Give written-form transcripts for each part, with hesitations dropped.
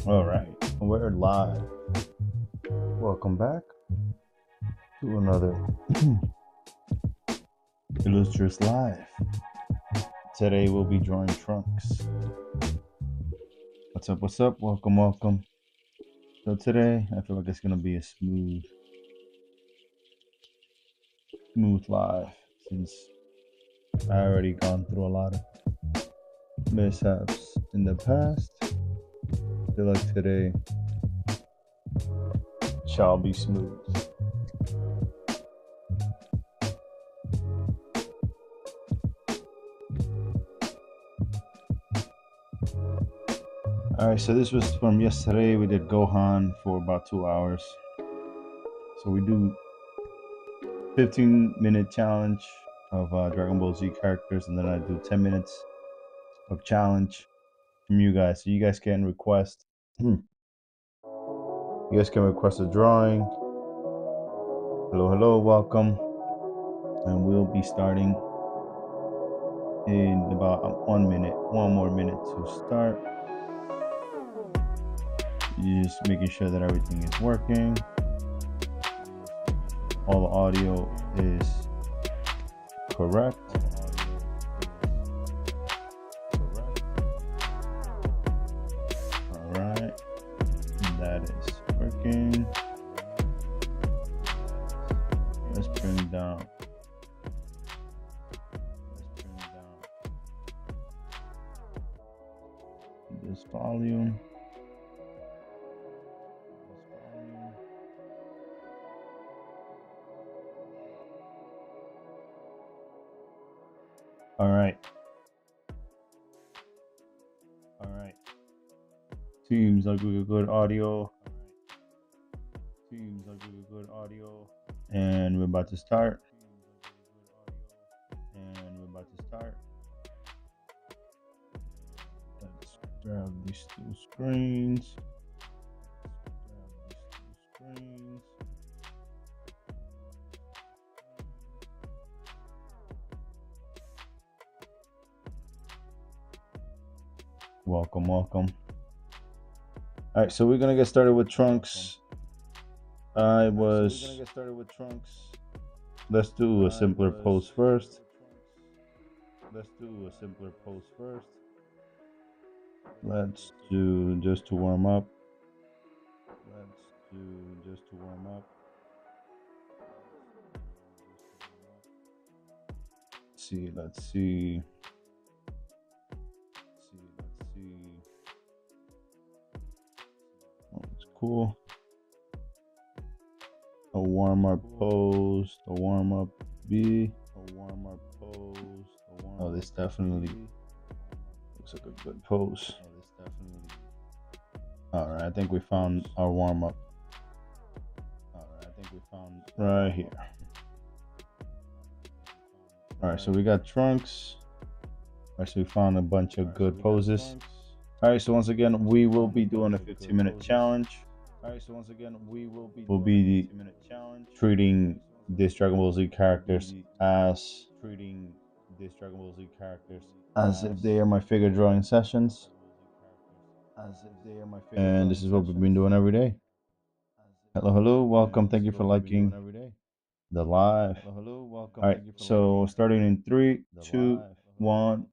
All right, we're live. Welcome back to another Illustrious Live. Today we'll be drawing trunks. What's up? What's up? Welcome, welcome. So today I feel like it's gonna be a smooth live since I already gone through a lot of mishaps in the past. I feel like today shall be smooth. Alright, so this was from yesterday. We did Gohan for about 2 hours. So we do 15-minute challenge of Dragon Ball Z characters, and then I do 10 minutes of challenge from you guys. So you guys can request a drawing. Hello, welcome. And we'll be starting in about 1 minute, one more minute to start. You're just making sure that everything is working. All the audio is correct. All right, that is working. Let's bring down. This volume. All right. Seems like we got good audio. And we're about to start. Let's grab these two screens. Welcome. All right, so we're gonna get started with trunks. Let's do a simpler pose first. Let's do just to warm up. Let's see. Oh, it's cool. A warm-up pose, a warm-up B. Oh, this definitely looks like a good pose. All right, I think we found our warm-up. Right here. All right, so we got trunks. All right, so we found a bunch of good poses. All right, so once again, we will be doing a 15-minute challenge. We'll be treating these Dragon Ball Z characters as if they are my figure drawing sessions. And this is what we've been doing every day. Hello, welcome. Thank you for liking the live. All right, so starting in 3, 2, 1.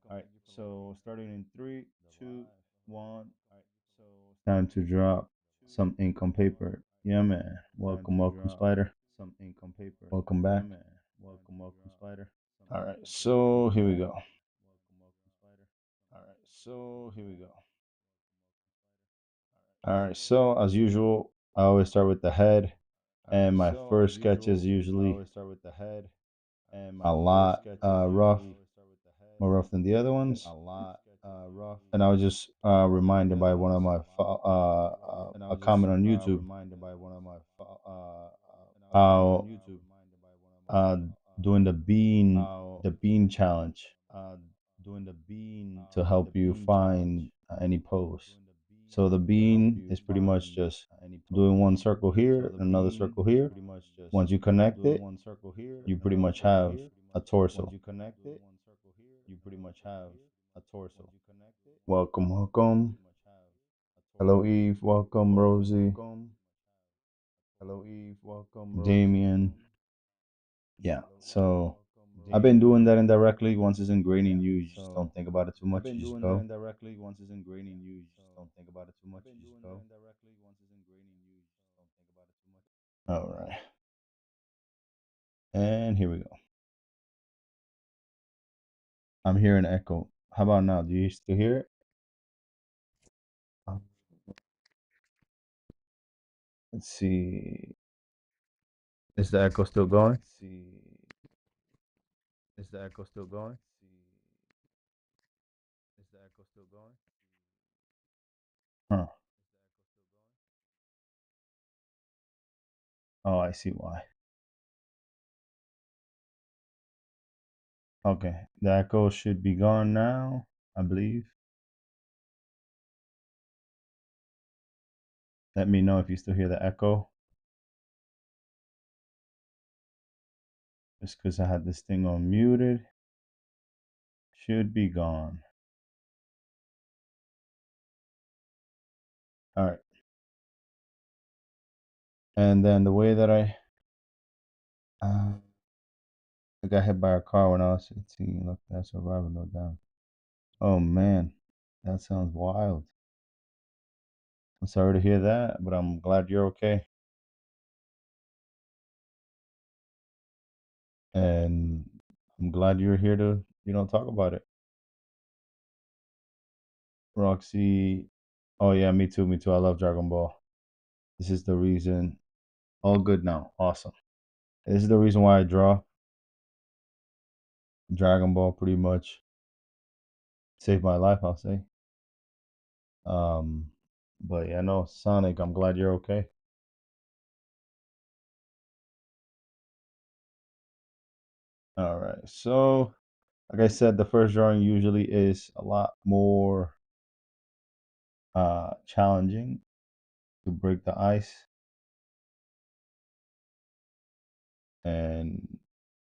Time to drop some ink on paper. Yeah, man. Welcome, Spider. Welcome back. All right, so here we go. All right, so as usual, I always start with the head, and my first sketch is usually a lot rough, more rough than the other ones. And I was just reminded by one of my a comment on YouTube how uh, doing the bean challenge to help you find any pose. So the bean is pretty much just doing one circle here, another circle here. Once you connect it, you pretty much have a torso. Welcome. Hello, Eve. Welcome, Rosie. Damien. Yeah. So I've been doing that indirectly. Once it's ingrained in you, you just don't think about it too much. You just go. All right. And here we go. I'm hearing echo. How about now? Do you still hear it? Let's see. Is the echo still going? Huh. Oh, I see why. Okay. The echo should be gone now, I believe. Let me know if you still hear the echo. Just because I had this thing on muted. Should be gone. All right. And then the way that I got hit by a car when I was 15. Look, that's survival, no doubt. Oh man, that sounds wild. I'm sorry to hear that, but I'm glad you're okay. And I'm glad you're here to, talk about it. Roxy, oh yeah, me too, me too. I love Dragon Ball. This is the reason. All good now. Awesome. This is the reason why I draw. Dragon Ball pretty much saved my life, I'll say. Um, but yeah, no, Sonic, I'm glad you're okay. All right. So, like I said, the first drawing usually is a lot more challenging to break the ice. And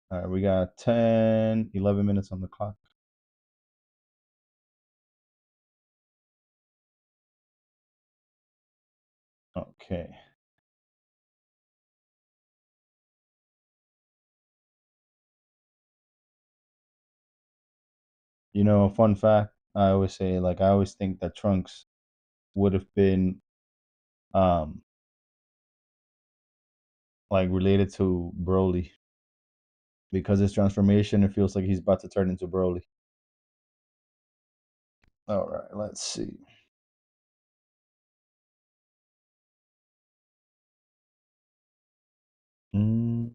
all right, we got 10, 11 minutes on the clock. Okay. A fun fact, I always say, like, I always think that Trunks would have been um like related to Broly because his transformation, it feels like he's about to turn into Broly. All right, let's see. Mm,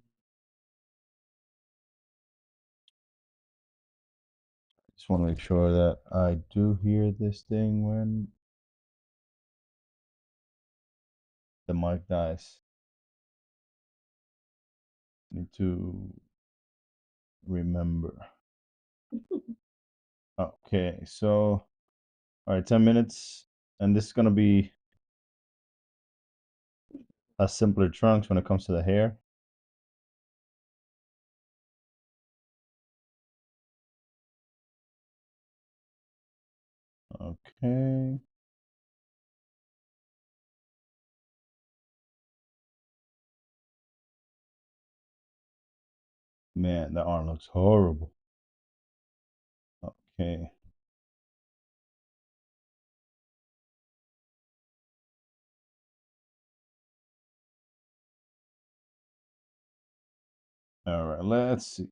just want to make sure that I do hear this thing when the mic dies. Need to remember. Okay, so all right, 10 minutes, and this is gonna be a simpler trunks when it comes to the hair. Okay. Man, that arm looks horrible. Okay. All right, let's see.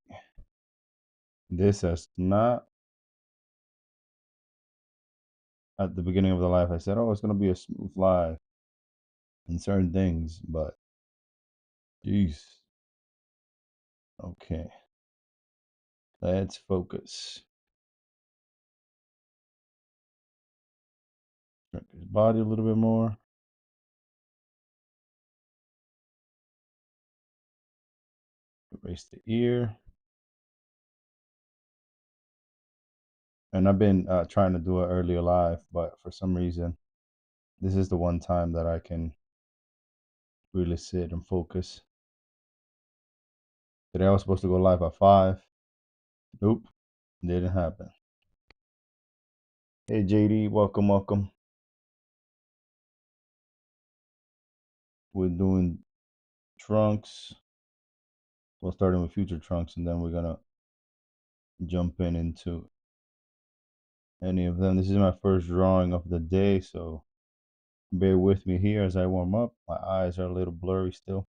This has not, at the beginning of the life, I said, oh, it's gonna be a smooth life in certain things, but jeez. Okay. Let's focus. Shrink his body a little bit more. Erase the ear. And I've been trying to do it earlier live, but for some reason, this is the one time that I can really sit and focus. Today I was supposed to go live at 5. Nope, didn't happen. Hey JD, welcome, welcome. we're doing trunks. We'll start with future trunks, and then we're gonna jump into any of them. This is my first drawing of the day, so bear with me here as I warm up. My eyes are a little blurry still.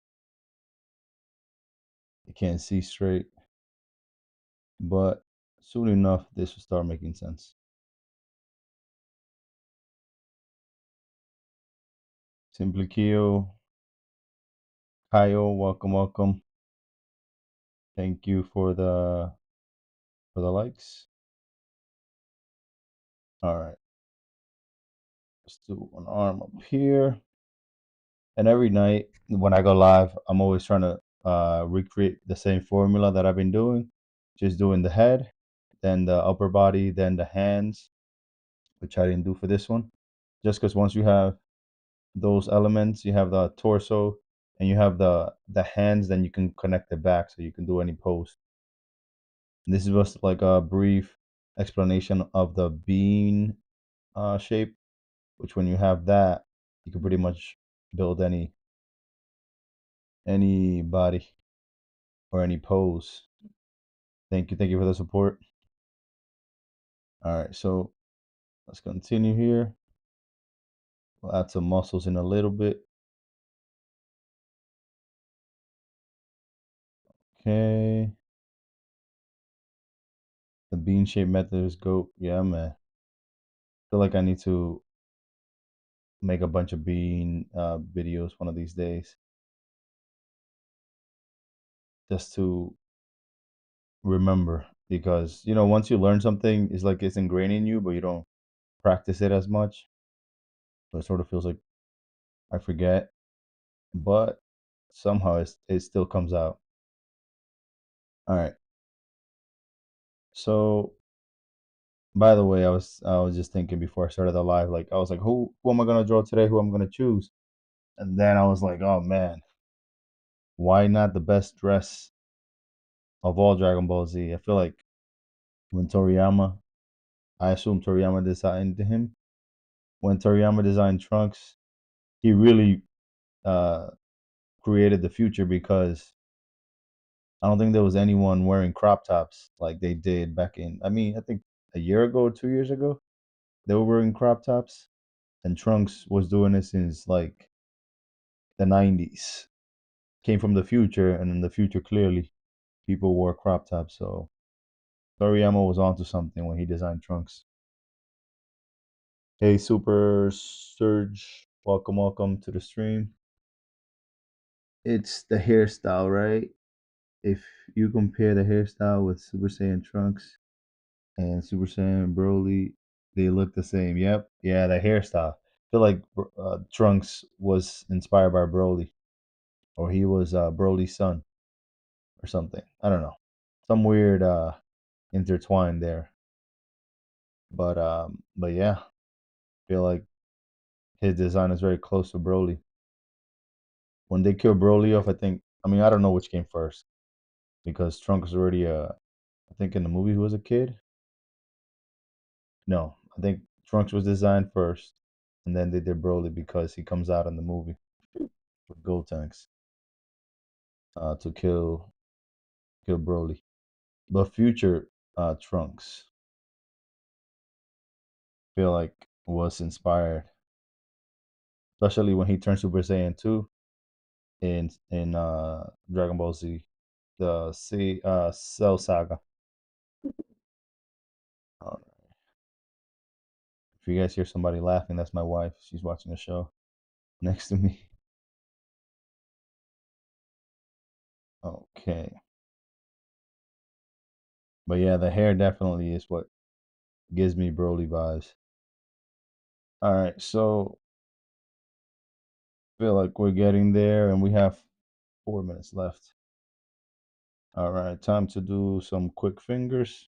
You can't see straight, but soon enough, this will start making sense. Simply Kyo, Kaio, welcome, welcome. Thank you for the likes. All right, let's do an arm up here. And every night when I go live, I'm always trying to recreate the same formula that I've been doing, just doing the head, then the upper body, then the hands, which I didn't do for this one. Just because once you have those elements, you have the torso and you have the hands, then you can connect it back so you can do any pose. And this is just like a brief explanation of the bean shape, which when you have that, you can pretty much build any body or any pose. Thank you for the support. All right, so let's continue here. We'll add some muscles in a little bit. Okay. The bean shape method is goat. Yeah, man. I feel like I need to make a bunch of bean videos one of these days, just to remember, because once you learn something, it's like it's ingrained in you, but you don't practice it as much. So it sort of feels like I forget, but somehow it still comes out. All right. So by the way, I was just thinking before I started the live, like I was like, who am I gonna draw today? Who I'm gonna choose? And then I was like, oh man, why not the best dress of all Dragon Ball Z? I feel like when Toriyama, I assume Toriyama designed him. When Toriyama designed Trunks, he really uh, created the future, because I don't think there was anyone wearing crop tops like they did back in. I mean, I think a year ago or 2 years ago, they were wearing crop tops, and Trunks was doing it since like the 90s. Came from the future, and in the future, clearly, people wore crop tops. So Toriyama was onto something when he designed Trunks. Hey, Super Surge, welcome, welcome to the stream. It's the hairstyle, right? If you compare the hairstyle with Super Saiyan Trunks and Super Saiyan Broly, they look the same. Yep, yeah, the hairstyle. I feel like Trunks was inspired by Broly, or he was Broly's son, or something. I don't know, some weird intertwined there. But yeah, I feel like his design is very close to Broly. When they killed Broly off, I mean, I don't know which came first, because Trunks was already I think in the movie he was a kid. No, I think Trunks was designed first, and then they did Broly because he comes out in the movie with gold tanks to kill Broly. But future Trunks, feel like, was inspired, especially when he turned Super Saiyan 2 in Dragon Ball Z, the Cell Saga. Uh, if you guys hear somebody laughing, that's my wife. She's watching a show next to me. Okay. But yeah, the hair definitely is what gives me Broly vibes. All right, so feel like we're getting there, and we have 4 minutes left. All right, time to do some quick fingers.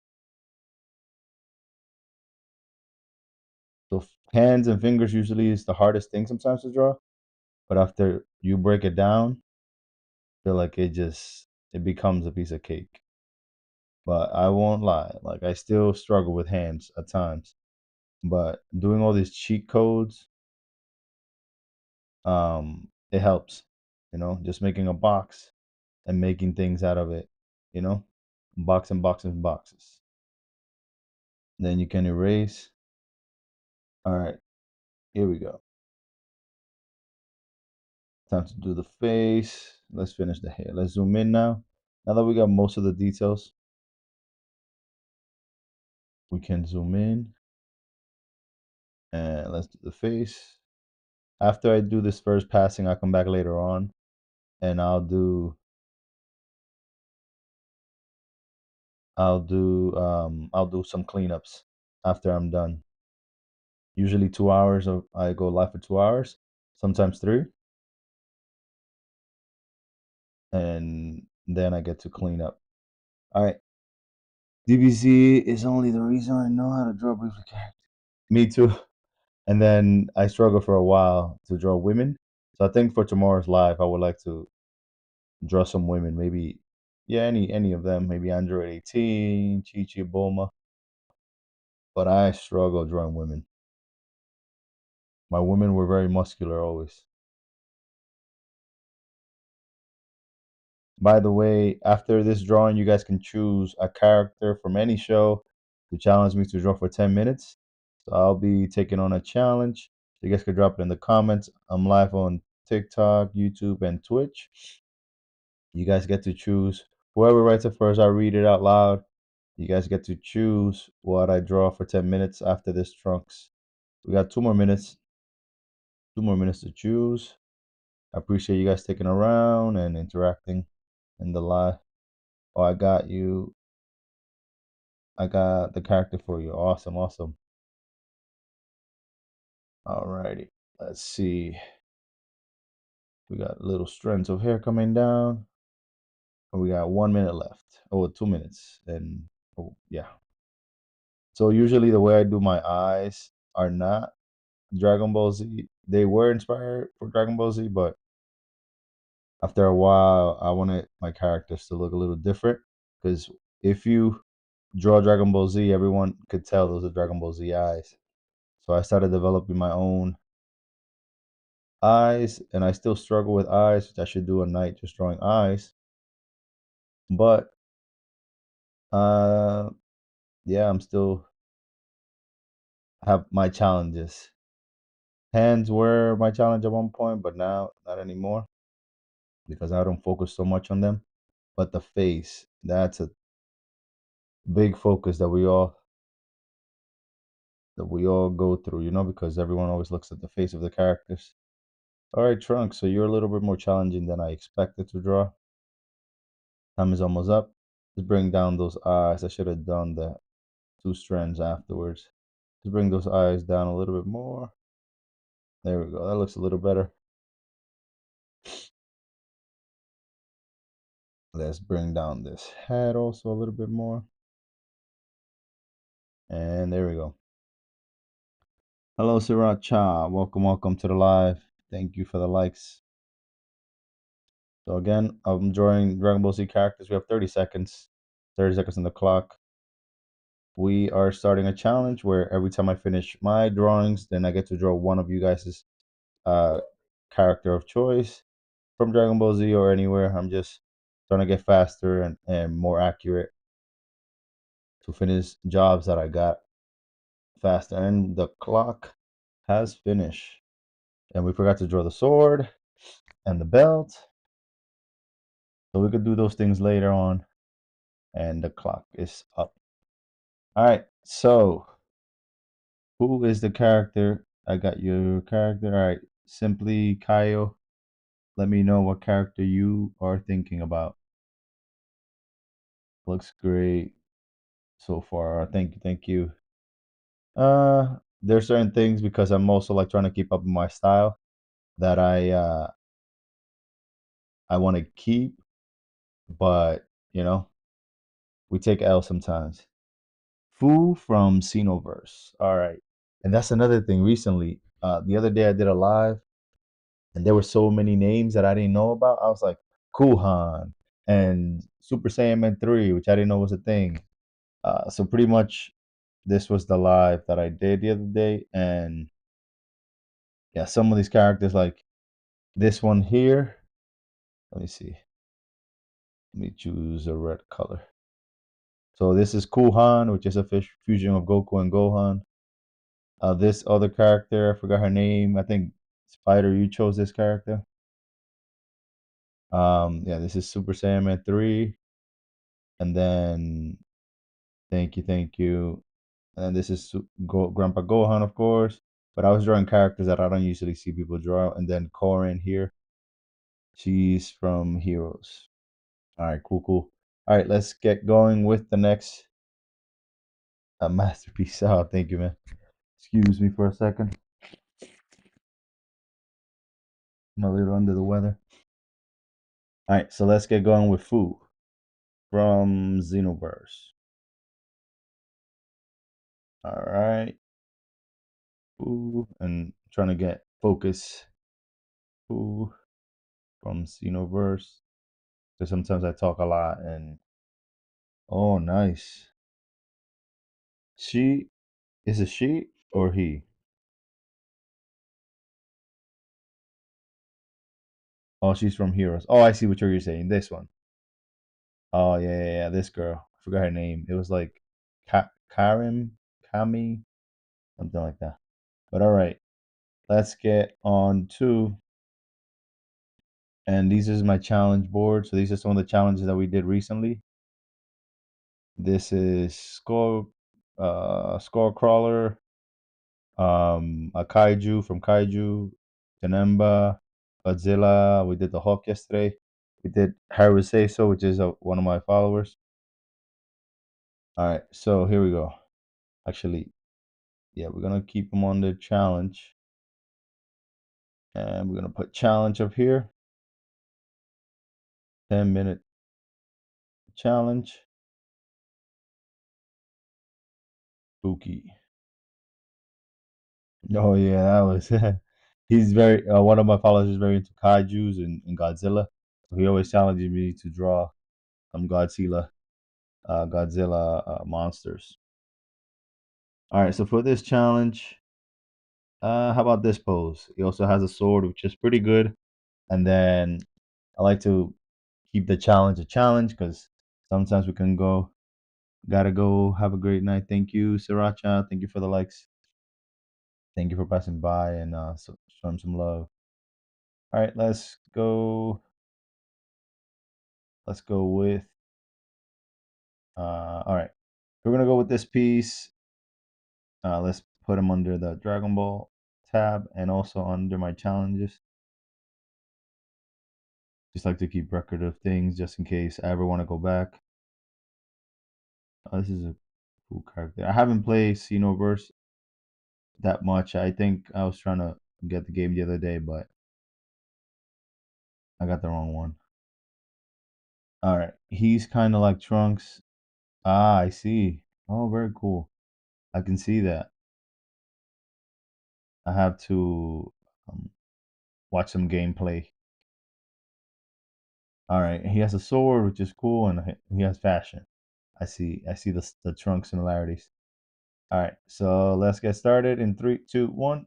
So hands and fingers usually is the hardest thing sometimes to draw, but after you break it down, feel like it becomes a piece of cake. But I won't lie, like I still struggle with hands at times. But doing all these cheat codes, it helps, just making a box and making things out of it, you know, box and boxes and boxes. Then you can erase. All right, here we go. Time to do the face. Let's finish the hair. Let's zoom in now. Now that we got most of the details, we can zoom in and let's do the face. After I do this first passing, I'll come back later on and I'll do some cleanups after I'm done. Usually 2 hours of I go live for 2 hours, sometimes three, and then I get to clean up. All right. DBZ is only the reason I know how to draw briefly character. Me too. And then I struggled for a while to draw women. So I think for tomorrow's live, I would like to draw some women. Maybe, yeah, any of them. Maybe Android 18, Chi Chi, Bulma. But I struggle drawing women. My women were very muscular always. By the way, after this drawing, you guys can choose a character from any show to challenge me to draw for 10 minutes. So I'll be taking on a challenge. You guys can drop it in the comments. I'm live on TikTok, YouTube, and Twitch. You guys get to choose. Whoever writes it first, I'll read it out loud. You guys get to choose what I draw for 10 minutes after this Trunks. We got 2 more minutes. 2 more minutes to choose. I appreciate you guys sticking around and interacting in the live. Oh, I got you. I got the character for you. Awesome, awesome. Alrighty. Let's see. We got little strands of hair coming down. We got 1 minute left. Oh, 2 minutes. And oh yeah. So usually the way I do my eyes are not Dragon Ball Z. They were inspired for Dragon Ball Z, but after a while, I wanted my characters to look a little different. Because if you draw Dragon Ball Z, everyone could tell those are Dragon Ball Z eyes. So I started developing my own eyes, and I still struggle with eyes, which I should do a night just drawing eyes. But uh, yeah, I'm still have my challenges. Hands were my challenge at one point, but now not anymore because I don't focus so much on them. But the face, that's a big focus that we all go through, because everyone always looks at the face of the characters. All right, Trunks, so you're a little bit more challenging than I expected to draw. Time is almost up. Let's bring down those eyes. I should have done the 2 strands afterwards. Let's bring those eyes down a little bit more. There we go. That looks a little better. Let's bring down this head also a little bit more. And there we go. Hello, Sriracha. Welcome, welcome to the live. Thank you for the likes. So again, I'm drawing Dragon Ball Z characters. We have 30 seconds. 30 seconds on the clock. We are starting a challenge where every time I finish my drawings, then I get to draw one of you guys' character of choice from Dragon Ball Z or anywhere. I'm just trying to get faster and more accurate to finish jobs that I got faster. And the clock has finished. And we forgot to draw the sword and the belt. So we could do those things later on. And the clock is up. All right. So who is the character? I got your character. All right. Simply Kaio. Let me know what character you are thinking about. Looks great so far. Thank you. Thank you. There's certain things because I'm also like trying to keep up with my style that I want to keep, but we take L sometimes. Fu from Xenoverse. All right. And that's another thing recently. The other day I did a live and there were so many names that I didn't know about. I was like, Kuhan and Super Saiyaman 3, which I didn't know was a thing. So pretty much this was the live that I did the other day. And yeah, some of these characters, like This one here, let me see. Let me choose a red color. So this is Kuhan, which is a fusion of Goku and Gohan. This other character, I forgot her name. I think Spider, you chose this character. Yeah, this is Super Saiyaman 3. And then, thank you. And then this is Grandpa Gohan, of course. But I was drawing characters that I don't usually see people draw. And then Korin here. She's from Heroes. All right, cool. All right, let's get going with the next masterpiece. Oh, thank you, man. Excuse me for a second. I'm a little under the weather. All right, so let's get going with Fu from Xenoverse. All right, Fu, and trying to get focus. Fu from Xenoverse. So sometimes I talk a lot and oh, nice. She is a she or he? Oh, she's from Heroes. Oh, I see what you're saying. This one. Oh yeah. This girl. I forgot her name. It was like Karim, Kami, something like that. But all right, let's get on to. And these is my challenge board. So these are some of the challenges that we did recently. This is score crawler, a kaiju from Kaiju, Janemba, Godzilla. We did the Hawk yesterday. We did Haru Say So, which is one of my followers. All right, so here we go. Actually, yeah, we're gonna keep them on the challenge, and we're gonna put challenge up here. 10-minute challenge. Spooky. Oh yeah, that was. He's very one of my followers is very into kaiju's and Godzilla. So he always challenges me to draw some Godzilla monsters. All right, so for this challenge, how about this pose? He also has a sword, which is pretty good. And then I like to keep the challenge a challenge because sometimes we can go. Gotta go. Have a great night. Thank you, Sriracha. Thank you for the likes. Thank you for passing by and showing some love. All right, let's go. Let's go with. All right, we're gonna go with this piece. Let's put them under the Dragon Ball tab and also under my challenges. Just like to keep record of things just in case I ever want to go back. This is a cool character. I haven't played Xenoverse that much. I think I was trying to get the game the other day, but I got the wrong one. All right, he's kind of like Trunks. Ah, I see. Oh, very cool. I can see that. I have to watch some gameplay. All right, he has a sword, which is cool, and he has fashion. I see the Trunk similarities. All right, so let's get started in 3, 2, 1.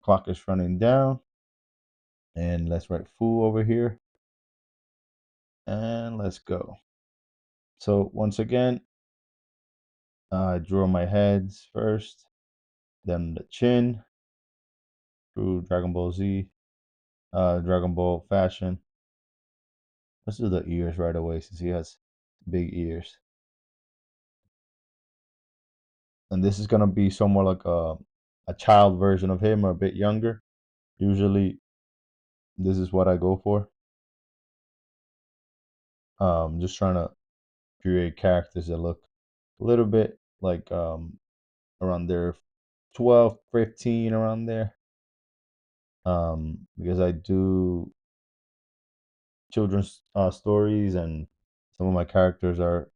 Clock is running down, and let's write "foo" over here, and let's go. So once again, I draw my heads first, then the chin through Dragon Ball Z, Dragon Ball fashion. Let's do the ears right away since he has big ears. And this is gonna be somewhat like a child version of him or a bit younger. Usually this is what I go for. Just trying to create characters that look a little bit like around there 12, 15 around there. Because I do children's stories and some of my characters are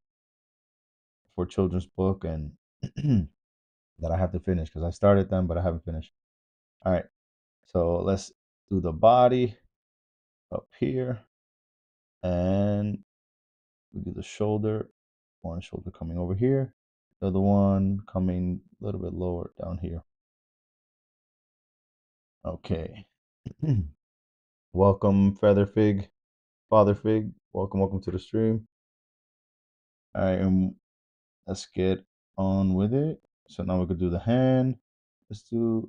for children's book and that I have to finish because I started them but I haven't finished. All right, so let's do the body up here and we do the shoulder. One shoulder coming over here, the other one coming a little bit lower down here. Okay. Welcome, Feather Fig, Father Fig. Welcome to the stream. All right, and let's get on with it. So now we could do the hand. Let's do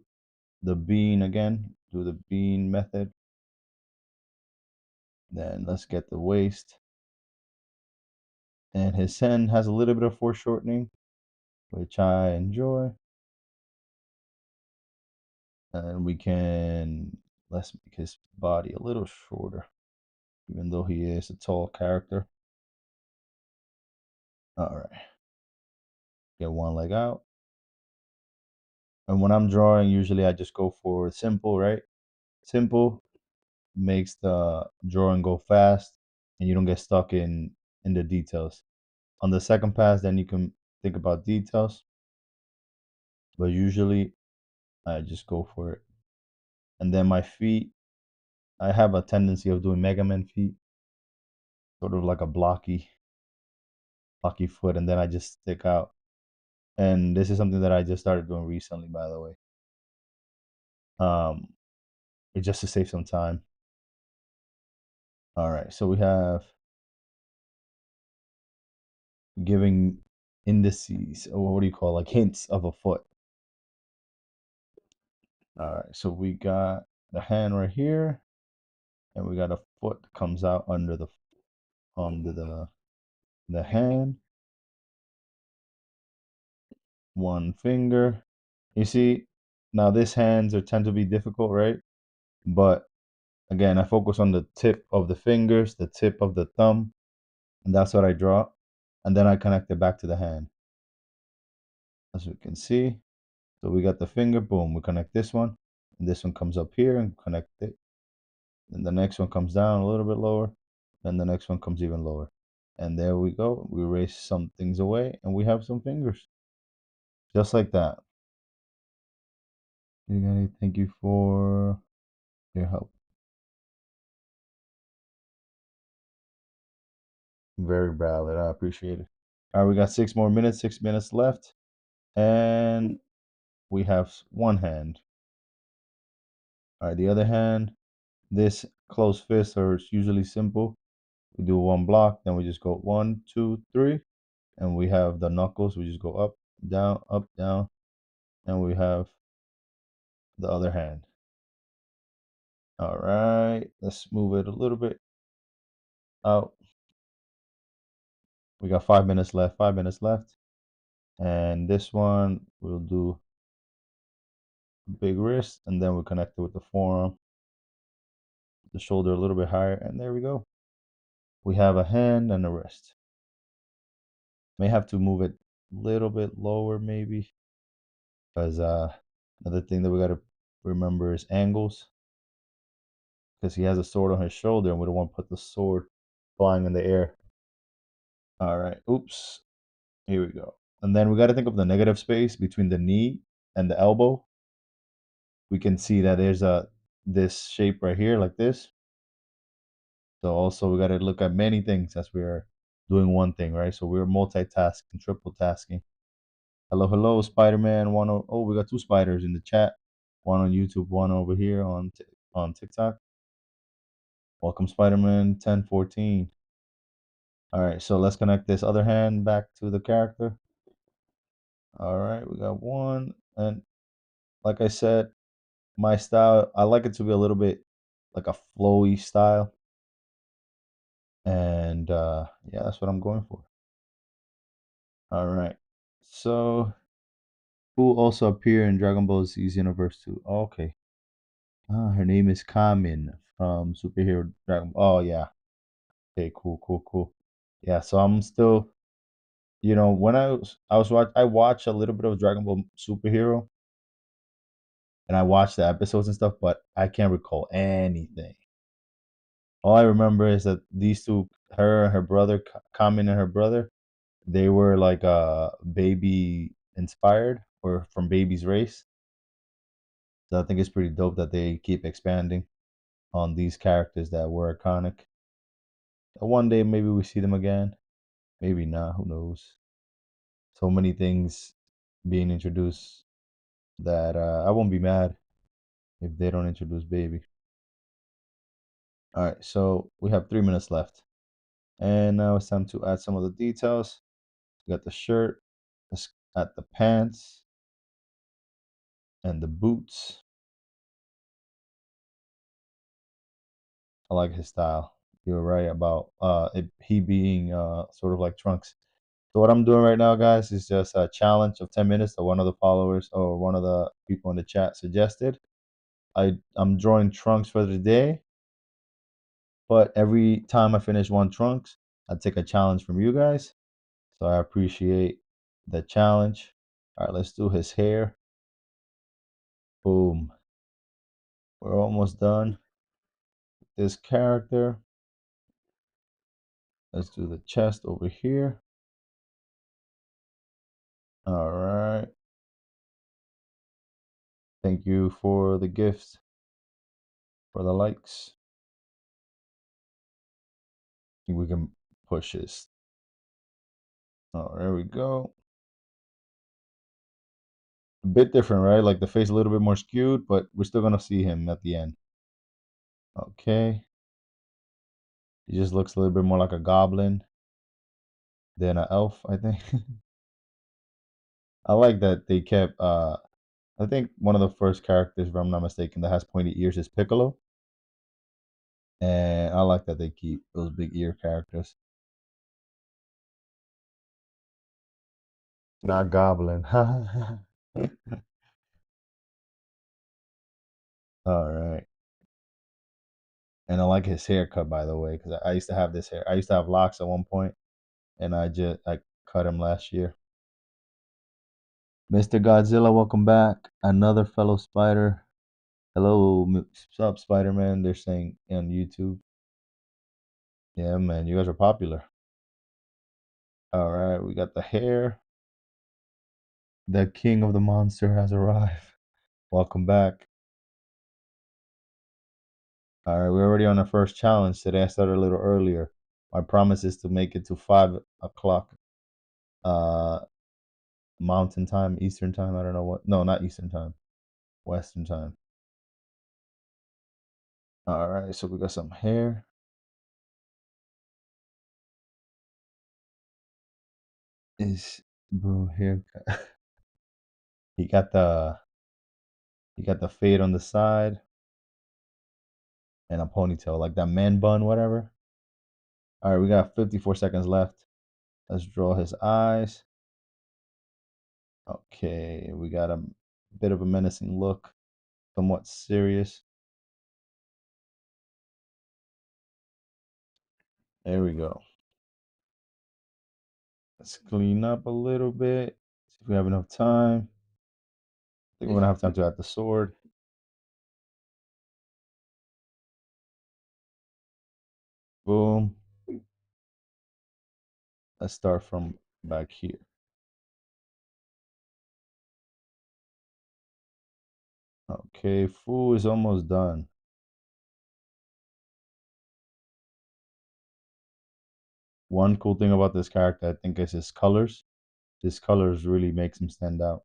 the bean again. Do the bean method. Then let's get the waist. And his hand has a little bit of foreshortening, which I enjoy. And we can, let's make his body a little shorter, even though he is a tall character. All right. Get one leg out. And when I'm drawing, usually I just go for simple, right? Simple makes the drawing go fast and you don't get stuck in the details. On the second pass, then you can think about details. But usually I just go for it. And then my feet, I have a tendency of doing Mega Man feet, sort of like a blocky foot, and then I just stick out. And this is something that I just started doing recently, by the way. It's just to save some time. All right, so we have giving indices, or what do you call like hints of a foot. All right, so we got the hand right here, and we got a foot that comes out under the hand. One finger. You see, now this hands are tend to be difficult, right? But again, I focus on the tip of the fingers, the tip of the thumb, and that's what I draw. And then I connect it back to the hand, as we can see. So we got the finger, boom, we connect this one, and this one comes up here and connect it. Then the next one comes down a little bit lower, then the next one comes even lower. And there we go. We erase some things away, and we have some fingers. Just like that. Thank you for your help. Very valid. I appreciate it. All right, we got 6 more minutes, 6 minutes left. And we have one hand. All right, the other hand, this closed fists are usually simple. We do one block, then we just go 1, 2, 3, and we have the knuckles. We just go up, down, and we have the other hand. All right, let's move it a little bit out. We got 5 minutes left, 5 minutes left. And this one, we'll do big wrist, and then we connect it with the forearm, the shoulder a little bit higher, and there we go. We have a hand and a wrist. May have to move it a little bit lower, maybe, because another thing that we got to remember is angles, because he has a sword on his shoulder, and we don't want to put the sword flying in the air. All right, oops, here we go. And then we got to think of the negative space between the knee and the elbow. We can see that there's this shape right here, like this. So also we got to look at many things as we are doing one thing, right? So we're multitasking, triple tasking. Hello, Spider-Man. Oh, we got two spiders in the chat. One on YouTube, one over here on TikTok. Welcome, Spider-Man 1014. All right, so let's connect this other hand back to the character. All right, we got one. And like I said, my style, I like it to be a little bit like a flowy style. And yeah, that's what I'm going for. All right. So who also appear in Dragon Ball Z's Universe too? Oh, okay. Ah, her name is Kamin from Superhero Dragon. Oh yeah. Okay, cool. Yeah, so I'm still, when I watched a little bit of Dragon Ball Superhero, and I watched the episodes and stuff, but I can't recall anything. All I remember is that these two, her and her brother, Kamin and her brother, they were like baby inspired or from baby's race. So I think it's pretty dope that they keep expanding on these characters that were iconic. One day maybe we see them again. Maybe not. Who knows? So many things being introduced that I won't be mad if they don't introduce baby. All right, so we have 3 minutes left. And now it's time to add some of the details. We got the shirt, at the pants, and the boots. I like his style. You're right about he being sort of like Trunks. So what I'm doing right now, guys, is just a challenge of 10 minutes that one of the followers or one of the people in the chat suggested. I'm drawing Trunks for the day, but every time I finish one Trunks, I take a challenge from you guys. So I appreciate the challenge. All right, let's do his hair. Boom. We're almost done. This character. Let's do the chest over here. All right. Thank you for the gifts, for the likes. I think we can push this. Oh, there we go. A bit different, right? Like the face a little bit more skewed, but we're still gonna see him at the end. Okay. He just looks a little bit more like a goblin than an elf, I think. I like that they kept I think one of the first characters, if I'm not mistaken, that has pointy ears is Piccolo. And I like that they keep those big ear characters. Not goblin. All right. And I like his haircut, by the way, because I used to have this hair. I used to have locks at one point, and I cut him last year. Mr. Godzilla, welcome back. Another fellow spider. Hello, what's up, Spider Man? They're saying on YouTube. Yeah, man, you guys are popular. All right, we got the hair. The king of the monster has arrived. Welcome back. All right, we're already on the first challenge. Today I started a little earlier. My promise is to make it to 5 o'clock Mountain Time, Eastern Time. I don't know what. No, not Eastern Time. Western Time. All right, so we got some hair. Is bro haircut? he got the he got the fade on the side and a ponytail, like that man bun, whatever. All right, we got 54 seconds left. Let's draw his eyes. Okay, we got a bit of a menacing look, somewhat serious. There we go. Let's clean up a little bit. See if we have enough time. I think we're gonna have time to add the sword. Boom. Let's start from back here. Okay, Fu is almost done. One cool thing about this character, I think, is his colors. His colors really makes him stand out.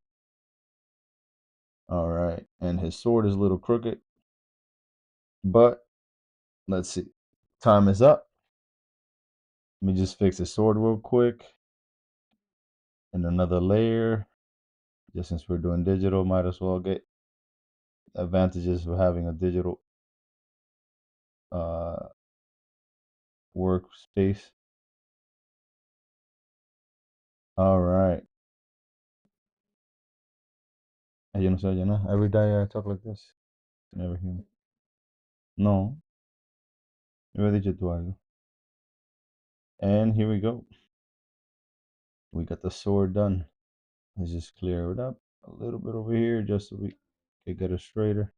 All right, and his sword is a little crooked, but let's see. Time is up. Let me just fix his sword real quick. And another layer. Just since we're doing digital, might as well get advantages of having a digital uh, workspace. All right. Yo no sé, yo no. Every day I talk like this. Never hear me. No, me había dicho tú algo. And here we go. We got the sword done. Let's just clear it up a little bit over here just so we can get it straighter.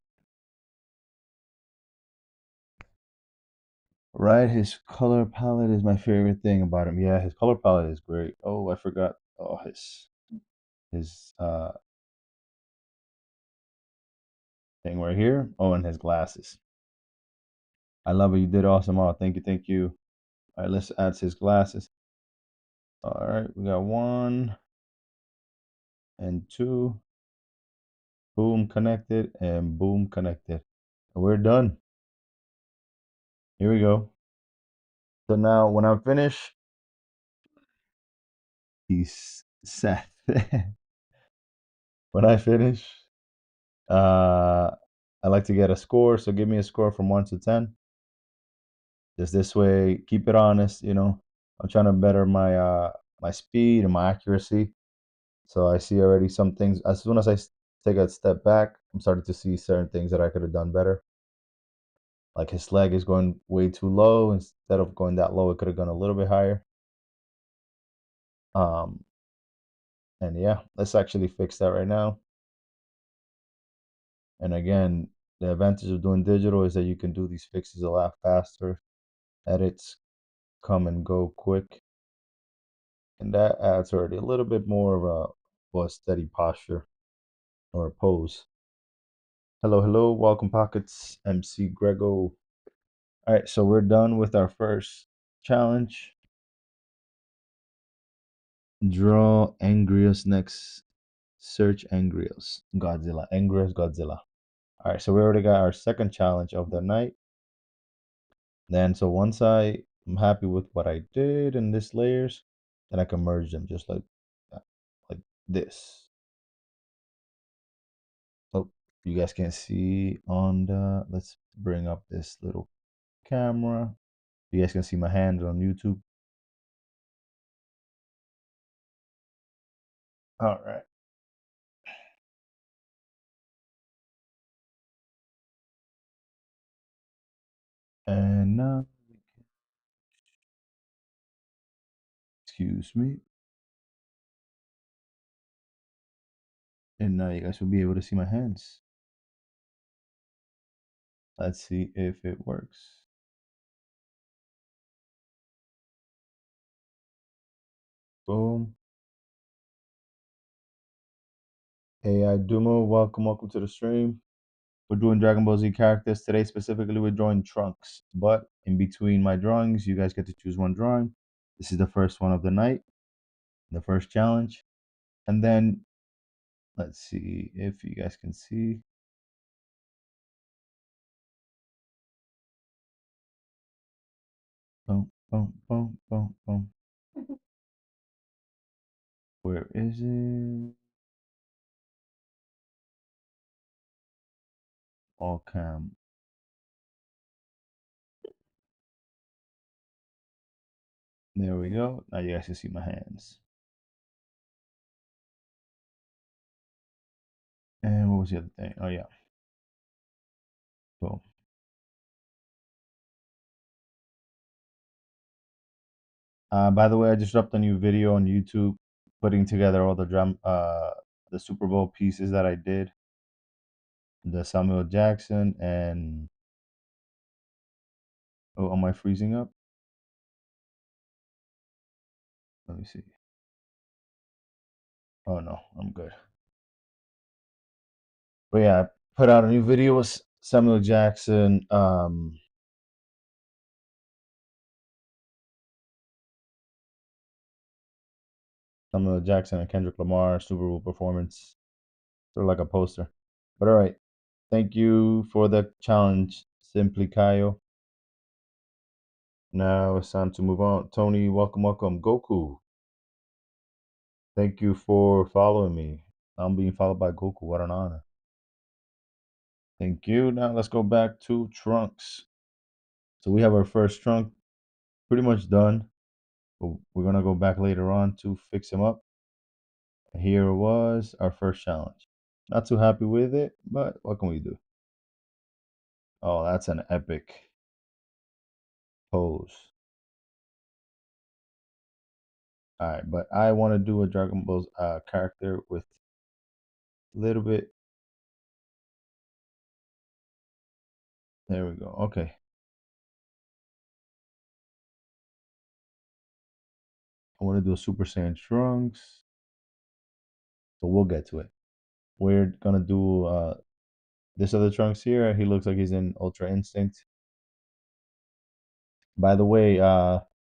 Right, his color palette is my favorite thing about him. Yeah, his color palette is great. Oh, I forgot. Oh, his thing right here. Oh, and his glasses. I love it. You did awesome. Oh, thank you, thank you. All right, let's add his glasses. All right, we got 1 and 2. Boom, connected, and boom, connected. And we're done. Here we go. So now when I'm finished, he's set. When I finish, uh, I like to get a score. So give me a score from 1 to 10. Just this way, keep it honest. I'm trying to better my speed and my accuracy. So I see already some things. As soon as take a step back, I'm starting to see certain things that I could have done better. Like his leg is going way too low. Instead of going that low, it could have gone a little bit higher. Um, and yeah, let's actually fix that right now. And again, the advantage of doing digital is that you can do these fixes a lot faster. Edits come and go quick. And that adds already a little bit more of a steady posture or a pose. Hello, hello, welcome pockets, MC Grego. All right, so we're done with our first challenge. Draw Angrius next. Search Angrius Godzilla. Angrius Godzilla. All right, so we already got our second challenge of the night. Then, so once I'm happy with what I did in this layers, then I can merge them just like that, like this. Oh, you guys can see on the, let's bring up this little camera. You guys can see my hands on YouTube. All right. And now, excuse me. And now you guys will be able to see my hands. Let's see if it works. Boom. AI Dumo, welcome to the stream. We're doing Dragon Ball Z characters today. Specifically, we're drawing Trunks. But in between my drawings, you guys get to choose one drawing. This is the first one of the night, the first challenge. And then let's see if you guys can see. Boom, boom, boom, boom, boom. Where is it? All cam. There we go. Now you guys can see my hands. And what was the other thing? Oh yeah. Boom. By the way, I just dropped a new video on YouTube putting together all the Super Bowl pieces that I did. The Samuel Jackson and oh, am I freezing up? Let me see. Oh no, I'm good. But yeah, I put out a new video with Samuel Jackson. Samuel Jackson and Kendrick Lamar Super Bowl performance. Sort of like a poster. But all right. Thank you for the challenge, Simply Kaio. Now it's time to move on. Tony, welcome. Goku. Thank you for following me. I'm being followed by Goku. What an honor. Thank you. Now let's go back to Trunks. So we have our first trunk pretty much done. But we're gonna go back later on to fix him up. Here was our first challenge. Not too happy with it, but what can we do? Oh, that's an epic pose. All right, but I want to do a Dragon Ball character with a little bit. There we go. Okay. I want to do a Super Saiyan Trunks. So we'll get to it. We're gonna do this other Trunks here. He looks like he's in Ultra Instinct. By the way,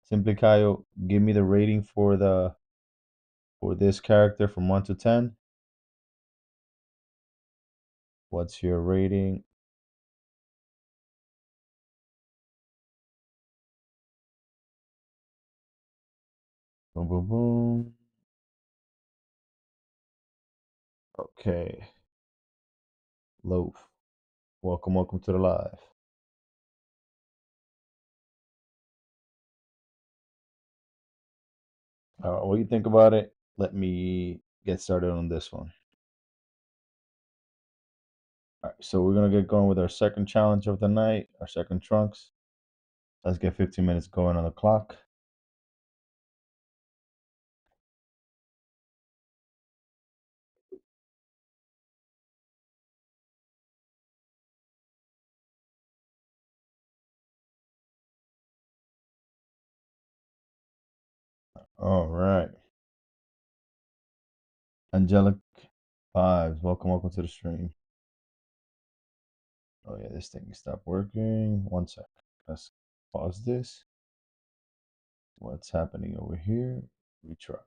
Simply Kaio, give me the rating for this character from 1 to 10. What's your rating? Boom, boom, boom. Okay. Loaf. Welcome to the live. What do you think about it? Let me get started on this one. All right, so we're gonna get going with our second challenge of the night, our second trunks. Let's get 15 minutes going on the clock. All right. Angelic Vibes, welcome to the stream. Oh yeah, this thing stopped working. One sec. Let's pause this. What's happening over here? Retry.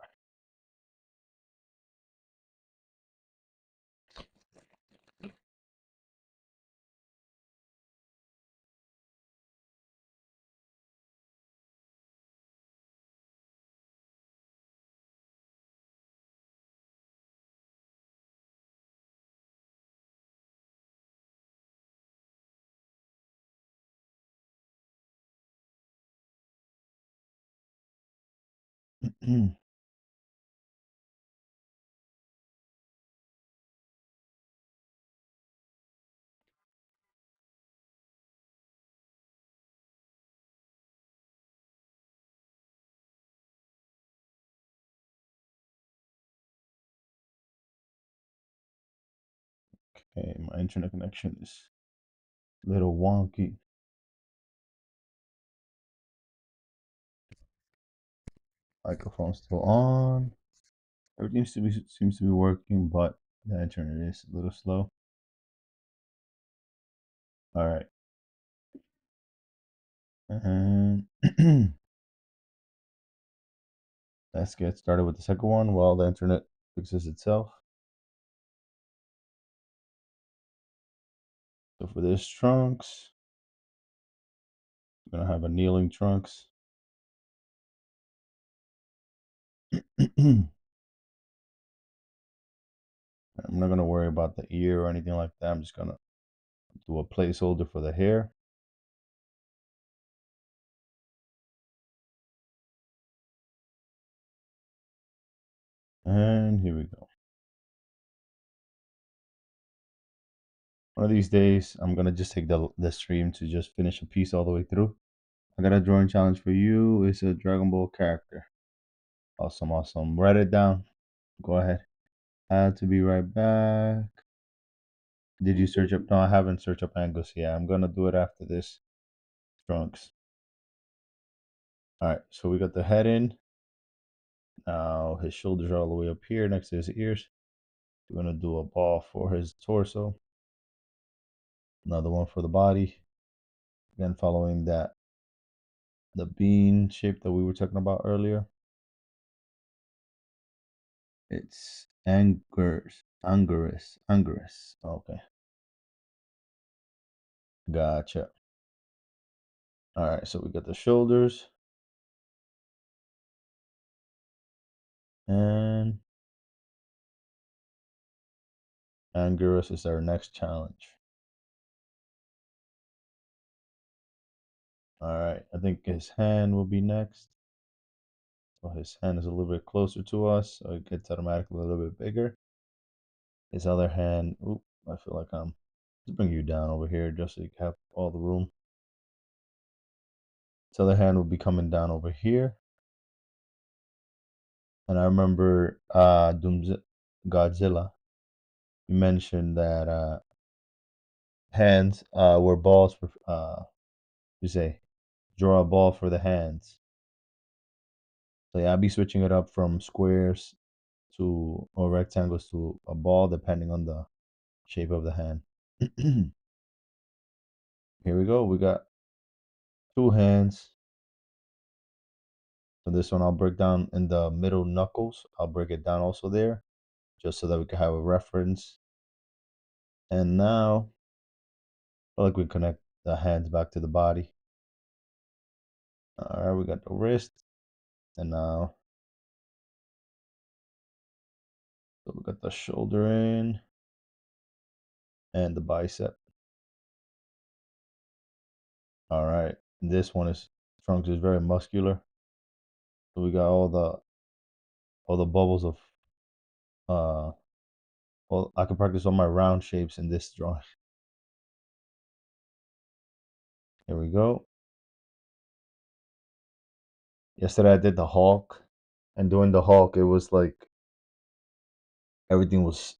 Okay, my internet connection is a little wonky. Microphone still on. Everything seems to be working, but the internet is a little slow. All right. And let's get started with the second one while the internet fixes itself. So for this trunks, we're gonna have a kneeling trunks. I'm not gonna worry about the ear or anything like that. I'm just gonna do a placeholder for the hair. And here we go. One of these days, I'm gonna just take the stream to just finish a piece all the way through. I got a drawing challenge for you. It's a Dragon Ball character. Awesome, awesome. Write it down. Go ahead. Had to be right back. Did you search up? No, I haven't searched up Angus yet. I'm gonna do it after this. Trunks. All right, so we got the head in. Now his shoulders are all the way up here next to his ears. We're gonna do a ball for his torso. Another one for the body. Again, following that, the bean shape that we were talking about earlier. It's Anguirus. Okay, gotcha. All right, so we got the shoulders. And Anguirus is our next challenge. All right, I think his hand will be next. So his hand is a little bit closer to us, so it gets automatically a little bit bigger. His other hand, oop, I feel like I'm just bring you down over here just so you have all the room. His other hand will be coming down over here. And I remember Godzilla, you mentioned that hands were balls for you say draw a ball for the hands. So yeah, I'll be switching it up from squares to or rectangles to a ball depending on the shape of the hand. Here we go. We got two hands. So this one I'll break down in the middle knuckles. I'll break it down also there, just so that we can have a reference. And now, I like we connect the hands back to the body. All right, we got the wrist, and now So we got the shoulder in and the bicep. All right. This one is trunks is very muscular. So we got all the bubbles of well, I can practice on my round shapes in this drawing. Here we go. Yesterday I did the Hulk, and doing the Hulk, it was like everything was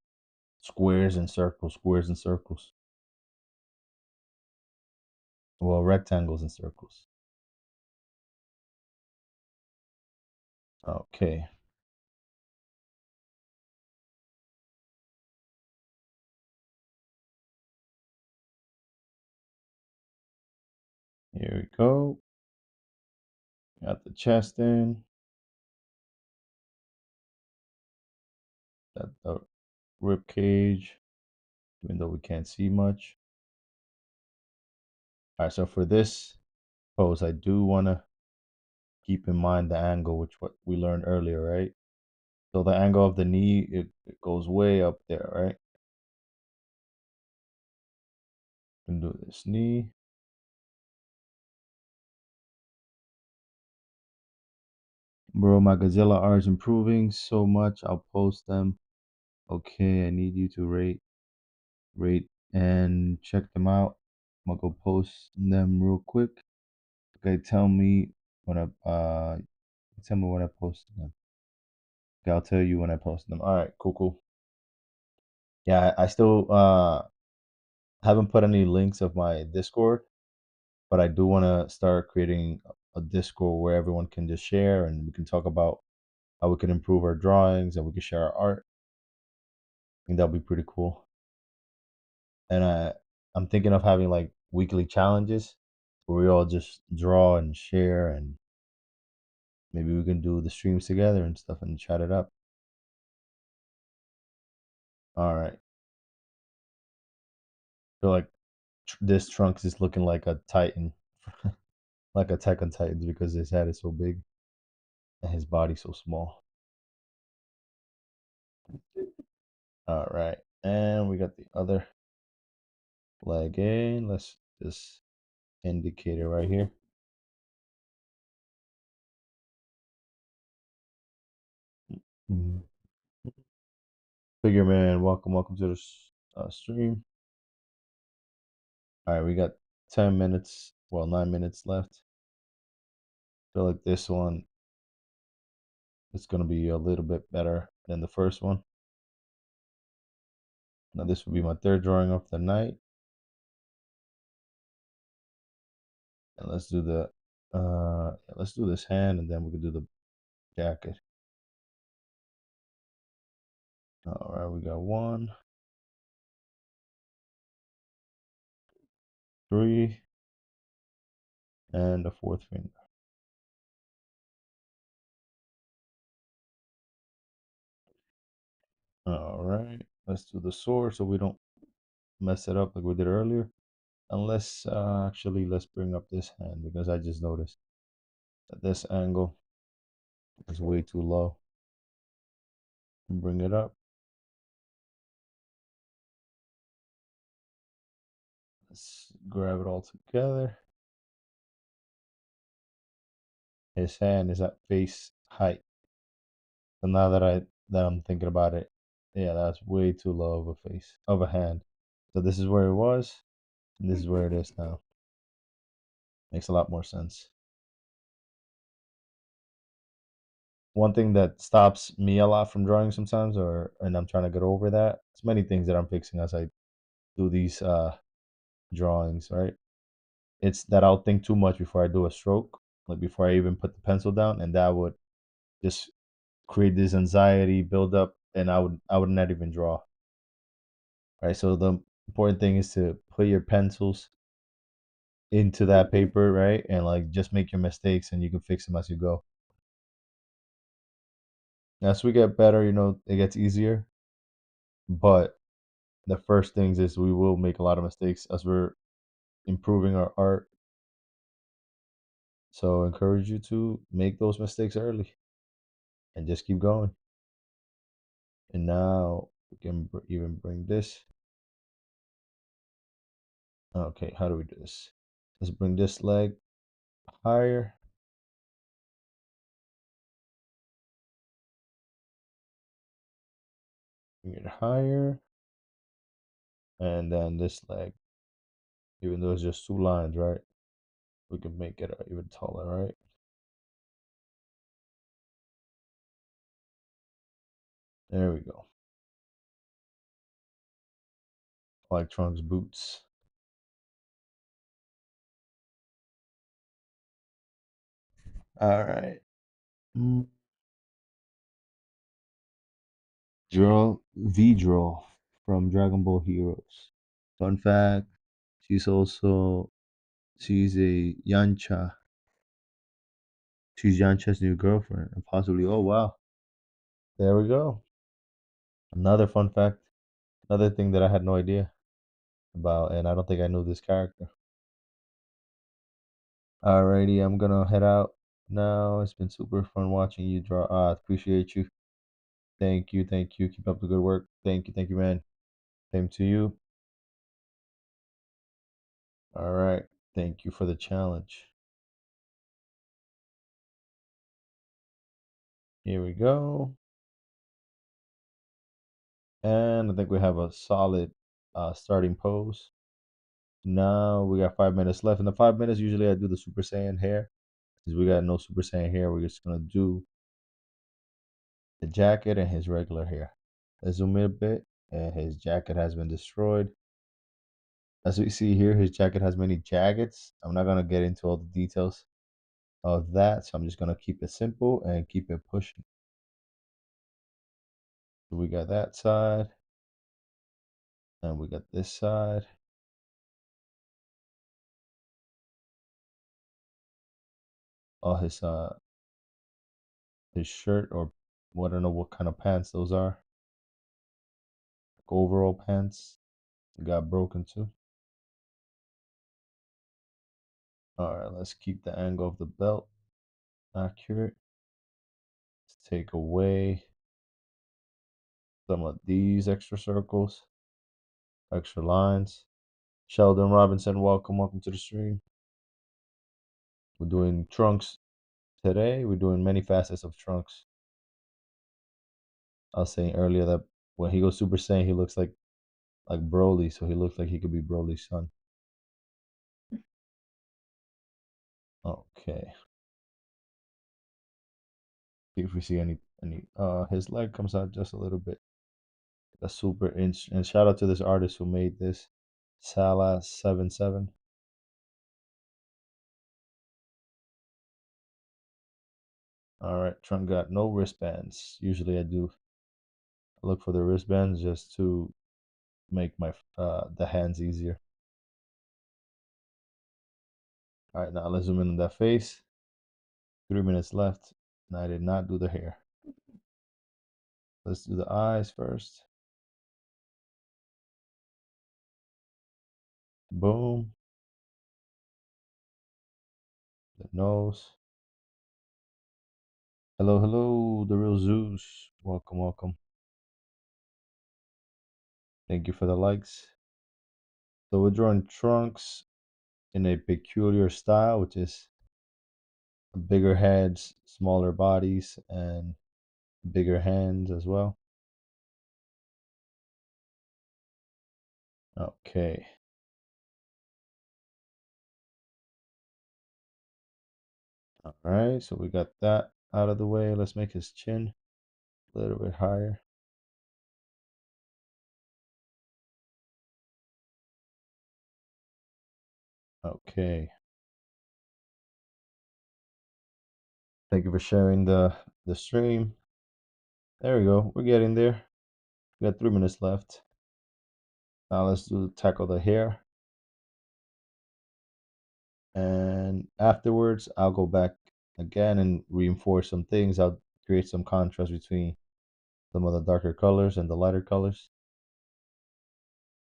squares and circles, squares and circles. Well, rectangles and circles. Okay. Here we go. Got the chest in. Got the rib cage, even though we can't see much. All right, so for this pose, I do want to keep in mind the angle, which what we learned earlier, right? So the angle of the knee, it goes way up there, right? We can do this knee. Bro, my Godzilla art is improving so much. I'll post them. Okay, I need you to rate, and check them out. I'm gonna go post them real quick. Okay, tell me when I post them. Okay, I'll tell you when I post them. All right, cool. Yeah, I still haven't put any links of my Discord, but I do want to start creating a Discord where everyone can just share and we can talk about how we can improve our drawings and we can share our art. I think that'll be pretty cool. And I'm thinking of having like weekly challenges where we all just draw and share, and maybe we can do the streams together and stuff and chat it up. All right. Feel like this Trunks is looking like a Titan, like Attack on Titans, because his head is so big and his body so small. All right, and we got the other leg in. Let's just indicate it right here. Mhm. Figure man, welcome to the stream. All right, we got 10 minutes, well, 9 minutes left. Feel like this one is gonna be a little bit better than the first one. Now this will be my third drawing of the night, and let's do this hand, and then we can do the jacket. All right, we got 1, 3, and the fourth finger. All right, let's do the sword so we don't mess it up like we did earlier. Unless, actually, let's bring up this hand because I just noticed that this angle is way too low. Bring it up. Let's grab it all together. His hand is at face height. So now that I'm thinking about it, yeah, that's way too low of a face of a hand. So this is where it was, and this is where it is now. Makes a lot more sense. One thing that stops me a lot from drawing sometimes, and I'm trying to get over that. It's many things that I'm fixing as I do these drawings, right? It's that I'll think too much before I do a stroke, like before I even put the pencil down, and that would just create this anxiety build up, and I would not even draw. Right. So the important thing is to put your pencils into that paper, right? And like just make your mistakes and you can fix them as you go. As we get better, it gets easier. But the first things is we will make a lot of mistakes as we're improving our art. So I encourage you to make those mistakes early and just keep going. And now we can even bring this. Okay, how do we do this? Let's bring this leg higher. Bring it higher. And then this leg, even though it's just two lines, right? We can make it even taller, right? There we go. Like Trunks boots. All right. Draw V-Draw from Dragon Ball Heroes. Fun fact, she's also she's a Yancha. She's Yancha's new girlfriend, and possibly, oh wow. There we go. Another fun fact. Another thing that I had no idea about, and I don't think I knew this character. Alrighty, I'm gonna head out now. It's been super fun watching you draw. Appreciate you. Thank you, thank you. Keep up the good work. Thank you, man. Same to you. All right. Thank you for the challenge. Here we go. And I think we have a solid starting pose. Now we got 5 minutes left. In the 5 minutes, usually I do the Super Saiyan hair. Since we got no Super Saiyan hair, we're just gonna do the jacket and his regular hair. Let's zoom in a bit. And his jacket has been destroyed. As we see here, his jacket has many jaggeds. I'm not gonna get into all the details of that, so I'm just gonna keep it simple and keep it pushing. So we got that side, and we got this side. All his shirt, or I don't know what kind of pants those are. Like overall pants got broken too. All right, let's keep the angle of the belt accurate. Let's take away some of these extra circles, extra lines. Sheldon Robinson, welcome to the stream. We're doing Trunks today. We're doing many facets of Trunks. I was saying earlier that when he goes Super Saiyan, he looks like Broly, so he looks like he could be Broly's son. Okay. See if we see any his leg comes out just a little bit. A super inch, and shout out to this artist who made this, Salah77. All right, Trump got no wristbands. Usually I do look for the wristbands just to make my the hands easier. All right, now let's zoom in on that face. 3 minutes left, and I did not do the hair. Let's do the eyes first. Boom. The nose. Hello, hello, the real Zeus. Welcome, welcome. Thank you for the likes. So we're drawing Trunks in a peculiar style, which is bigger heads, smaller bodies, and bigger hands as well. Okay. All right, so we got that out of the way. Let's make his chin a little bit higher. Okay. Thank you for sharing the stream. There we go. We're getting there. We got 3 minutes left. Now let's tackle the hair. And afterwards, I'll go back again and reinforce some things. I'll create some contrast between some of the darker colors and the lighter colors.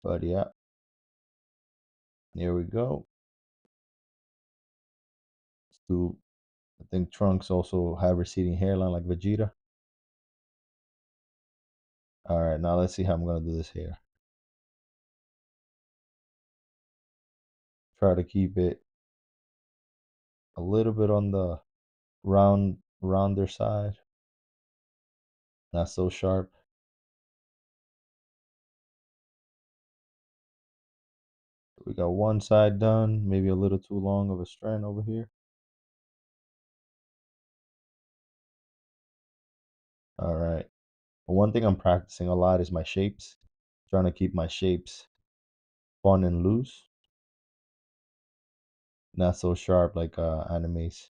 But yeah, here we go. So I think Trunks also have receding hairline like Vegeta. All right, now let's see how I'm gonna do this here. Try to keep it a little bit on the rounder side, not so sharp. We got one side done, maybe a little too long of a strand over here. All right. One thing I'm practicing a lot is my shapes. Trying to keep my shapes fun and loose, not so sharp like animes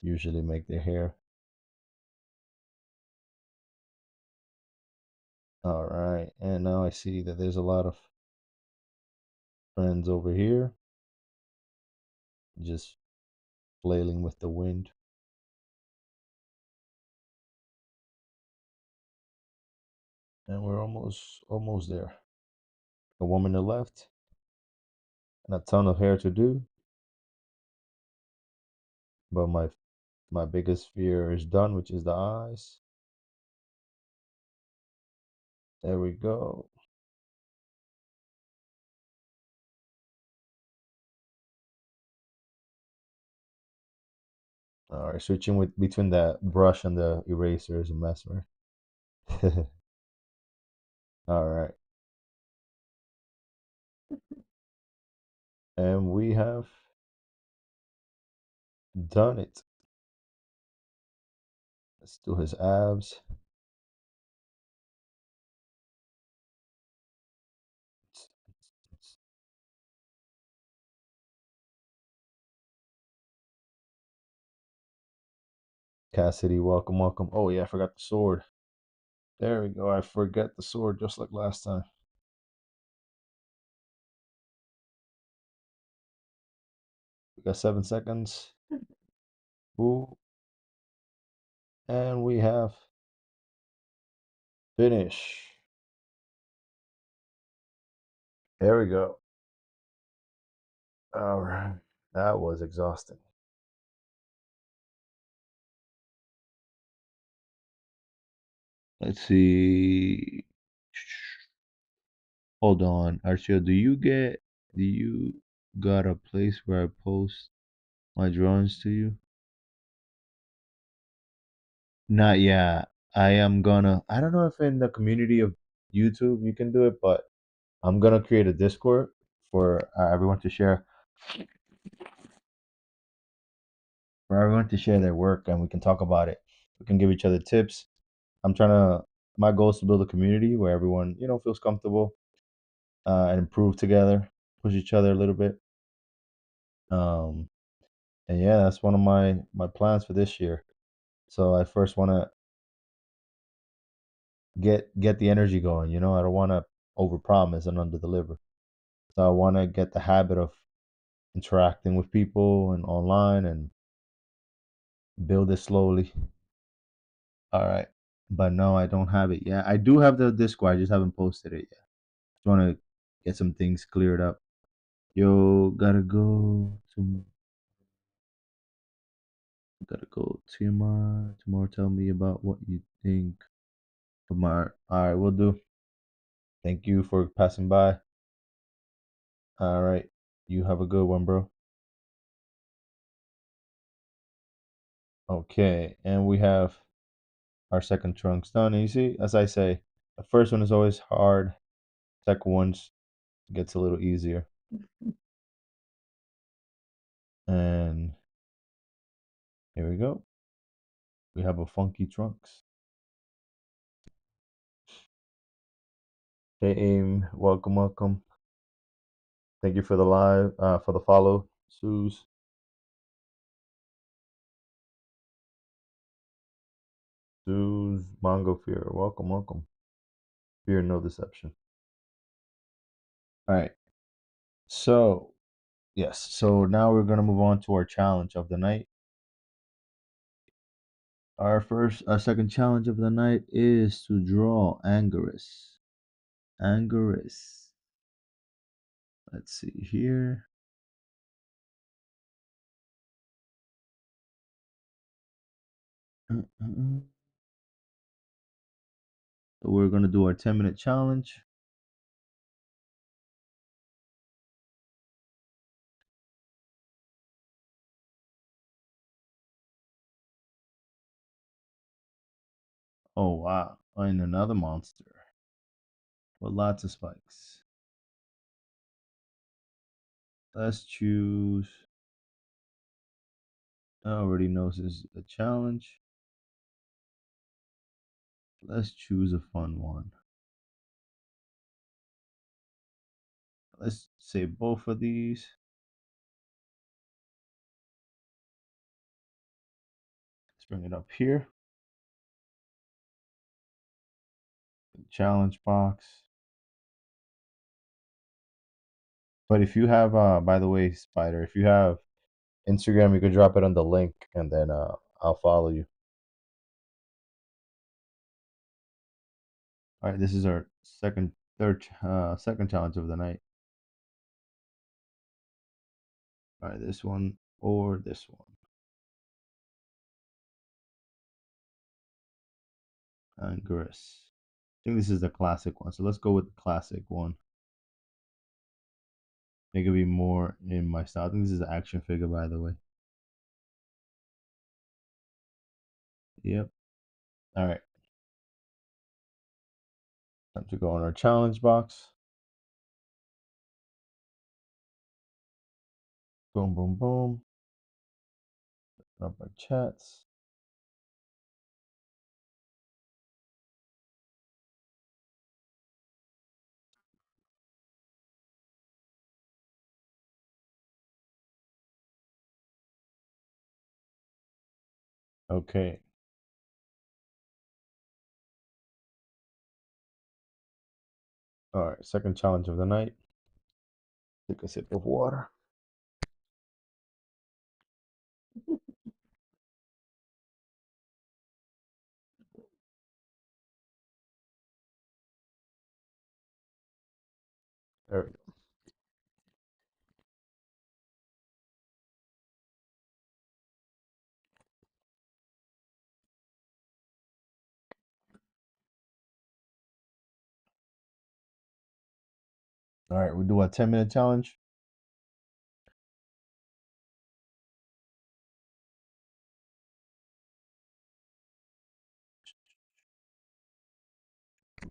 usually make their hair. All right, and now I see that there's a lot of friends over here just flailing with the wind. And we're almost there. A woman to the left and a ton of hair to do, but my biggest fear is done, which is the eyes. There we go. All right, switching with between the brush and the eraser is a mess, right? All right, and we have done it. Let's do his abs. Cassidy, welcome, welcome. Oh yeah, I forgot the sword. There we go. I forget the sword just like last time. We got 7 seconds. Ooh, and we have finish. There we go. All right. That was exhausting. Let's see. Hold on, Archie. Do you got a place where I post my drawings to you? Not yet. I am gonna. I don't know if in the community of YouTube you can do it, but I'm gonna create a Discord for everyone to share their work, and we can talk about it. We can give each other tips. I'm trying to. My goal is to build a community where everyone feels comfortable and improve together, push each other a little bit. Um, and yeah, that's one of my plans for this year. So I first want to get the energy going. I don't want to overpromise and underdeliver. So I want to get the habit of interacting with people and online and build it slowly. All right. But no, I don't have it yet. I do have the Discord. I just haven't posted it yet. Just want to get some things cleared up. Yo, gotta go tomorrow. Tomorrow, tell me about what you think of my art. All right, we'll do. Thank you for passing by. All right. You have a good one, bro. Okay. And we have our second trunks done. And you see, as I say, the first one is always hard. Second one gets a little easier. And here we go. We have a funky trunks. Hey, Aim. Welcome, welcome. Thank you for the live, for the follow, Suze. Suze, Mongo Fear. Welcome, welcome. Fear no deception. All right. So, yes. So now we're gonna move on to our challenge of the night. Our second challenge of the night is to draw Anguirus. Anguirus. Let's see here. So we're gonna do our 10-minute challenge. Oh wow, and another monster with lots of spikes. Let's choose. I already know this is a challenge. Let's choose a fun one. Let's save both of these. Let's bring it up here. Challenge box. But if you have, by the way, Spider, if you have Instagram, you can drop it on the link, and then I'll follow you. All right, this is our second challenge of the night. All right, this one or this one. And Gris. I think this is the classic one, so let's go with the classic one. I think it'll be more in my style. I think this is an action figure, by the way. Yep. All right. Time to go on our challenge box. Boom, boom, boom. Up our chats. Okay. All right. Second challenge of the night. Take a sip of water. There we go. All right. We do a 10-minute challenge.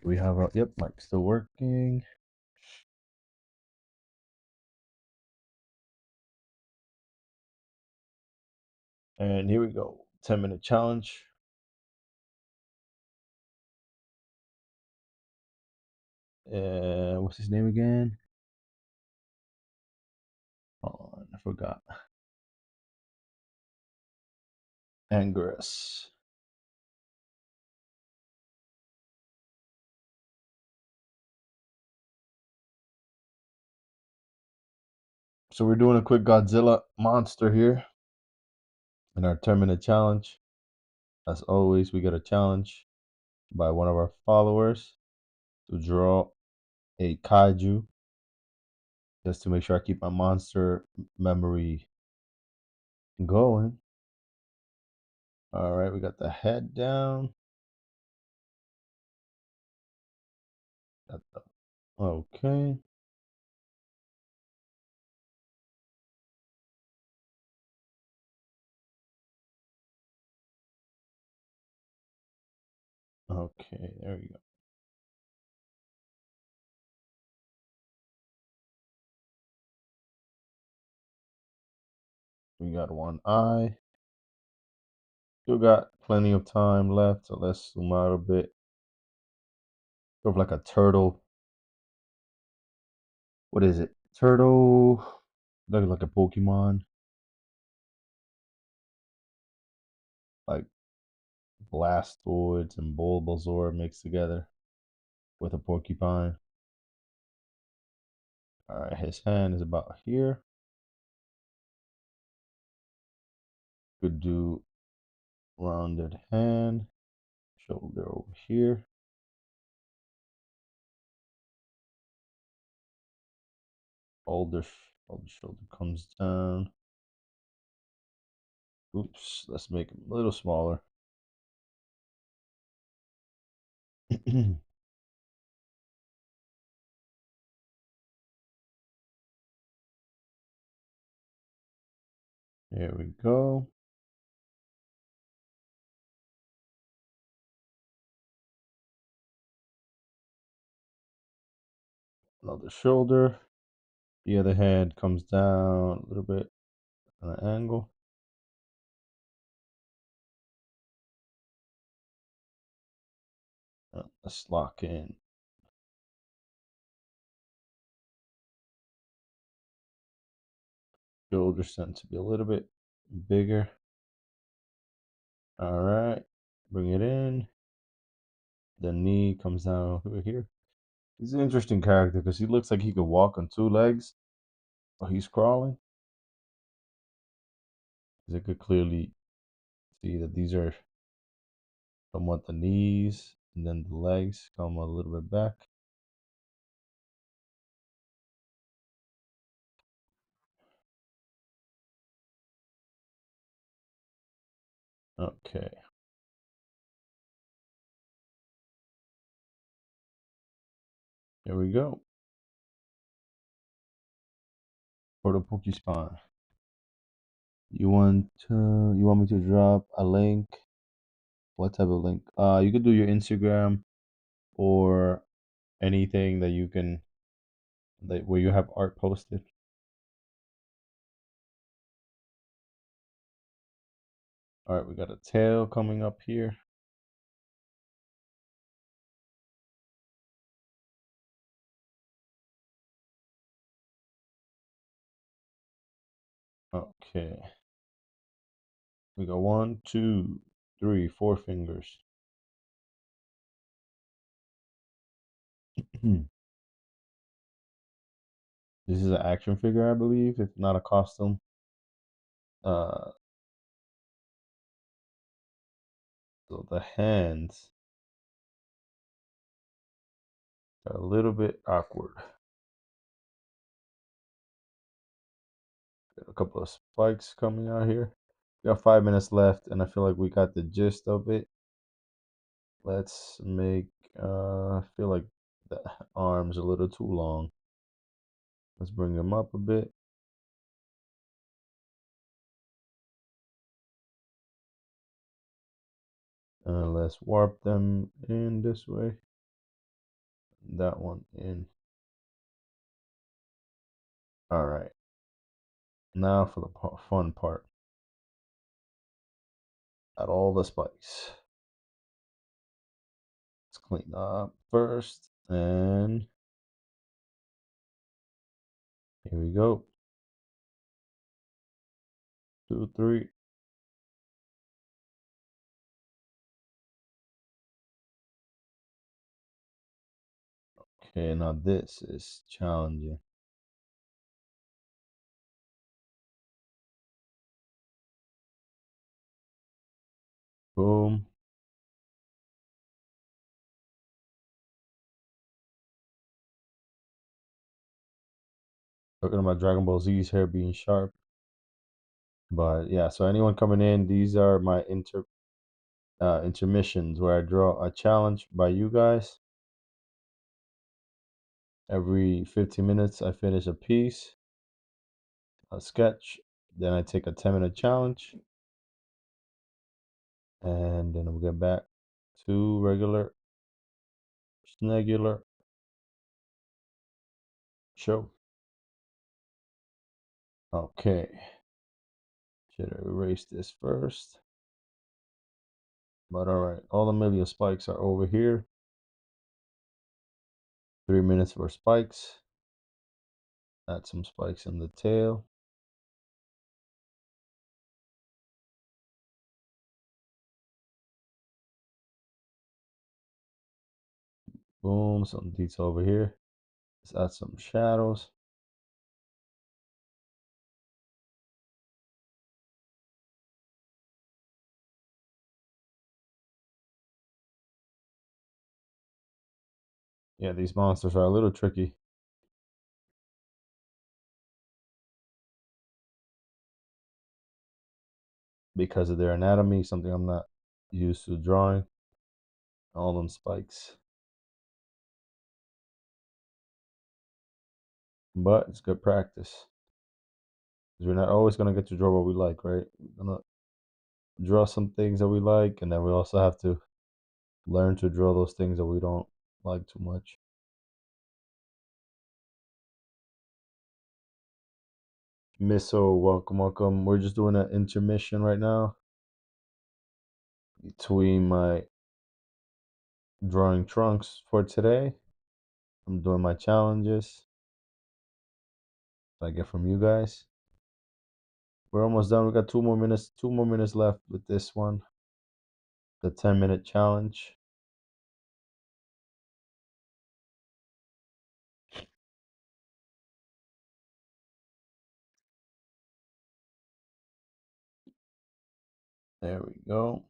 We have our, yep, mic still working. And here we go. 10-minute challenge. What's his name again? Hold on, I forgot. Angerus. So we're doing a quick Godzilla monster here in our 10-minute challenge. As always, we get a challenge by one of our followers to draw a kaiju, just to make sure I keep my monster memory going. All right, we got the head down. Okay. Okay, there we go. We got one eye. Still got plenty of time left, so let's zoom out a bit. Sort of like a turtle. What is it? Turtle. Looks like a Pokemon. Like Blastoids and Bulbasaur mixed together with a porcupine. All right, his hand is about here. Could do rounded hand, shoulder over here. Shoulder shoulder comes down. Oops, let's make it a little smaller. There we go. Another shoulder. The other head comes down a little bit on an angle. Let's lock in. Shoulders tend to be a little bit bigger. All right, bring it in. The knee comes down over here. He's an interesting character because he looks like he could walk on two legs, but he's crawling. Because I could clearly see that these are somewhat the knees, and then the legs come a little bit back. Okay. There we go. For the Pokey Spawn. You want me to drop a link? What type of link? You could do your Instagram or anything that you can where you have art posted. All right, we got a tail coming up here. Okay. We got 1, 2, 3, 4 fingers. This is an action figure, I believe, if not a costume. So the hands are a little bit awkward. Got a couple of spikes coming out here. We got 5 minutes left, and I feel like we got the gist of it. Let's make, I feel like the arm's a little too long. Let's bring them up a bit. And let's warp them in this way. That one in. All right. Now for the fun part. Add all the spikes. Let's clean up first. And here we go. 2, 3. Okay, now this is challenging. Boom. Talking about Dragon Ball Z's hair being sharp. But yeah, so anyone coming in, these are my intermissions where I draw a challenge by you guys. Every 15 minutes, I finish a piece, a sketch. Then I take a 10-minute challenge. And then we'll get back to regular, snegular show. Okay. Should I erase this first? But alright, all the million spikes are over here. 3 minutes for spikes. Add some spikes in the tail. Boom, some detail over here. Let's add some shadows. Yeah, these monsters are a little tricky. Because of their anatomy, something I'm not used to drawing. All them spikes. but it's good practice. Because we're not always gonna get to draw what we like, right? We're gonna draw some things that we like, and then we also have to learn to draw those things that we don't like too much. Misso, welcome, welcome. We're just doing an intermission right now between my drawing trunks for today. I'm doing my challenges that I get from you guys. We're almost done. We got 2 more minutes, 2 more minutes left with this one. The 10-minute challenge. There we go.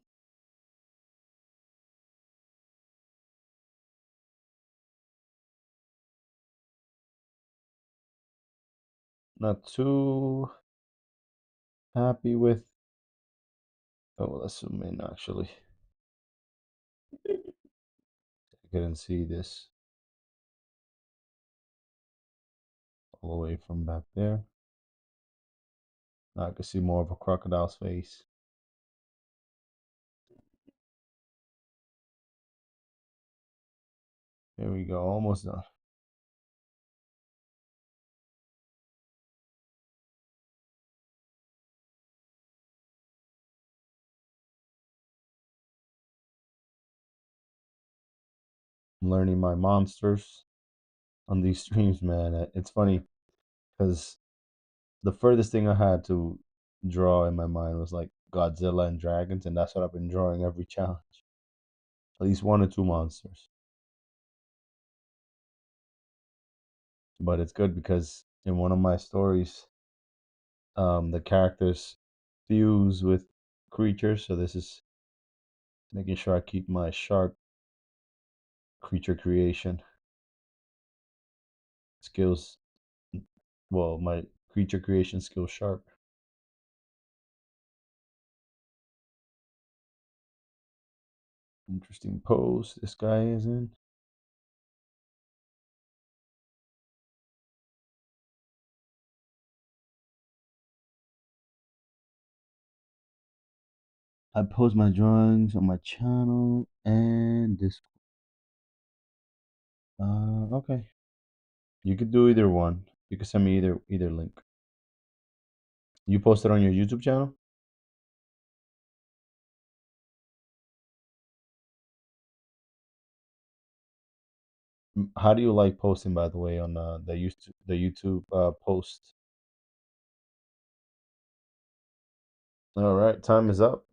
Not too happy with. Oh, let's zoom in actually. I couldn't see this all the way from back there. Now I can see more of a crocodile's face. Here we go, almost done. I'm learning my monsters on these streams, man. It's funny because the furthest thing I had to draw in my mind was like Godzilla and dragons, and that's what I've been drawing every challenge. At least 1 or 2 monsters. But it's good because in one of my stories, the characters fuse with creatures, so this is making sure I keep my sharp creature creation skills, well, my creature creation skills sharp. Interesting pose this guy is in. I post my drawings on my channel and Discord. Okay. You could do either one. You could send me either link. You post it on your YouTube channel? How do you like posting, by the way, on the YouTube post? All right, time is up.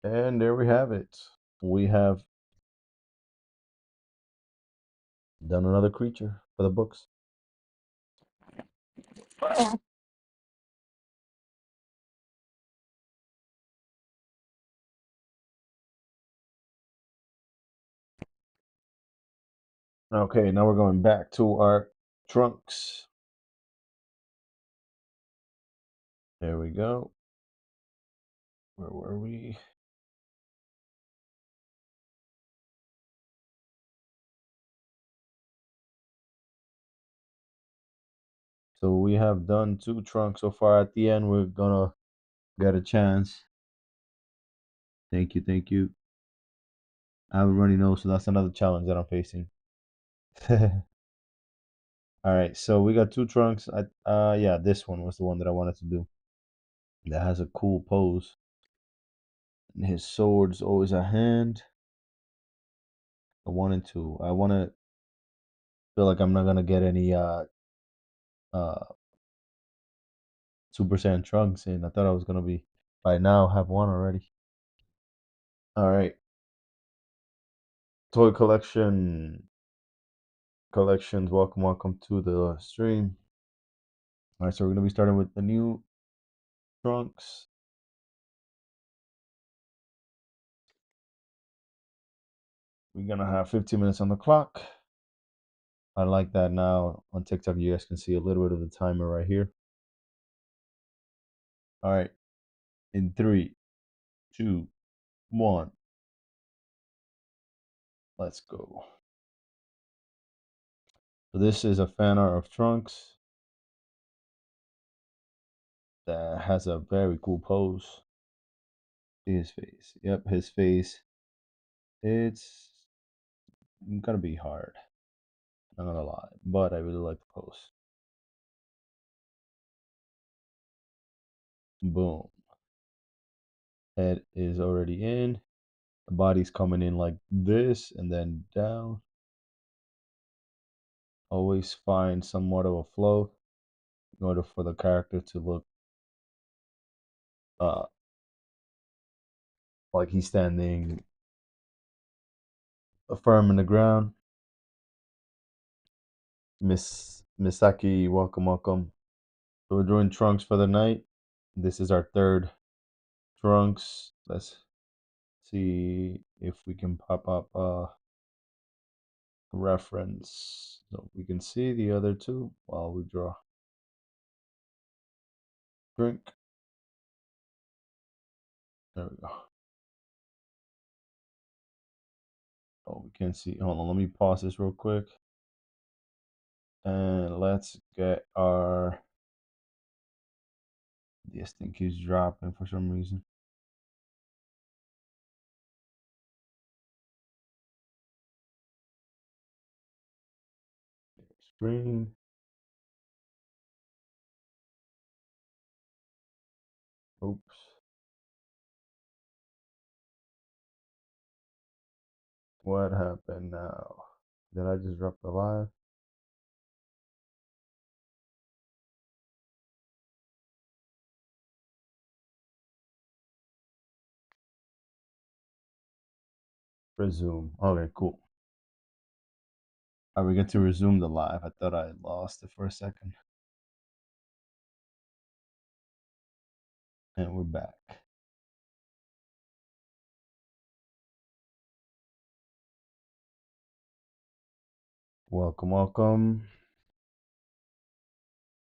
And there we have it. We have done another creature for the books. Okay, now we're going back to our trunks. There we go. Where were we? So we have done 2 trunks so far. At the end, we're gonna get a chance. Thank you, thank you. I have a runny nose, so that's another challenge that I'm facing. All right, so we got 2 trunks. Yeah, this one was the one that I wanted to do. That has a cool pose. And his sword's always a hand. I wanted to. I want to feel like I'm not gonna get any uh Super Saiyan trunks in. I thought I was gonna be by now have one already. All right, toy collections. Welcome, welcome to the stream. All right, so we're gonna be starting with the new trunks. We're gonna have 15 minutes on the clock. I like that now on TikTok. You guys can see a little bit of the timer right here. All right, in 3, 2, 1, let's go. So this is a fan art of Trunks that has a very cool pose. See his face. Yep, his face. It's gonna be hard. Not gonna lie, but I really like the pose. Boom. Head is already in. The body's coming in like this and then down. Always find somewhat of a flow in order for the character to look uh like he's standing firm in the ground. Miss Misaki, welcome, welcome. So we're doing Trunks for the night. This is our third Trunks. Let's see if we can pop up a reference so we can see the other two while we draw. Drink. There we go. Oh, we can't see. Hold on, let me pause this real quick. And let's get our. This thing keeps dropping for some reason. Screen. Oops. What happened now? Did I just drop the live? Resume. Okay, cool. All right, we get to resume the live. I thought I lost it for a second. And we're back. Welcome, welcome.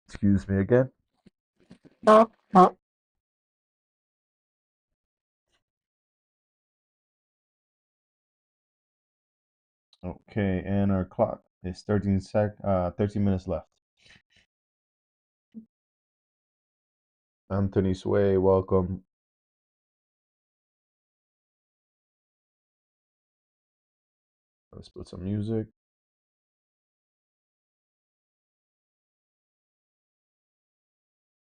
Excuse me again. Okay, and our clock is 13 minutes left. Anthony Sway, welcome. Let's put some music.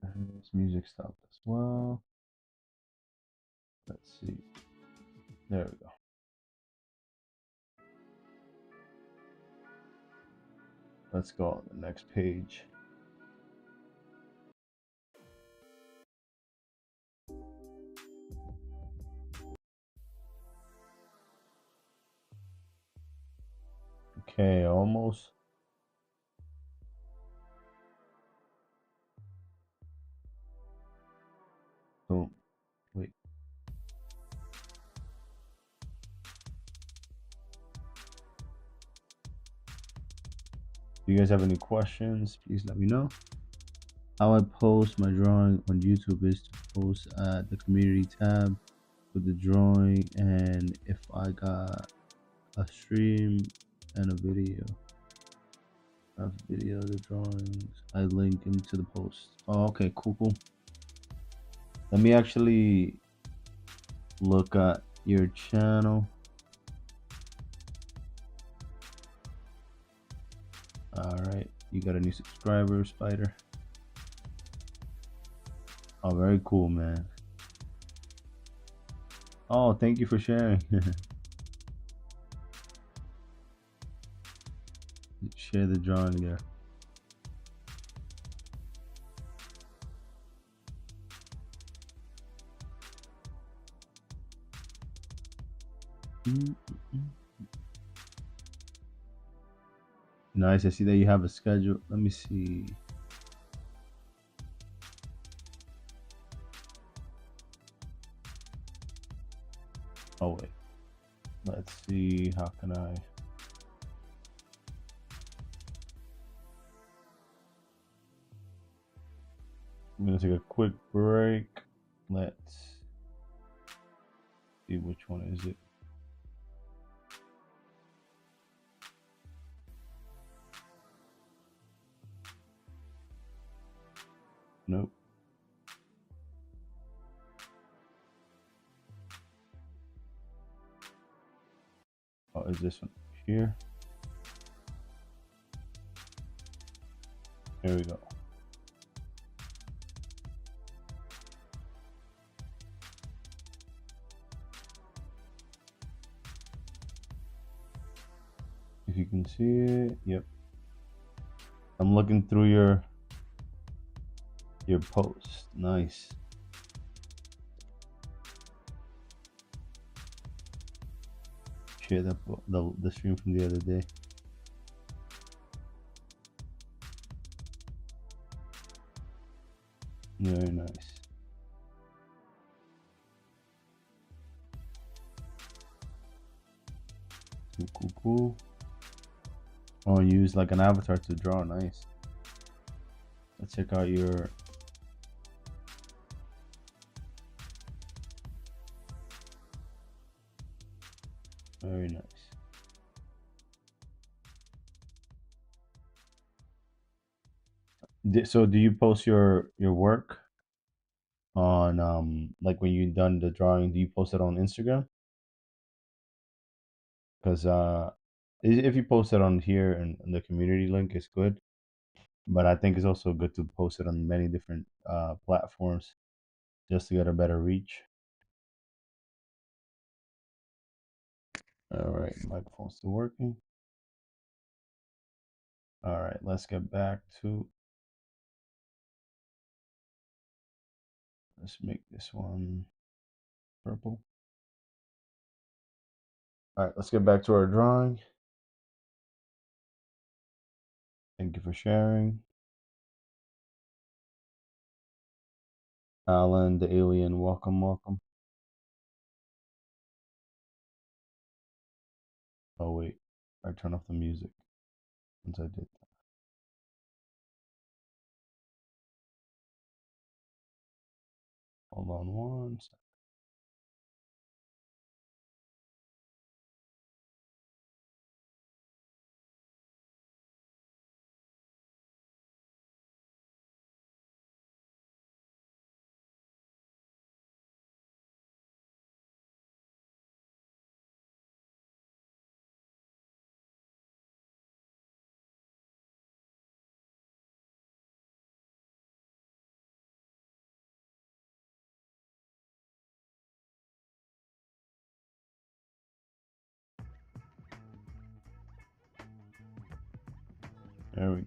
And this music stopped as well. Let's see. There we go. Let's go on the next page. Okay, almost. Boom. Wait. If you guys have any questions, please let me know. How I post my drawing on YouTube is to post at the community tab with the drawing, and if I got a stream and a video of the drawings, I link into the post. Oh, okay, cool. Let me actually look at your channel. All right, you got a new subscriber, Spider. Oh, very cool, man. Oh, thank you for sharing. Share the drawing there. Nice. I see that you have a schedule. Let me see. Oh wait. Let's see. How can I? I'm gonna take a quick break. Let's see, which one is it? is this one here? Here we go. If you can see it, yep. I'm looking through your post. Nice. Share the stream from the other day. Very nice. Cool. Oh, use like an avatar to draw. Nice. Let's check out your. Very nice. So do you post your work on like when you've done the drawing? Do you post it on Instagram? Because if you post it on here and the community link, it's good. But I think it's also good to post it on many different platforms just to get a better reach. All right, microphone's still working. All right, let's get back to. Let's make this one purple. All right, let's get back to our drawing. Thank you for sharing. Alan, the alien, welcome. Oh wait, I turned off the music once I did that. Hold on one second. There we go.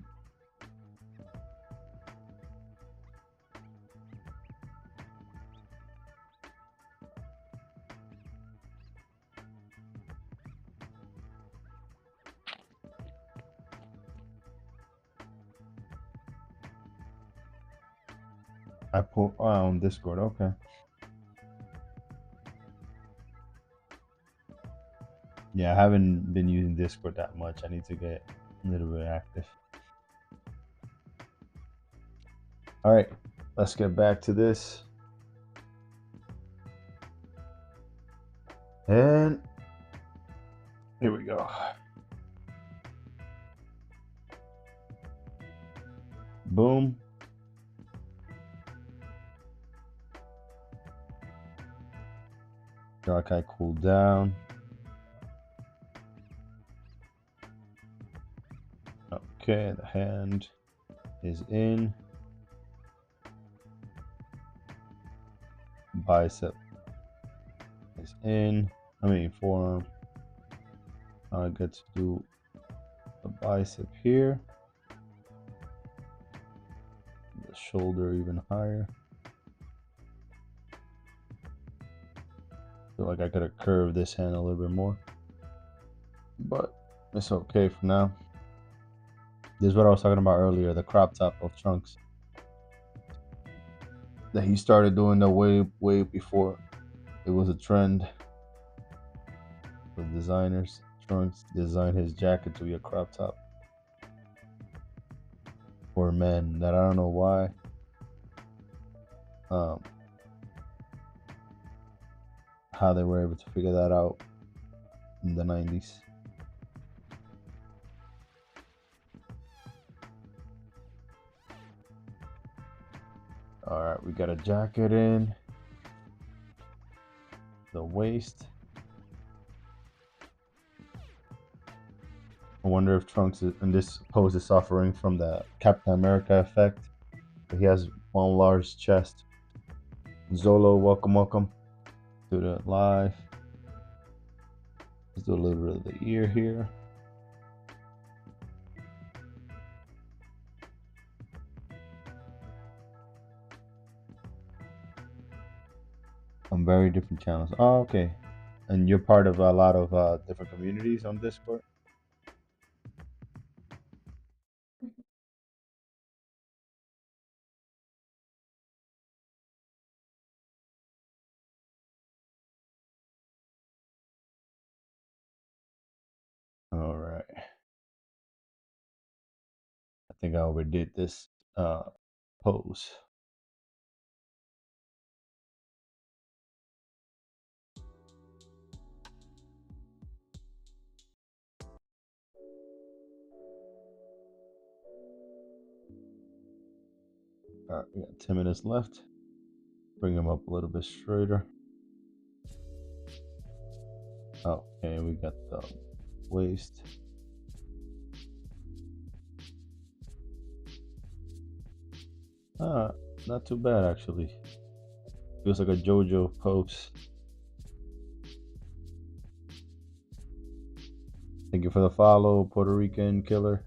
I put on Discord. Okay. Yeah, I haven't been using Discord that much. I need to get a little bit active. All right, let's get back to this. And here we go. Boom. Dark eye cool down. Okay, the hand is in. Bicep is in. Forearm. I get to do the bicep here. The shoulder even higher. Feel like I could have curved this hand a little bit more, but it's okay for now. This is what I was talking about earlier, the crop top of Trunks that he started doing the way before it was a trend for designers. Trunks designed his jacket to be a crop top for men. That I don't know why. How they were able to figure that out in the 90s. All right, we got a jacket in. The waist. I wonder if Trunks in this pose is suffering from the Captain America effect. He has one large chest. Zolo, welcome to the live. Let's do a little bit of the ear here. On very different channels. Oh, okay. And you're part of a lot of different communities on Discord? All right. I think I overdid this pose. All right, we got 10 minutes left. Bring him up a little bit straighter. Okay, we got the waist. Not too bad actually. Feels like a JoJo pose. Thank you for the follow, Puerto Rican Killer.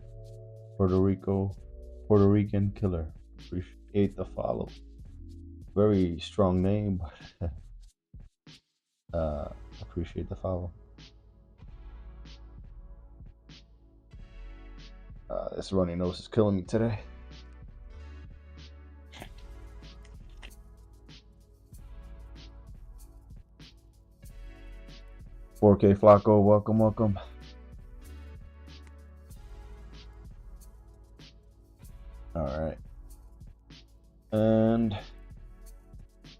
Puerto Rican Killer. Appreciate the follow. Very strong name, but appreciate the follow. This runny nose is killing me today. $4K Flacco, welcome. All right. And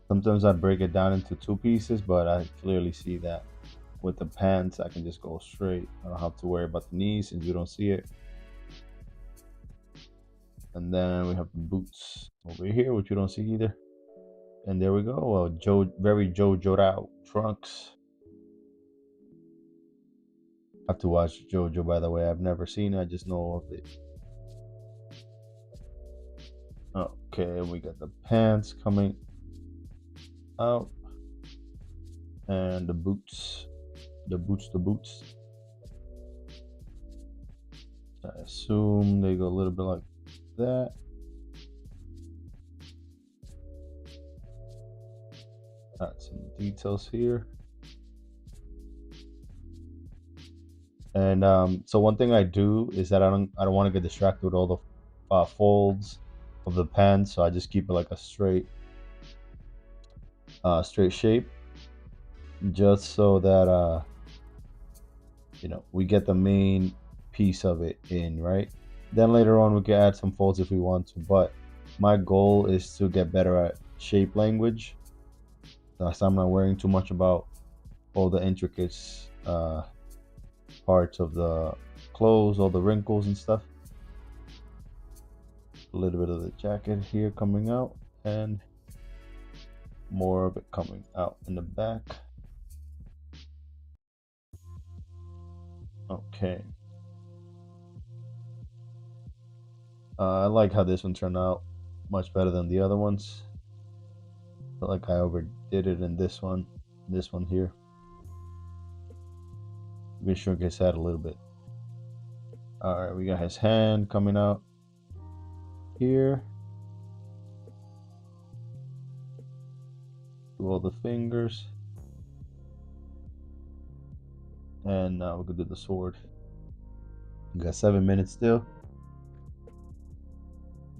sometimes I break it down into two pieces, but I clearly see that with the pants, I can just go straight. I don't have to worry about the knees since you don't see it. And then we have the boots over here, which you don't see either. And there we go. Well, very JoJo'd out Trunks. I have to watch JoJo, by the way. I've never seen it. I just know of it. Okay, we got the pants coming out. And the boots. The boots. I assume they go a little bit like that. Got some details here. And so one thing I do is that I don't want to get distracted with all the folds of the pants, so I just keep it like a straight shape, just so that we get the main piece of it in, right? Then later on we can add some folds if we want to, but my goal is to get better at shape language, so I'm not worrying too much about all the intricate parts of the clothes, all the wrinkles and stuff. A little bit of the jacket here coming out, and more of it coming out in the back. Okay. I like how this one turned out much better than the other ones. I feel like I overdid it in this one here. We can shrink his head a little bit. All right, we got his hand coming out here. Do all the fingers. And now we can do the sword. We got 7 minutes still.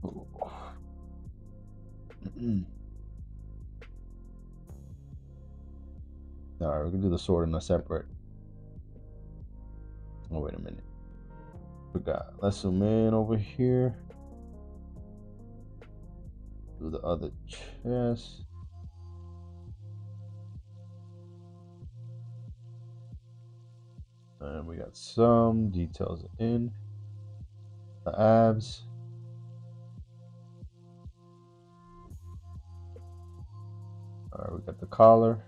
All right, we can do the sword in a separate. Oh, wait a minute. Let's zoom in over here. Do the other chest. And we got some details in the abs. All right, we got the collar.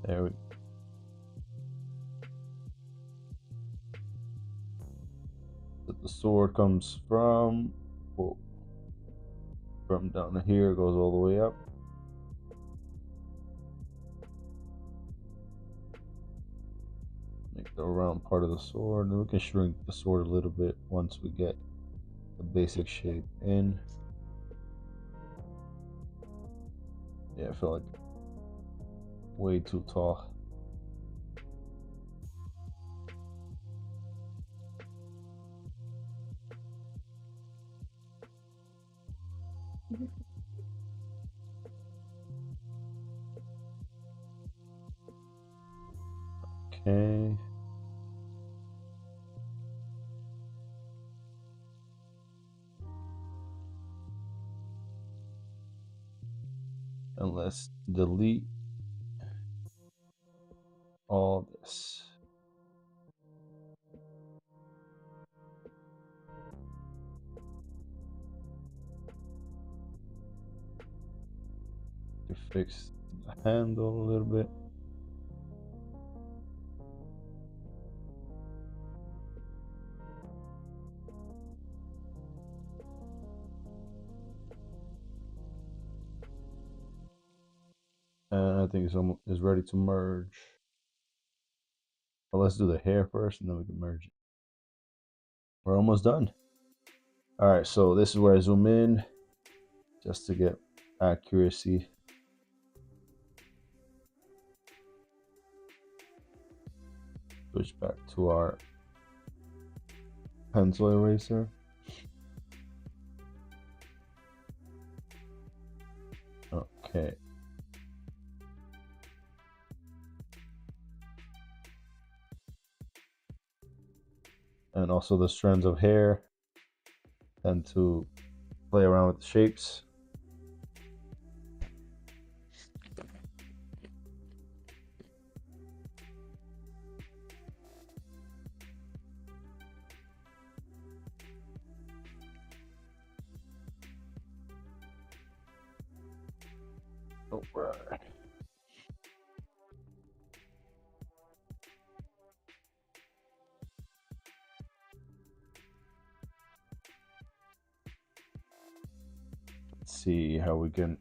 There we go. So the sword comes from, whoa, from down here, goes all the way up. Make the round part of the sword, and we can shrink the sword a little bit once we get the basic shape in. Yeah, I feel like way too tall. Okay. And let's delete all this. To fix the handle a little bit. And I think it's ready to merge. But let's do the hair first and then we can merge it. We're almost done. All right, so this is where I zoom in just to get accuracy. Switch back to our pencil eraser. Okay. And also the strands of hair tend to play around with the shapes. All right. Let's see how we can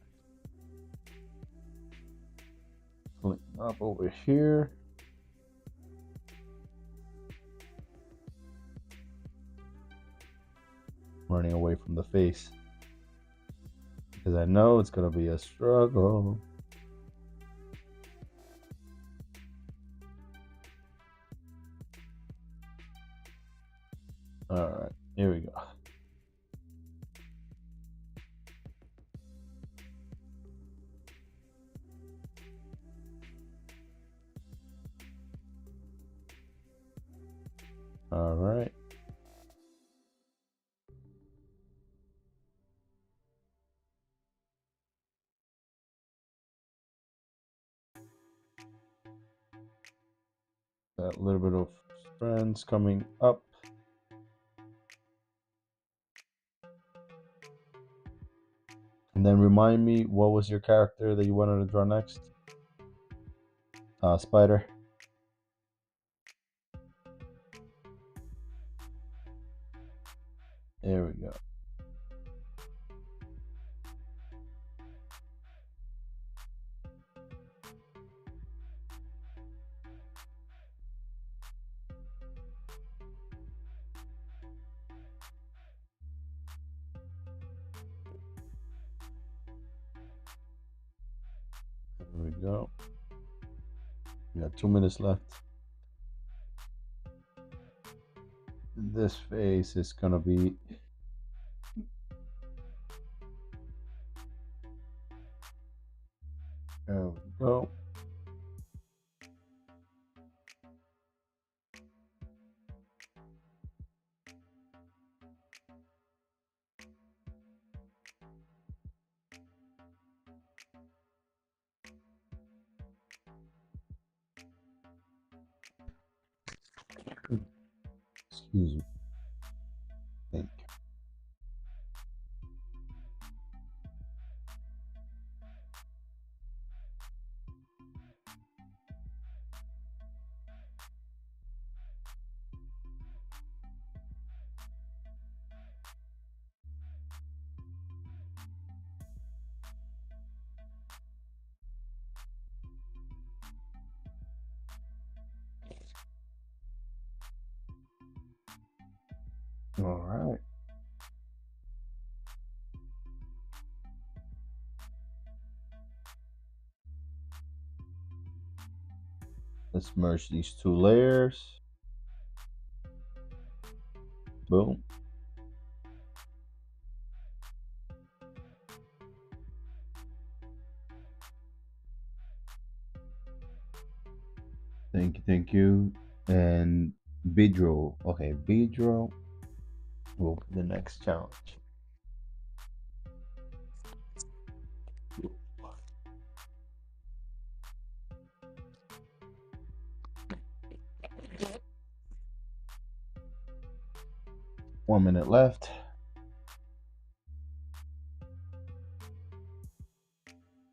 clean up over here. Running away from the face because I know it's gonna be a struggle. All right, here we go. All right. That little bit of strands coming up. And then remind me, what was your character that you wanted to draw next? Spider. There we go. There we go. We got 2 minutes left. This face is gonna be there we go. Excuse me. Thank you. All right. Let's merge these two layers. Boom. Thank you. And Bidro. Okay, Bidro will be the next challenge. One minute left.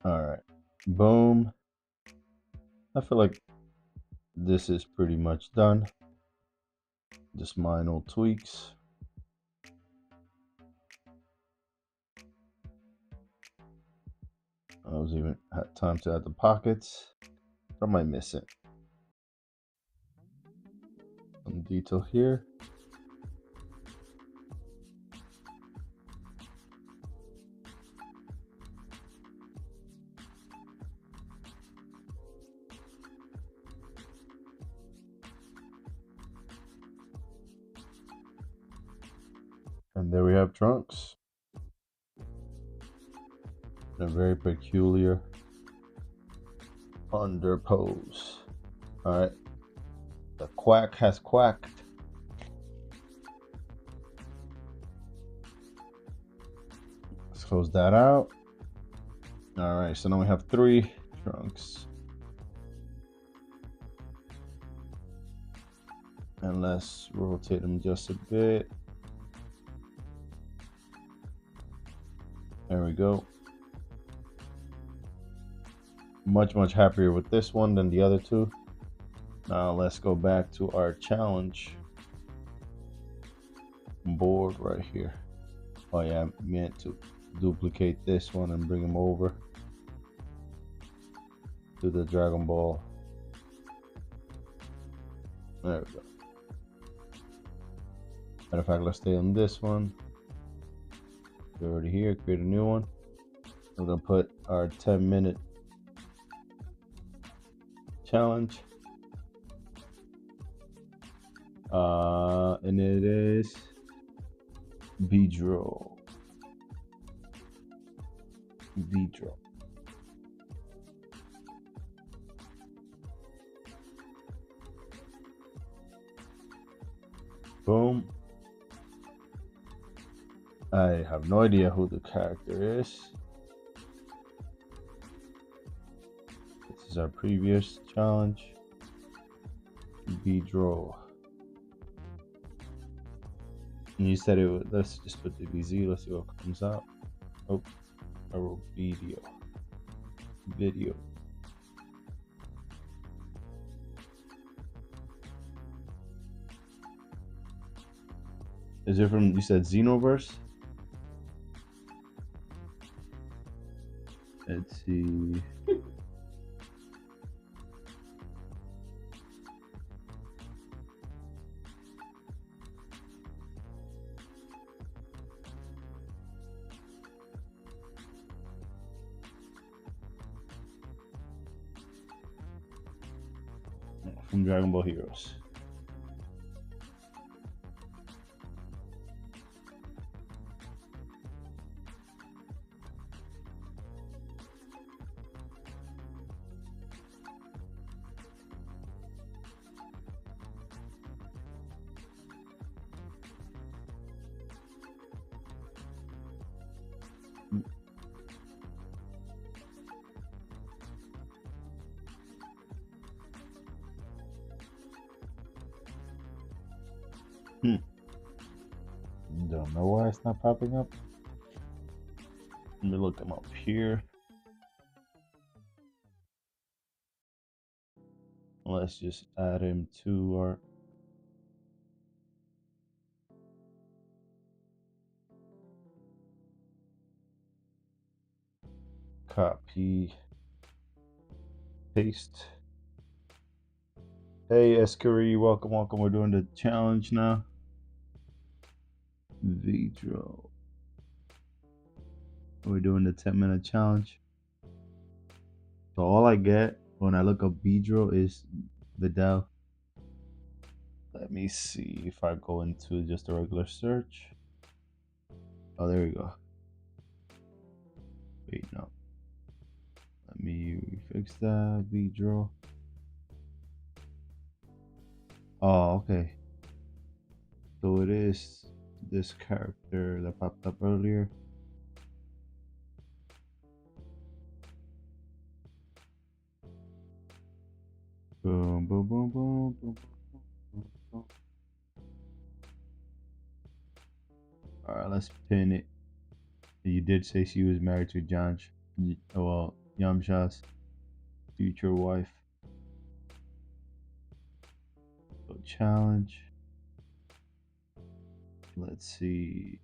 All right. Boom. I feel like this is pretty much done. Just minor tweaks. I was even had time to add the pockets. What am I missing? Some detail here. And there we have Trunks. A very peculiar under pose. All right. The quack has quacked. Let's close that out. All right. So now we have 3 Trunks. And let's rotate them just a bit. There we go. Much happier with this one than the other 2. Now let's go back to our challenge board right here. Oh yeah, I meant to duplicate this one and bring them over to the Dragon Ball. There we go. Matter of fact, let's stay on this one. We're already here, create a new one. We're gonna put our 10-minute challenge. And it is Bidro. Boom. I have no idea who the character is. This is our previous challenge. Bidro. And you said it would, let's just put DBZ, let's see what comes out. Oh, I wrote video. Is it from, you said Xenoverse? Let's see. From Dragon Ball Heroes. Don't know why it's not popping up. Let me look them up here. Let's just add him to our copy, paste. Hey Escari, welcome. We're doing the challenge now. Vidro. We're doing the 10-minute challenge. So all I get when I look up Vidro is Vidal. Let me see if I go into just a regular search. Oh, there we go. Wait, no. Let me fix that. Vidro. Oh, okay. So it is this character that popped up earlier. Boom, boom, boom, boom, boom, boom, boom. All right, let's pin it. You did say she was married to well, Yamcha's future wife. So challenge. Let's see.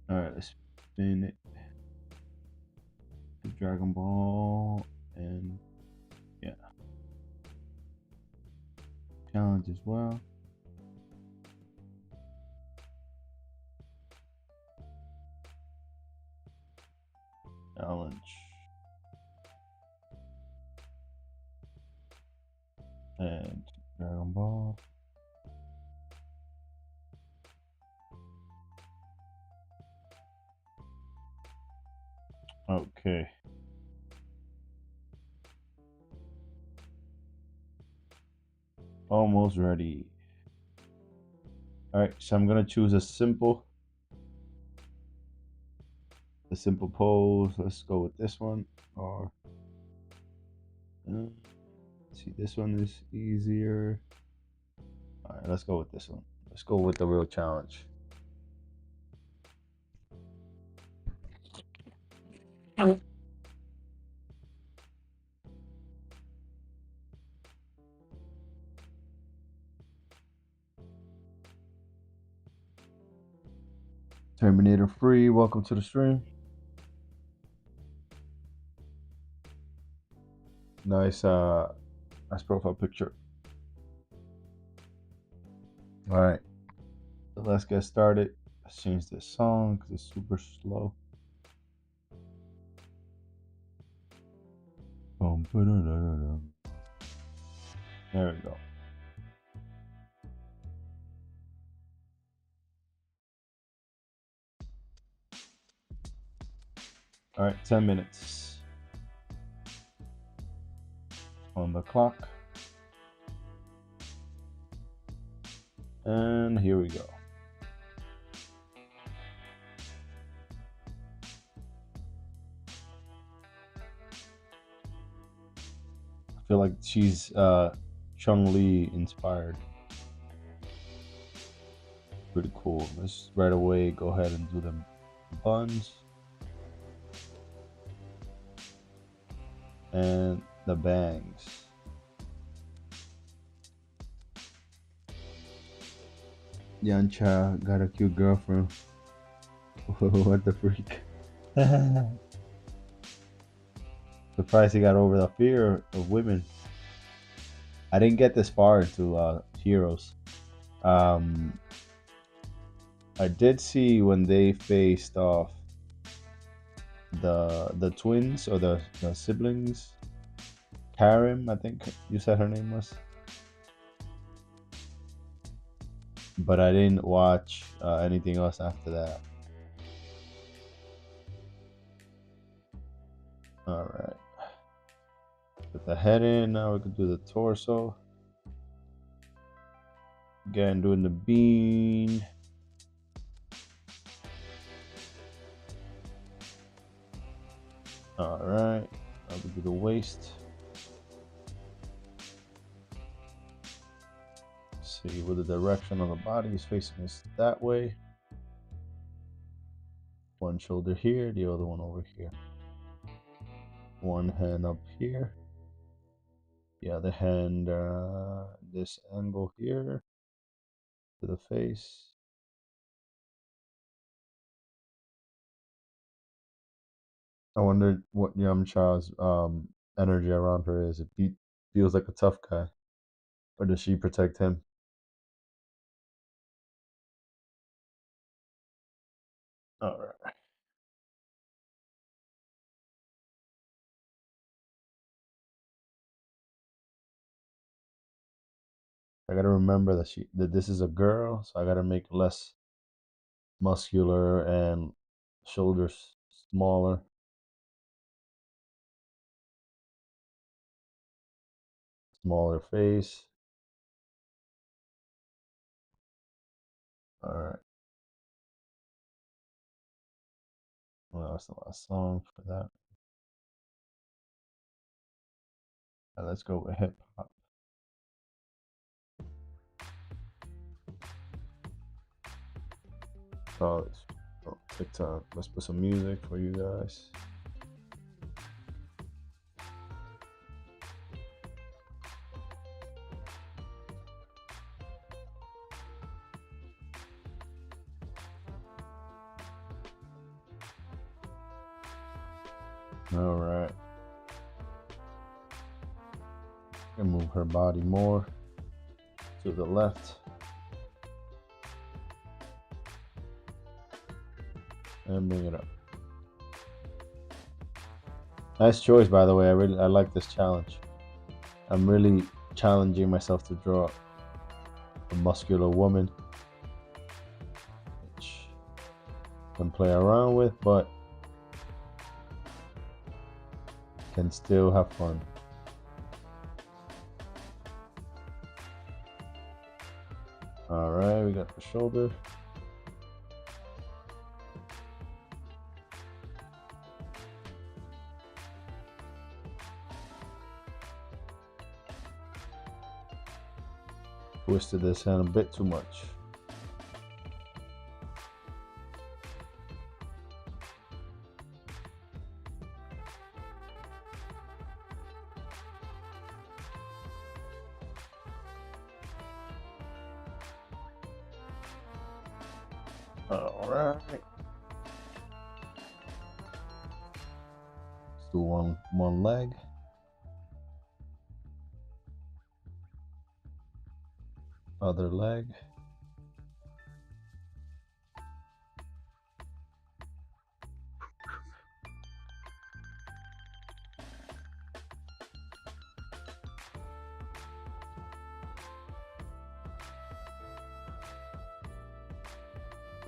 All right, let's spin it. The Dragon Ball and yeah, challenge as well. Challenge. And Dragon Ball. Okay. Almost ready. All right, so I'm gonna choose a simple pose. Let's go with this one. Or see, this one is easier. All right, let's go with this one. Let's go with the real challenge. Terminator Free, welcome to the stream. Nice profile picture. All right, so let's get started. Let's change this song because it's super slow. There we go. All right, 10 minutes on the clock. And here we go. I feel like she's Chun-Li inspired. Pretty cool. Let's right away go ahead and do the buns and the bangs. Yancha got a cute girlfriend. What the freak? Surprised he got over the fear of women. I didn't get this far into Heroes. I did see when they faced off the twins or the siblings. Karim, I think you said her name was. But I didn't watch anything else after that. All right. Put the head in. Now we can do the torso. Again, doing the bean. All right. Now we do the waist. See where the direction of the body is facing us that way. One shoulder here, the other one over here. One hand up here. The other hand this angle here to the face. I wonder what Yamcha's energy around her is. If he feels like a tough guy, or does she protect him? All right. I gotta remember that this is a girl, so I gotta make less muscular and shoulders smaller. Smaller face. All right. Well, that's the last song for that. Let's go with hip hop. Oh, TikTok. Let's put some music for you guys. All right. And move her body more to the left. And bring it up. Nice choice, by the way. I like this challenge. I'm really challenging myself to draw a muscular woman, which I can play around with, but can still have fun. All right, we got the shoulder. Twisted this hand a bit too much. All right. Let's do one leg. Other leg.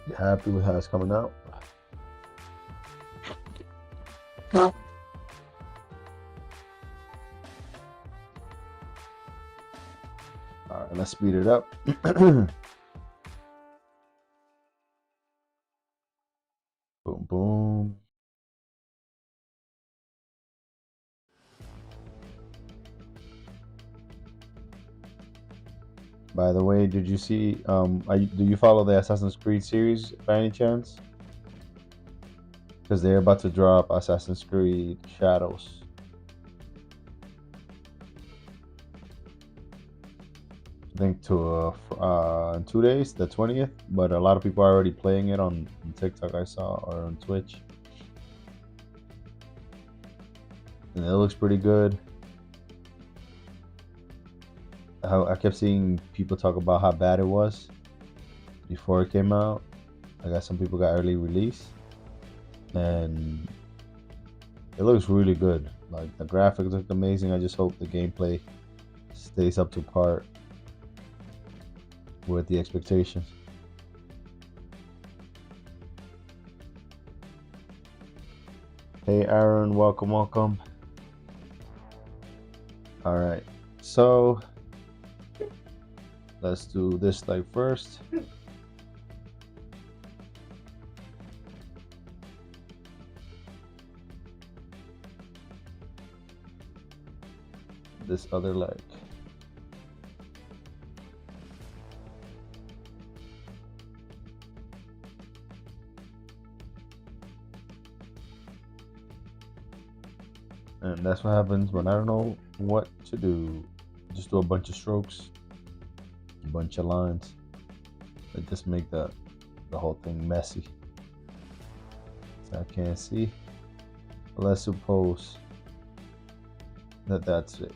You happy with how it's coming out? All right, let's speed it up. Boom, boom. By the way, did you see? Do you follow the Assassin's Creed series by any chance? Because they're about to drop Assassin's Creed Shadows. I think in 2 days, the 20th. But a lot of people are already playing it on TikTok. I saw, or on Twitch, and it looks pretty good. I kept seeing people talk about how bad it was before it came out. I guess some people got early release, and it looks really good. Like, the graphics look amazing. I just hope the gameplay stays up to par with the expectations. Hey Aaron, welcome. All right, so let's do this leg first. This other leg. And that's what happens when I don't know what to do. Just do a bunch of strokes, a bunch of lines that just make the whole thing messy. So I can't see. Let's suppose that that's it.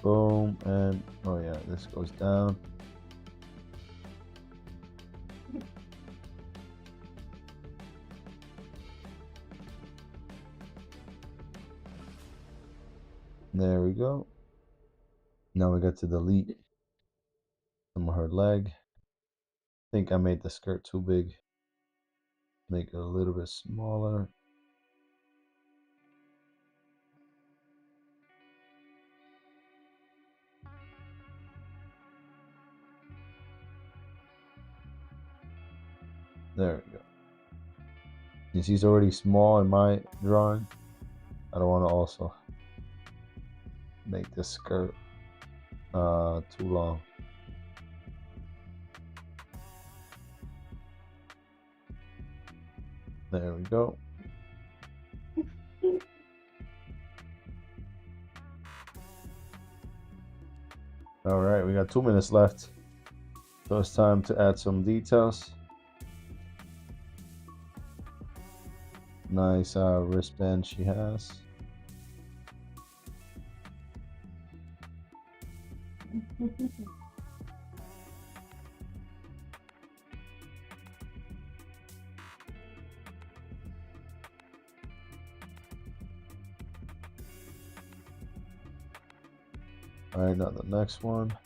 Boom, and oh yeah, this goes down. There we go. Now we got to delete some of her leg. I think I made the skirt too big. Make it a little bit smaller. There we go. You see, it's already small in my drawing. I don't want to also make this skirt too long. There we go. All right, we got 2 minutes left. So it's time to add some details. Nice wristband she has. All right, now the next one.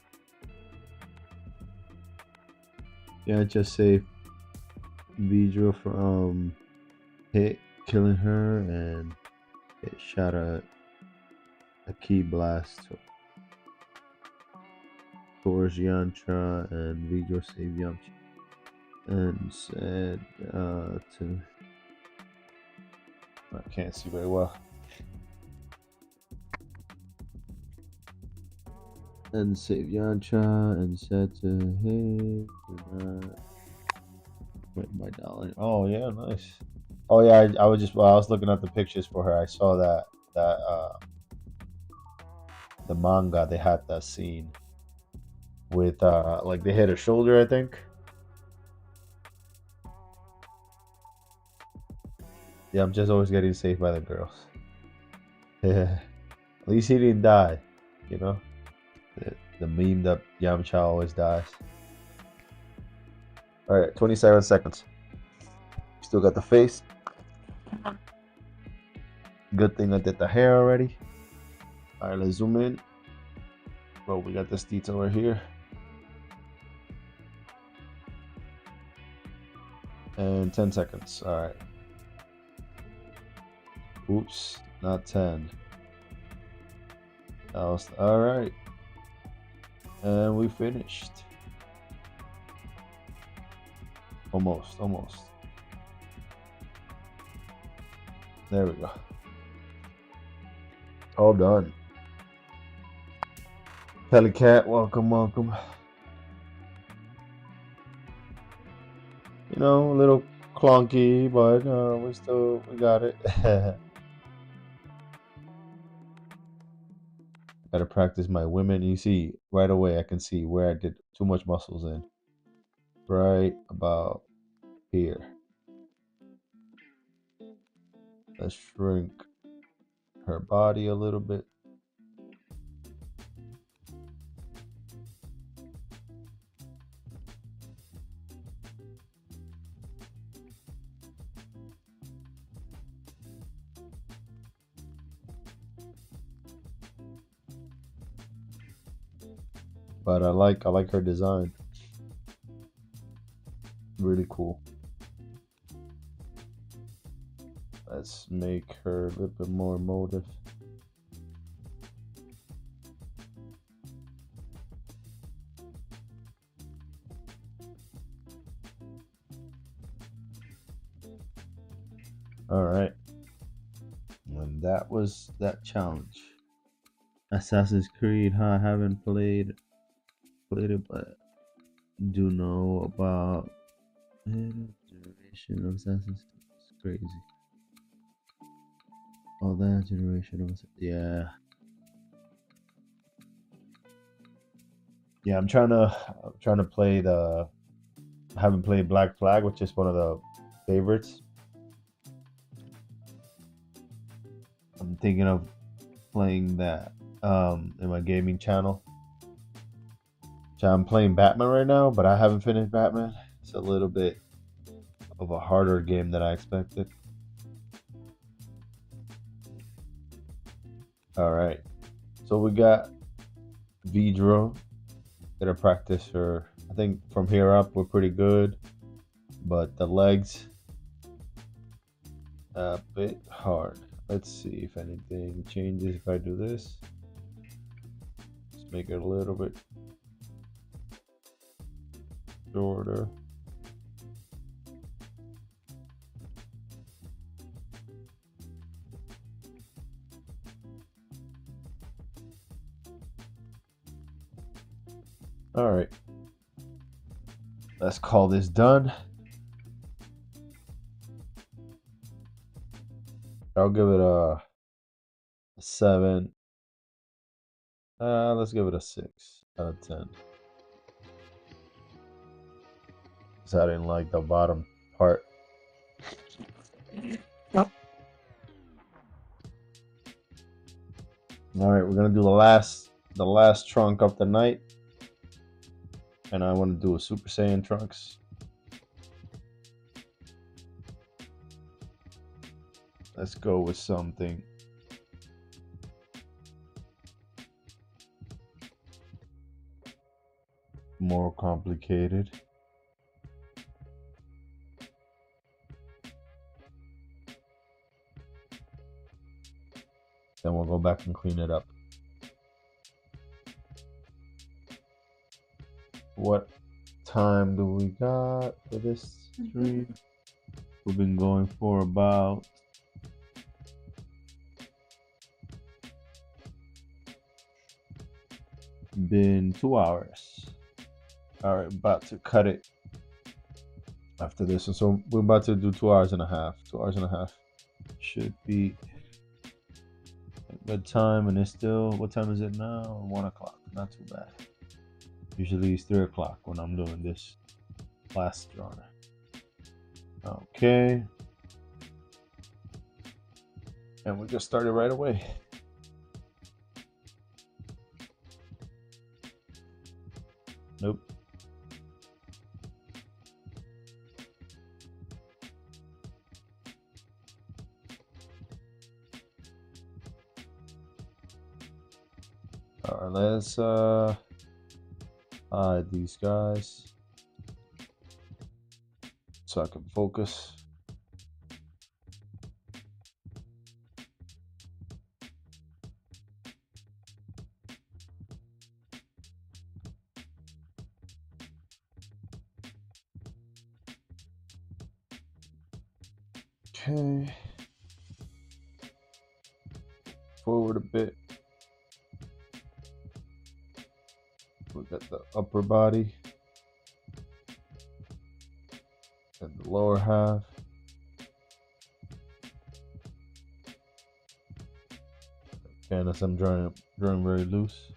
Yeah, just say video from hit killing her and it shot a key blast towards Yantra and video save Yamcha and said to I can't see very well. And save Yancha and said to hey, wait, my darling. Oh yeah, nice. Oh yeah, I was just while I was looking at the pictures for her, I saw that the manga they had that scene with like they hit her shoulder, I think. Yeah, I'm just always getting saved by the girls. Yeah. At least he didn't die, you know? The meme that Yamcha always dies. Alright, 27 seconds. Still got the face. Good thing I did the hair already. Alright, let's zoom in. Bro, we got this detail right here. And 10 seconds. Alright. Oops, not 10. Alright. And we finished. Almost. There we go. All done. Pelicat, welcome. You know, a little clunky, but we got it. Gotta practice my women. You see, right away I can see where I did too much muscles in. Right about here. Let's shrink her body a little bit. But I like her design. Really cool. Let's make her a little bit more emotive. All right. And that was that challenge. Assassin's Creed, huh? I haven't played it, but do know about generation of Assassin's Creed. It's crazy. Oh, that generation of yeah. I'm trying to play I haven't played Black Flag, which is one of the favorites. I'm thinking of playing that in my gaming channel. So I'm playing Batman right now, but I haven't finished Batman. It's a little bit of a harder game than I expected. All right, so we got Vidro. Gotta practice for. I think from here up we're pretty good, but the legs a bit hard. Let's see if anything changes if I do this. Let's make it a little bit shorter. All right, let's call this done. I'll give it a 7. Let's give it a 6 out of 10. Cause I didn't like the bottom part. All right, we're gonna do the last trunk of the night, and I want to do a Super Saiyan Trunks. Let's go with something more complicated. Then we'll go back and clean it up. What time do we got for this stream? We've been going for about been 2 hours. All right, about to cut it after this, and so we're about to do 2 hours and a half. 2 hours and a half should be a good time, and it's still, what time is it now? 1 o'clock. Not too bad. Usually it's 3 o'clock when I'm doing this last drawing. Okay, and we just started right away. Nope. All right, let's hide these guys so I can focus. Okay, forward a bit. We got the upper body and the lower half. And as I'm drawing very loose.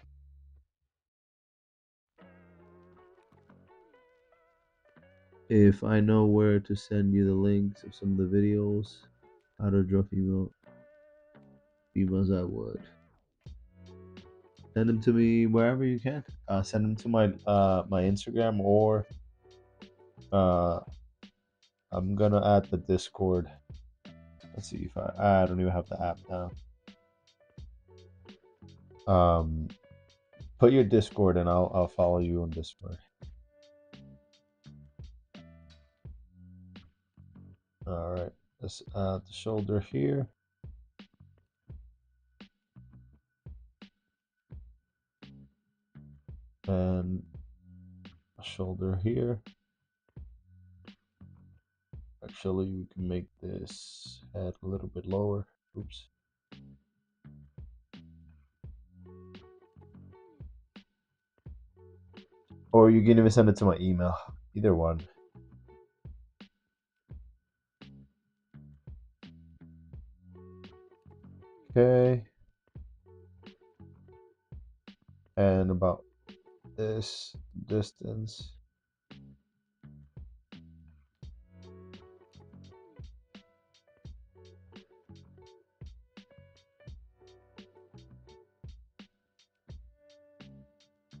If I know where to send you the links of some of the videos, how to draw females, I would. Send them to me wherever you can. Send them to my my Instagram, or I'm gonna add the Discord. Let's see if I don't even have the app now. Put your Discord and I'll follow you on Discord. All right, let's add the shoulder here. And a shoulder here. Actually, we can make this head a little bit lower. Oops. Or you can even send it to my email. Either one. Okay. And about this distance.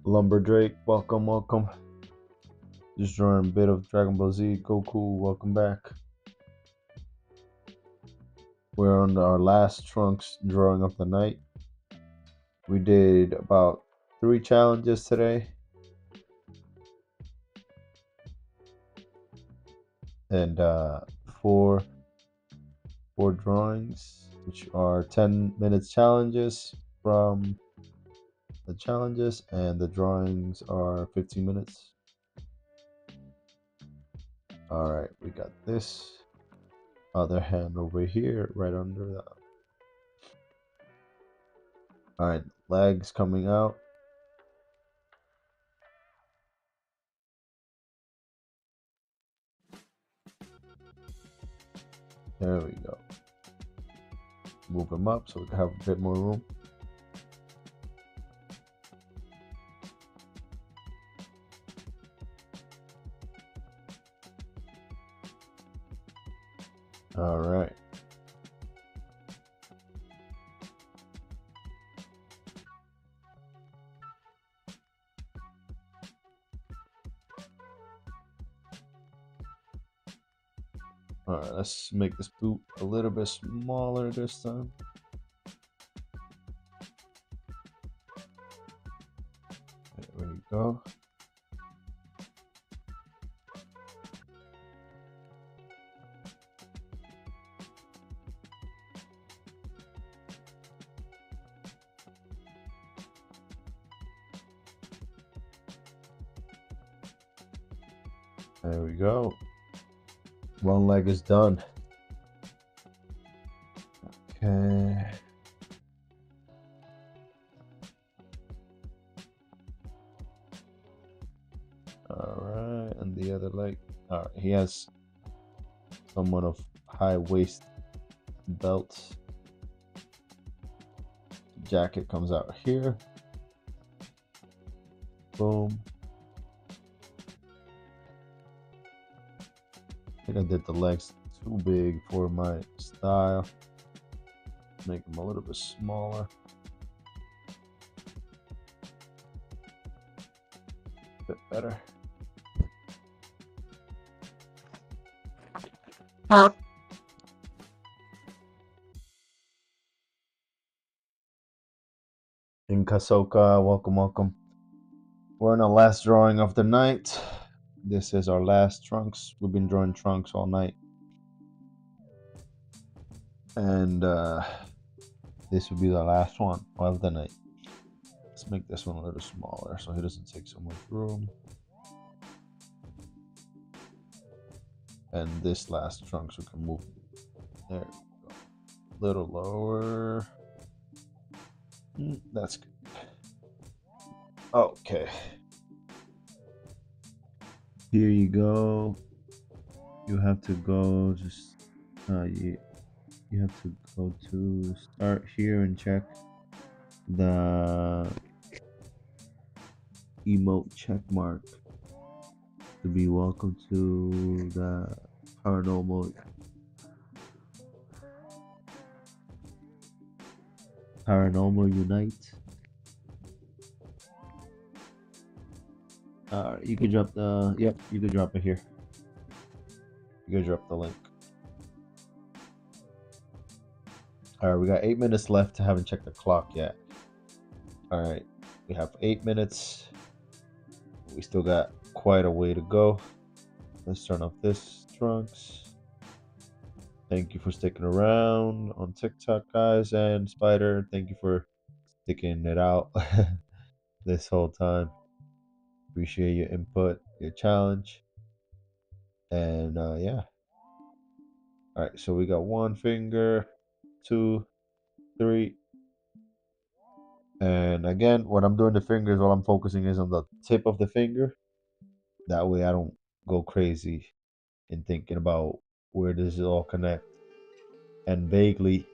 Lumberdrake, welcome, welcome. Just drawing a bit of Dragon Ball Z, Goku, welcome back. We're on our last Trunks drawing of the night. We did about 3 challenges today. And 4 drawings, which are 10 minutes challenges from the challenges, and the drawings are 15 minutes. All right, we got this other hand over here, right under that. All right, legs coming out. There we go. Move them up so we can have a bit more room. All right. All right, let's make this boot a little bit smaller this time. There we go. There we go. One leg is done. Okay. All right, and the other leg. All right, he has somewhat of high waist belt. Jacket comes out here. Boom. I think I did the legs too big for my style. Make them a little bit smaller. A bit better. In Kasoka, welcome, welcome. We're in our last drawing of the night. This is our last Trunks. We've been drawing Trunks all night. And this will be the last one of the night. Let's make this one a little smaller so he doesn't take so much room. And this last Trunks we can move. There we go. A little lower. That's good. Okay. Here you go. You have to go just you have to go to start here and check the emote check mark to be welcome to the paranormal unite. You can drop the you can drop it here. You can drop the link. Alright, we got 8 minutes left. I haven't checked the clock yet. Alright, we have 8 minutes. We still got quite a way to go. Let's turn off this Trunks. Thank you for sticking around on TikTok, guys, and Spider. Thank you for sticking it out this whole time. Appreciate your input, your challenge, and yeah. All right, so we got 1 finger, 2, 3, and again, when I'm doing the fingers, all I'm focusing is on the tip of the finger. That way, I don't go crazy in thinking about where does it all connect. And vaguely,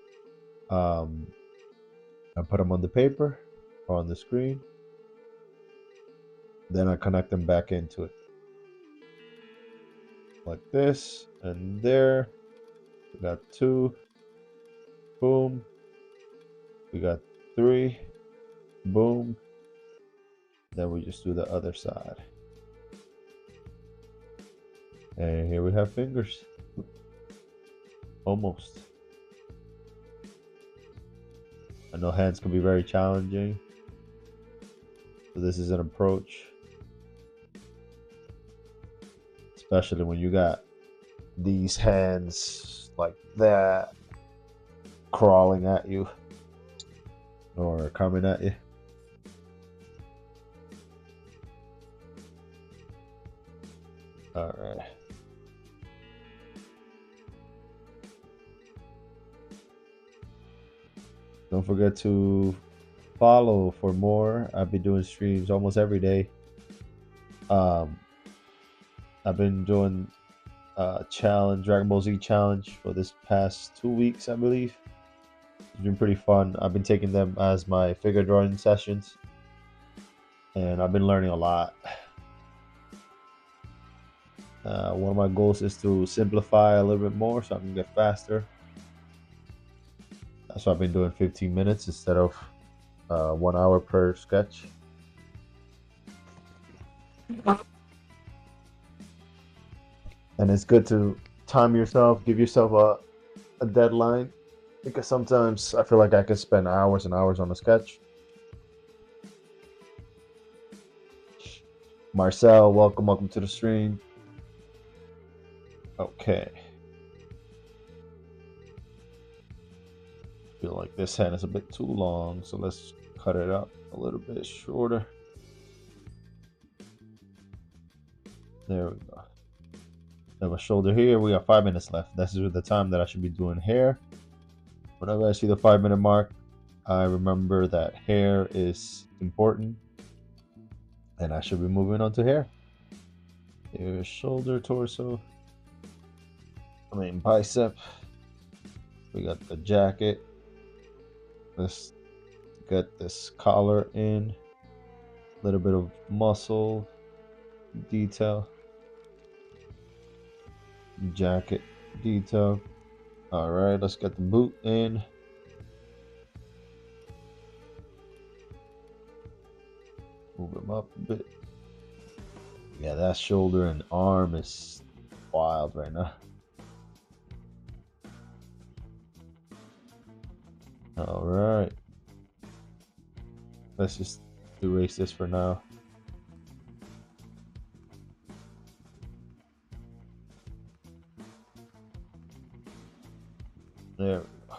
I put them on the paper or on the screen. Then I connect them back into it. Like this, and there. We got 2. Boom. We got 3. Boom. Then we just do the other side. And here we have fingers. Almost. I know hands can be very challenging. So this is an approach. Especially when you got these hands like that crawling at you or coming at you. All right. Don't forget to follow for more. I've been doing streams almost every day. I've been doing challenge, Dragon Ball Z challenge for this past 2 weeks, I believe. It's been pretty fun. I've been taking them as my figure drawing sessions, and I've been learning a lot. One of my goals is to simplify a little bit more so I can get faster. That's why I've been doing 15 minutes instead of 1 hour per sketch. And it's good to time yourself, give yourself a deadline, because sometimes I feel like I can spend hours and hours on a sketch. Marcel, welcome to the stream. Okay. Feel like this hand is a bit too long, so let's cut it up a little bit shorter. There we go. Have a shoulder here. We got 5 minutes left. This is the time that I should be doing hair. Whenever I see the 5-minute mark, I remember that hair is important and I should be moving on to hair. Here's shoulder, torso. Bicep. We got the jacket. Let's get this collar in. A little bit of muscle detail. Jacket detail. All right, let's get the boot in. Move him up a bit. Yeah, that shoulder and arm is wild right now. All right. Let's just erase this for now. There we go.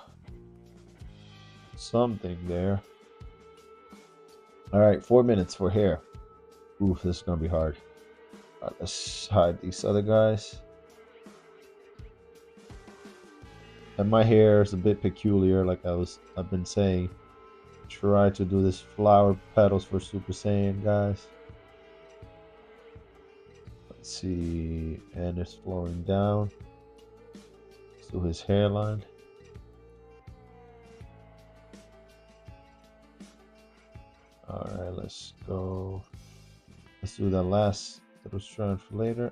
Something there. All right, 4 minutes for hair. Oof, this is gonna be hard. All right, let's hide these other guys. And my hair is a bit peculiar, like I've been saying. Try to do this flower petals for Super Saiyan, guys. Let's see, and it's flowing down to his hairline. All right, let's go. Let's do that last little strand for later.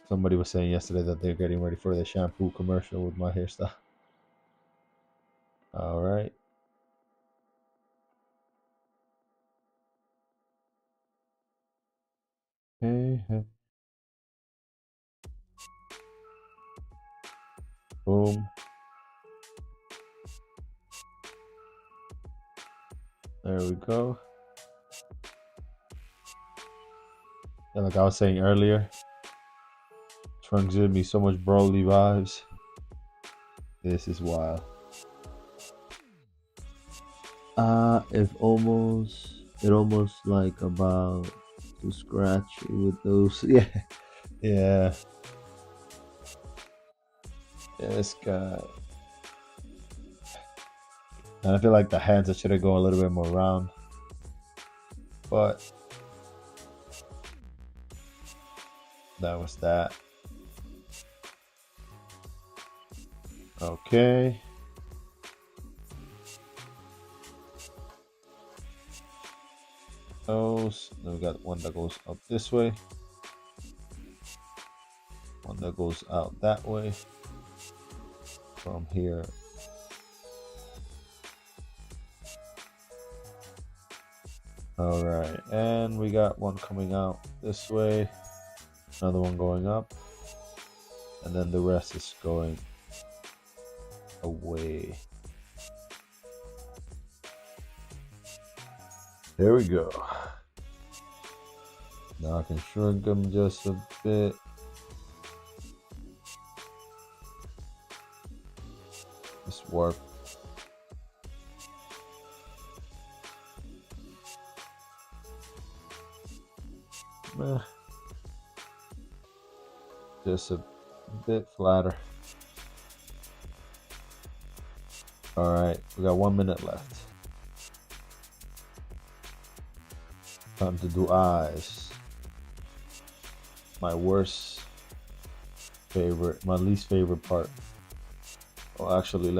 Somebody was saying yesterday that they're getting ready for the shampoo commercial with my hairstyle. All right. Hey, hey. Boom. There we go. And like I was saying earlier, Trunks giving me so much Broly vibes. This is wild. It almost like about to scratch with those. Yeah. Yeah. This guy. And I feel like the hands should have gone a little bit more round. But that was that. Okay. Those. Then we got one that goes up this way. One that goes out that way. From here All right, and we got one coming out this way, another one going up, and then the rest is going away. There we go. Now I can shrink them just a bit. Just warp. Just a bit flatter. All right, we got 1 minute left. Time to do eyes. My least favorite part. Well, actually,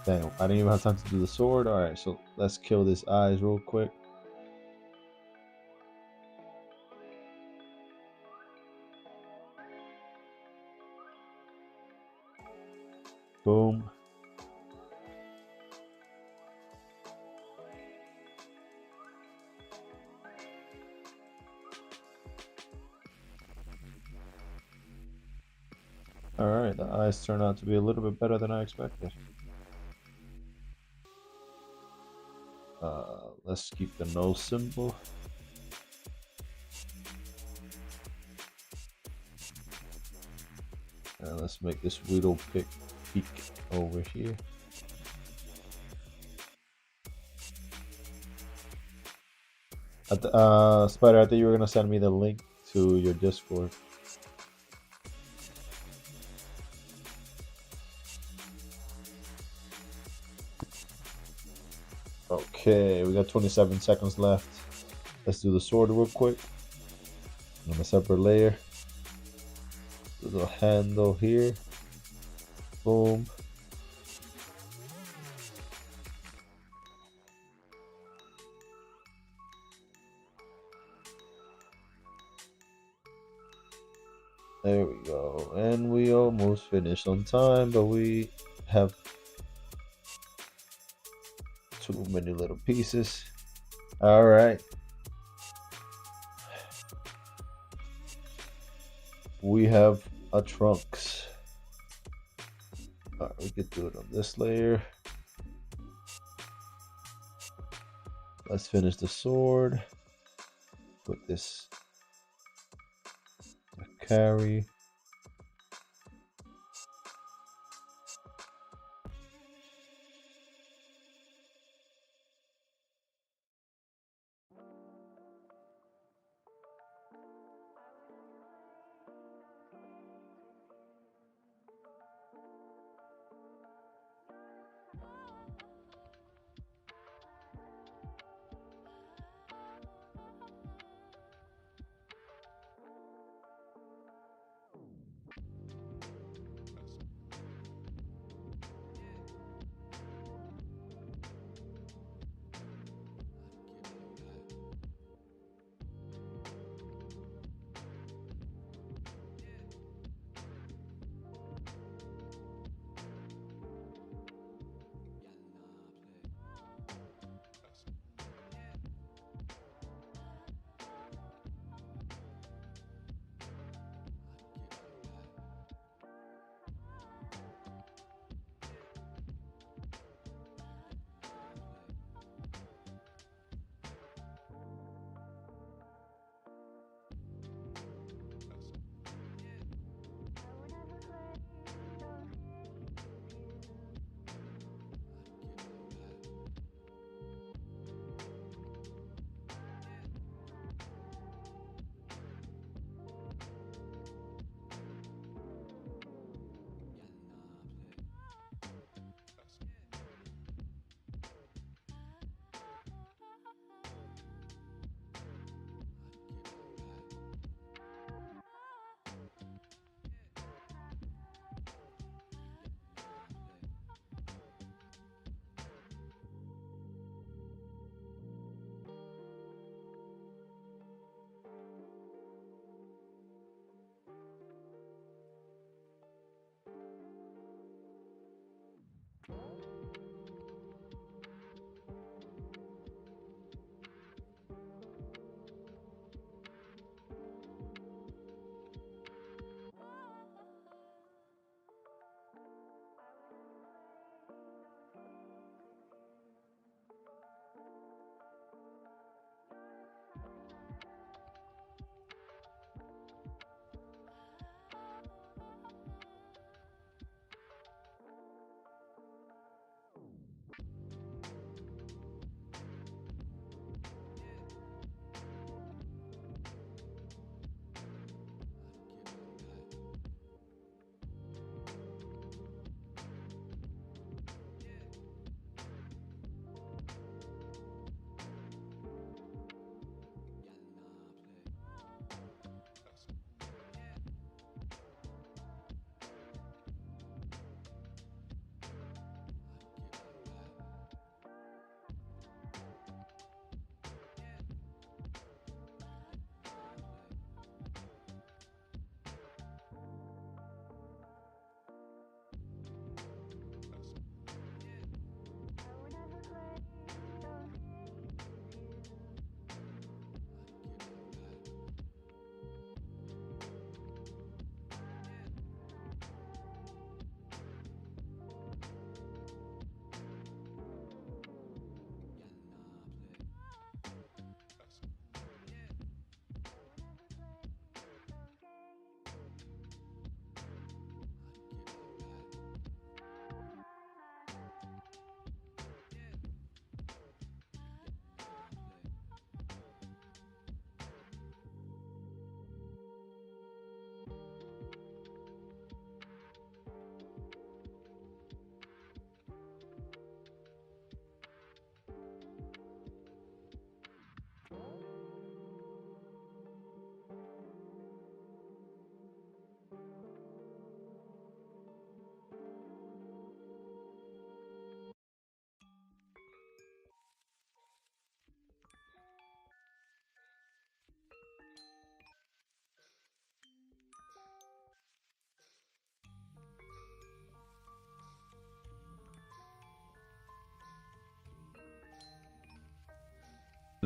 dang, I didn't even have time to do the sword. All right, so let's kill this eyes real quick. Boom. All right, the eyes turn out to be a little bit better than I expected. Let's keep the nose symbol. And let's make this widow peak over here. Spider, I thought you were gonna send me the link to your Discord. Okay, we got 27 seconds left. Let's do the sword real quick. On a separate layer. Little handle here. Boom. There we go. And we almost finished on time, but we have too many little pieces. All right. We have a trunks. All right, we could do it on this layer. Let's finish the sword. Put this carry.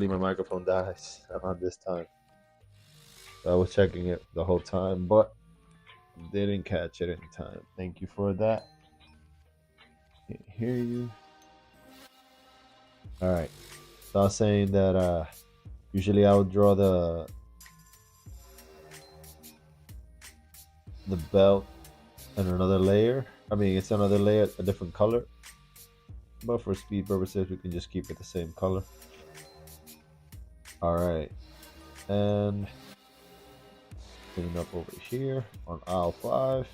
Hopefully my microphone dies around this time. I was checking it the whole time, but didn't catch it in time. Thank you for that. Can't hear you. All right. So I was saying that usually I would draw the belt and another layer. I mean, it's another layer, a different color. But for speed purposes, we can just keep it the same color. All right. And clean up over here on aisle 5.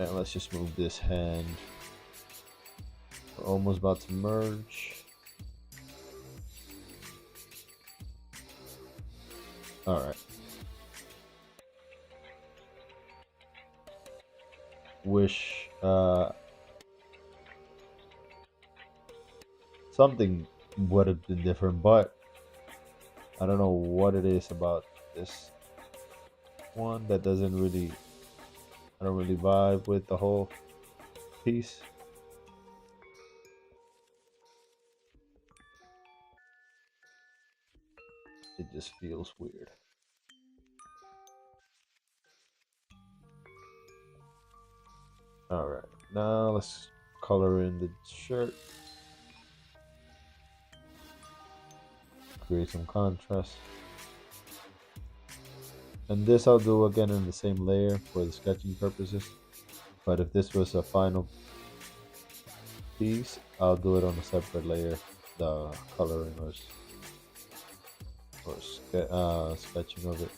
And let's just move this hand. We're almost about to merge. All right. Wish something would have been different, but I don't know what it is about this one that doesn't really, I don't really vibe with the whole piece. It just feels weird. All right, now let's color in the shirt. Create some contrast. And this I'll do again in the same layer for the sketching purposes. But if this was a final piece, I'll do it on a separate layer, the coloring or sketching of it.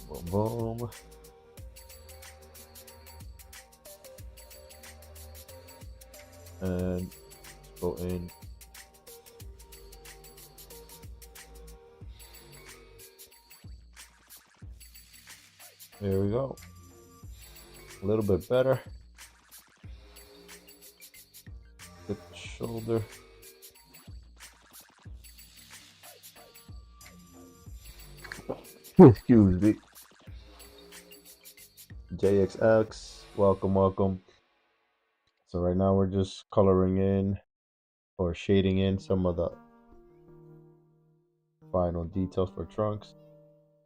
Boom, boom, boom. And go in. There we go. A little bit better. Get the shoulder. Excuse me. JXX, welcome, welcome. So right now we're just coloring in or shading in some of the final details for trunks.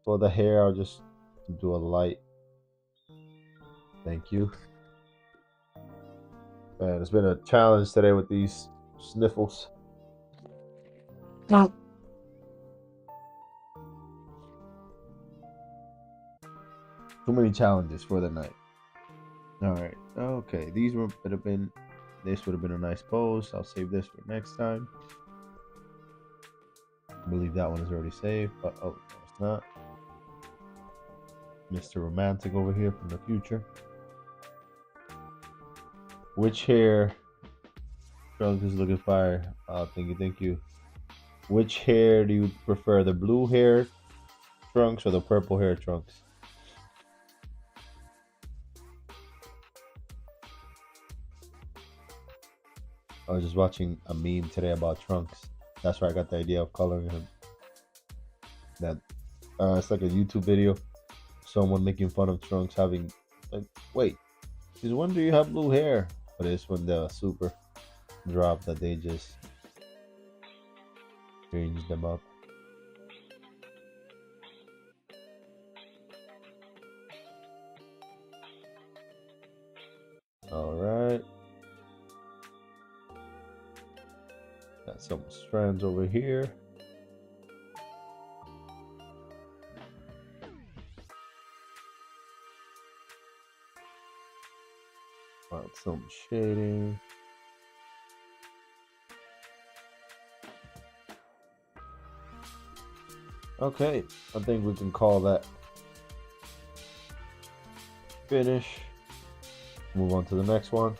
For the hair, I'll just do a light. Thank you. And it's been a challenge today with these sniffles. Too many challenges for the night. All right. Okay. This would have been a nice pose. I'll save this for next time. I believe that one is already saved, but oh, no, it's not. Mr. Romantic over here from the future. Which hair? Trunks is looking fire. Thank you. Which hair do you prefer? The blue hair trunks or the purple hair trunks? I was just watching a meme today about Trunks. That's where I got the idea of coloring him. That it's like a YouTube video, someone making fun of Trunks having like, wait, since when do you have blue hair? But it's when the super drop that they just changed them up. All right. Got some strands over here. Some shading. Okay, I think we can call that finish. Move on to the next one.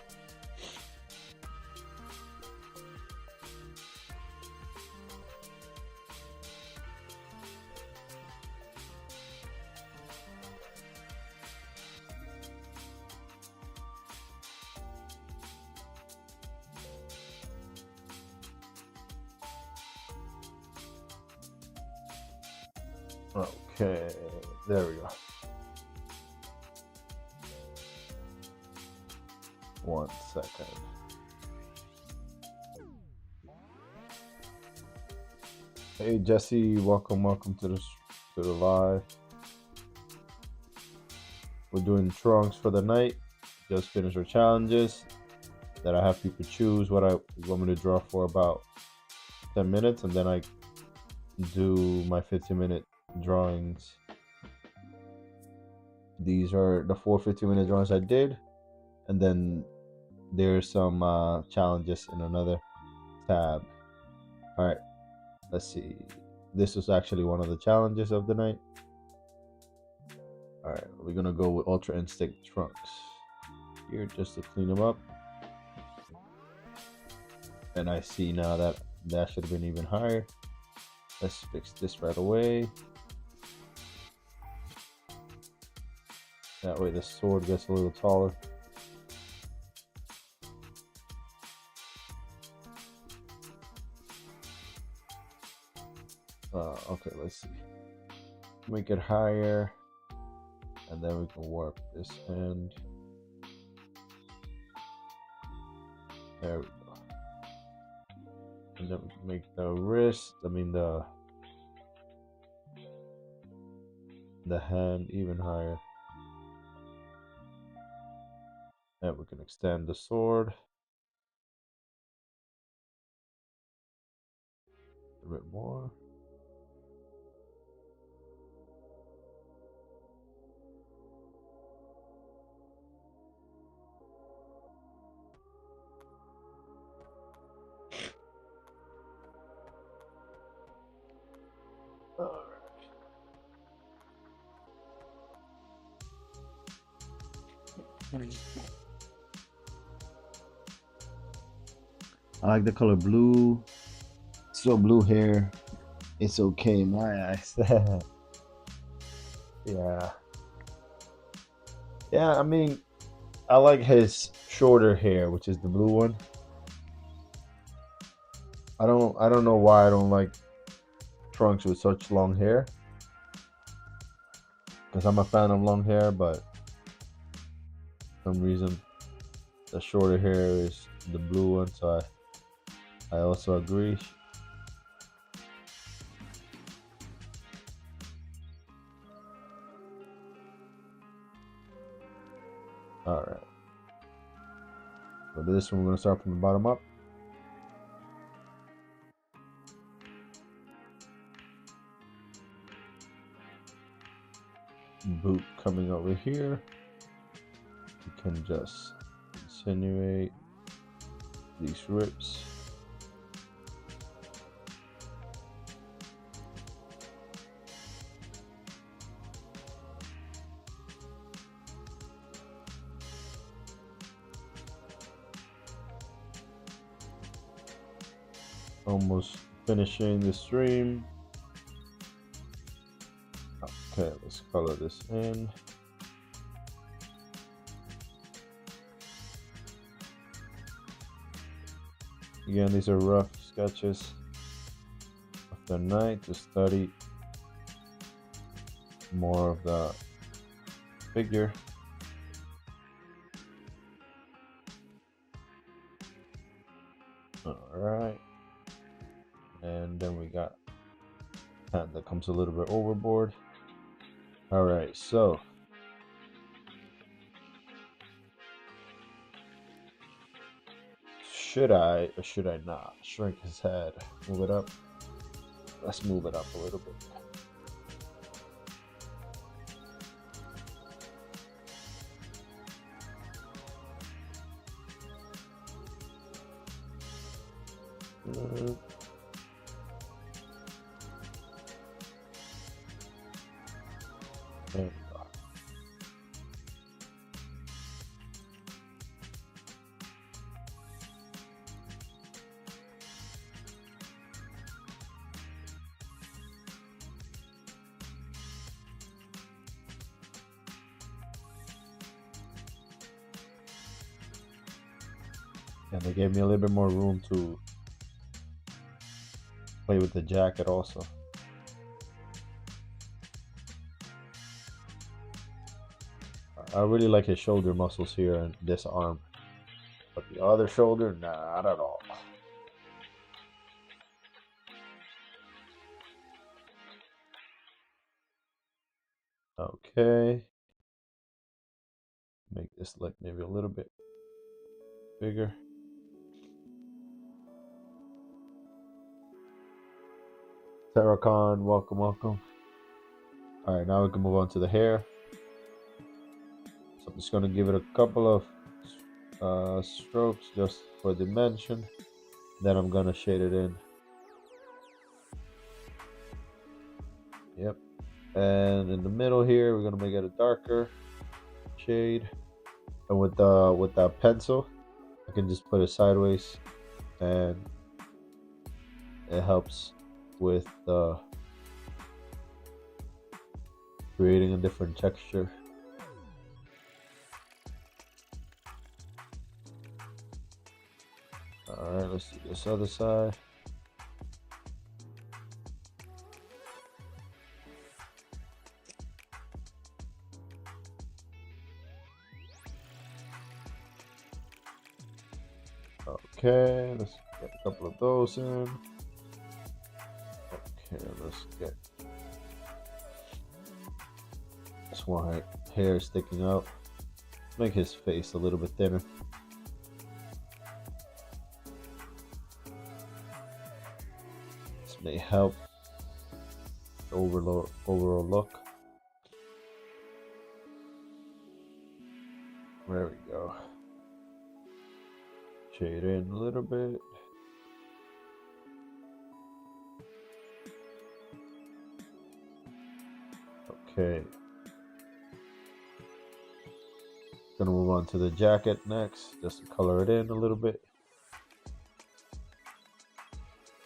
Okay, there we go. 1 second. Hey Jesse, welcome to the live. We're doing trunks for the night. Just finished our challenges that I have people choose what I want me to draw for about 10 minutes, and then I do my 15-minute drawings. These are the 4 15-minute drawings I did, and then there's some challenges in another tab. All right, let's see. This was actually one of the challenges of the night. All right, we're gonna go with Ultra Instinct trunks here just to clean them up. And I see now that should have been even higher. Let's fix this right away. That way the sword gets a little taller. Okay, let's see. Make it higher, and then we can warp this end. There we go. And then we can make the wrist, the hand even higher. And we can extend the sword a bit more. I like the color blue. So blue hair, it's okay in my eyes. Yeah. Yeah, I mean, I like his shorter hair, which is the blue one. I don't know why I don't like trunks with such long hair. Because I'm a fan of long hair, but for some reason the shorter hair is the blue one, so I also agree. All right. For this one, we're gonna start from the bottom up. Boot coming over here. You can just insinuate these rips. Almost finishing the stream. Okay, let's color this in. Again, these are rough sketches of the night to study more of the figure. All right. And then we got hand that comes a little bit overboard. All right, so should I or should I not shrink his head? Move it up. Let's move it up a little bit. There we go. And they gave me a little bit more room to play with the jacket also. I really like his shoulder muscles here and this arm. But the other shoulder, not at all. Okay. Make this like maybe a little bit bigger. Terracon, welcome, welcome. All right, now we can move on to the hair. So I'm just gonna give it a couple of strokes just for dimension. Then I'm gonna shade it in. Yep. And in the middle here, we're gonna make it a darker shade. And with the pencil, I can just put it sideways, and it helps with creating a different texture. All right, let's do this other side. Okay, let's get a couple of those in. Okay, let's get this one hair sticking out. Make his face a little bit thinner. This may help the overall look. There we go. Shade in a little bit. Okay. Gonna move on to the jacket next, just to color it in a little bit.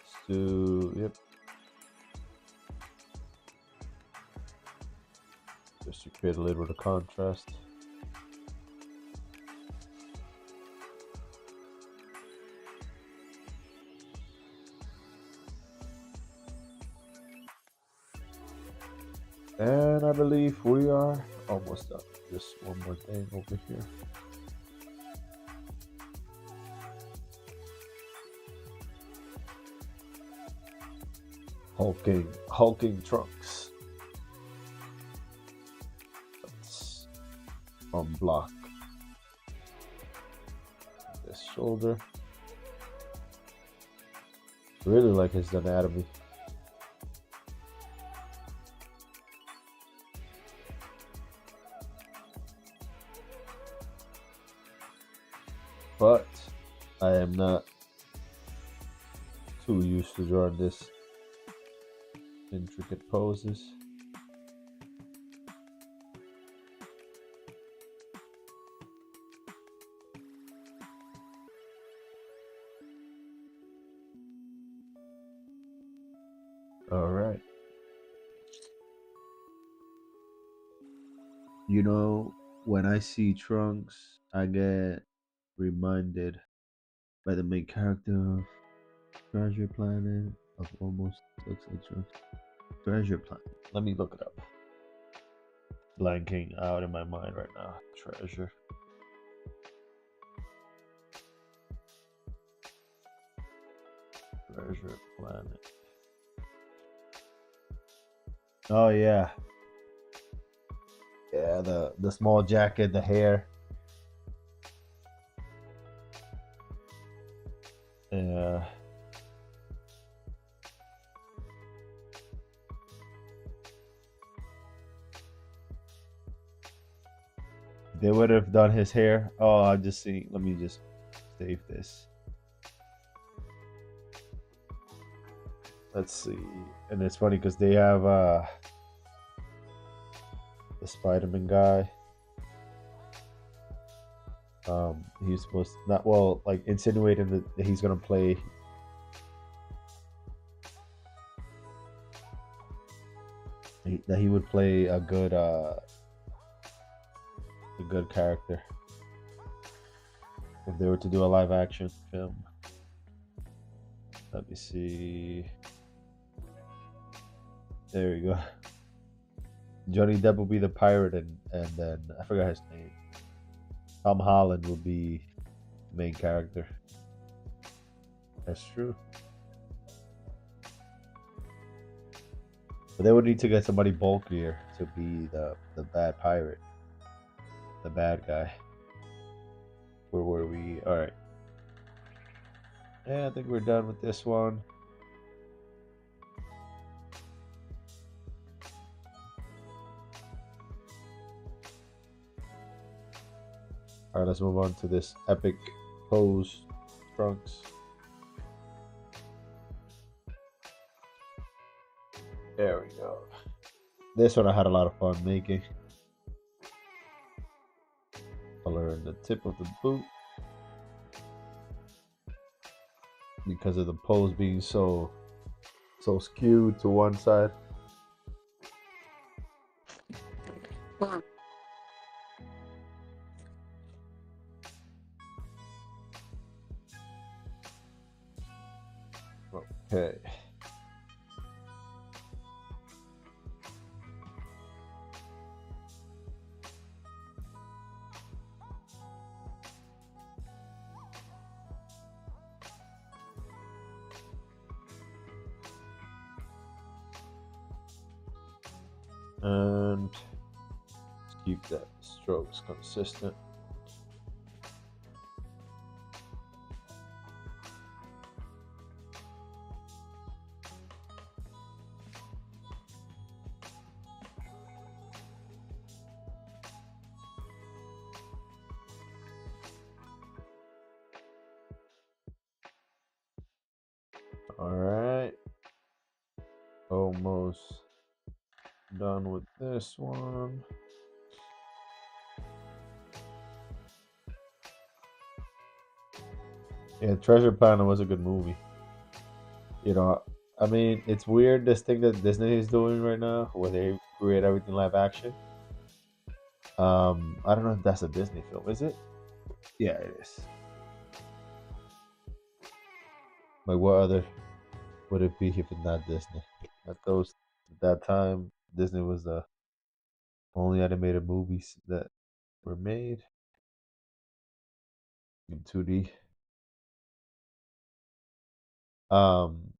Let's do, yep. Just to create a little bit of contrast. And I believe we are almost done. Just one more thing over here. Hulking trunks. Let's unblock this shoulder. Really like his anatomy. But I am not too used to drawing this intricate poses. All right. You know, when I see Trunks, I get reminded by the main character of Treasure Planet of almost looks like Trunks. Treasure Planet. Let me look it up. Blanking out in my mind right now. Treasure Planet. Oh yeah. Yeah, the small jacket, the hair. Yeah. They would have done his hair. Oh, I just see. Let me just save this. Let's see. And it's funny because they have the Spider-Man guy. He's supposed to not, well, like insinuating that he's gonna play that he would play a good character if they were to do a live action film. Let me see. There we go. Johnny Depp will be the pirate, and then I forgot his name. Tom Holland will be the main character. That's true. But they would need to get somebody bulkier to be the bad pirate, the bad guy. Where were we? All right. Yeah, I think we're done with this one. All right, let's move on to this epic pose trunks. There we go. This one I had a lot of fun making. Color in the tip of the boot. Because of the pose being so skewed to one side. Okay. And keep that strokes consistent. All right. Almost done with this one. Yeah, Treasure Planet was a good movie. You know, I mean, it's weird this thing that Disney is doing right now, where they create everything live action. I don't know if that's a Disney film, is it? Yeah, it is. Like, what other would it be if it's not Disney? At that time, Disney was the only animated movies that were made in 2D. Um,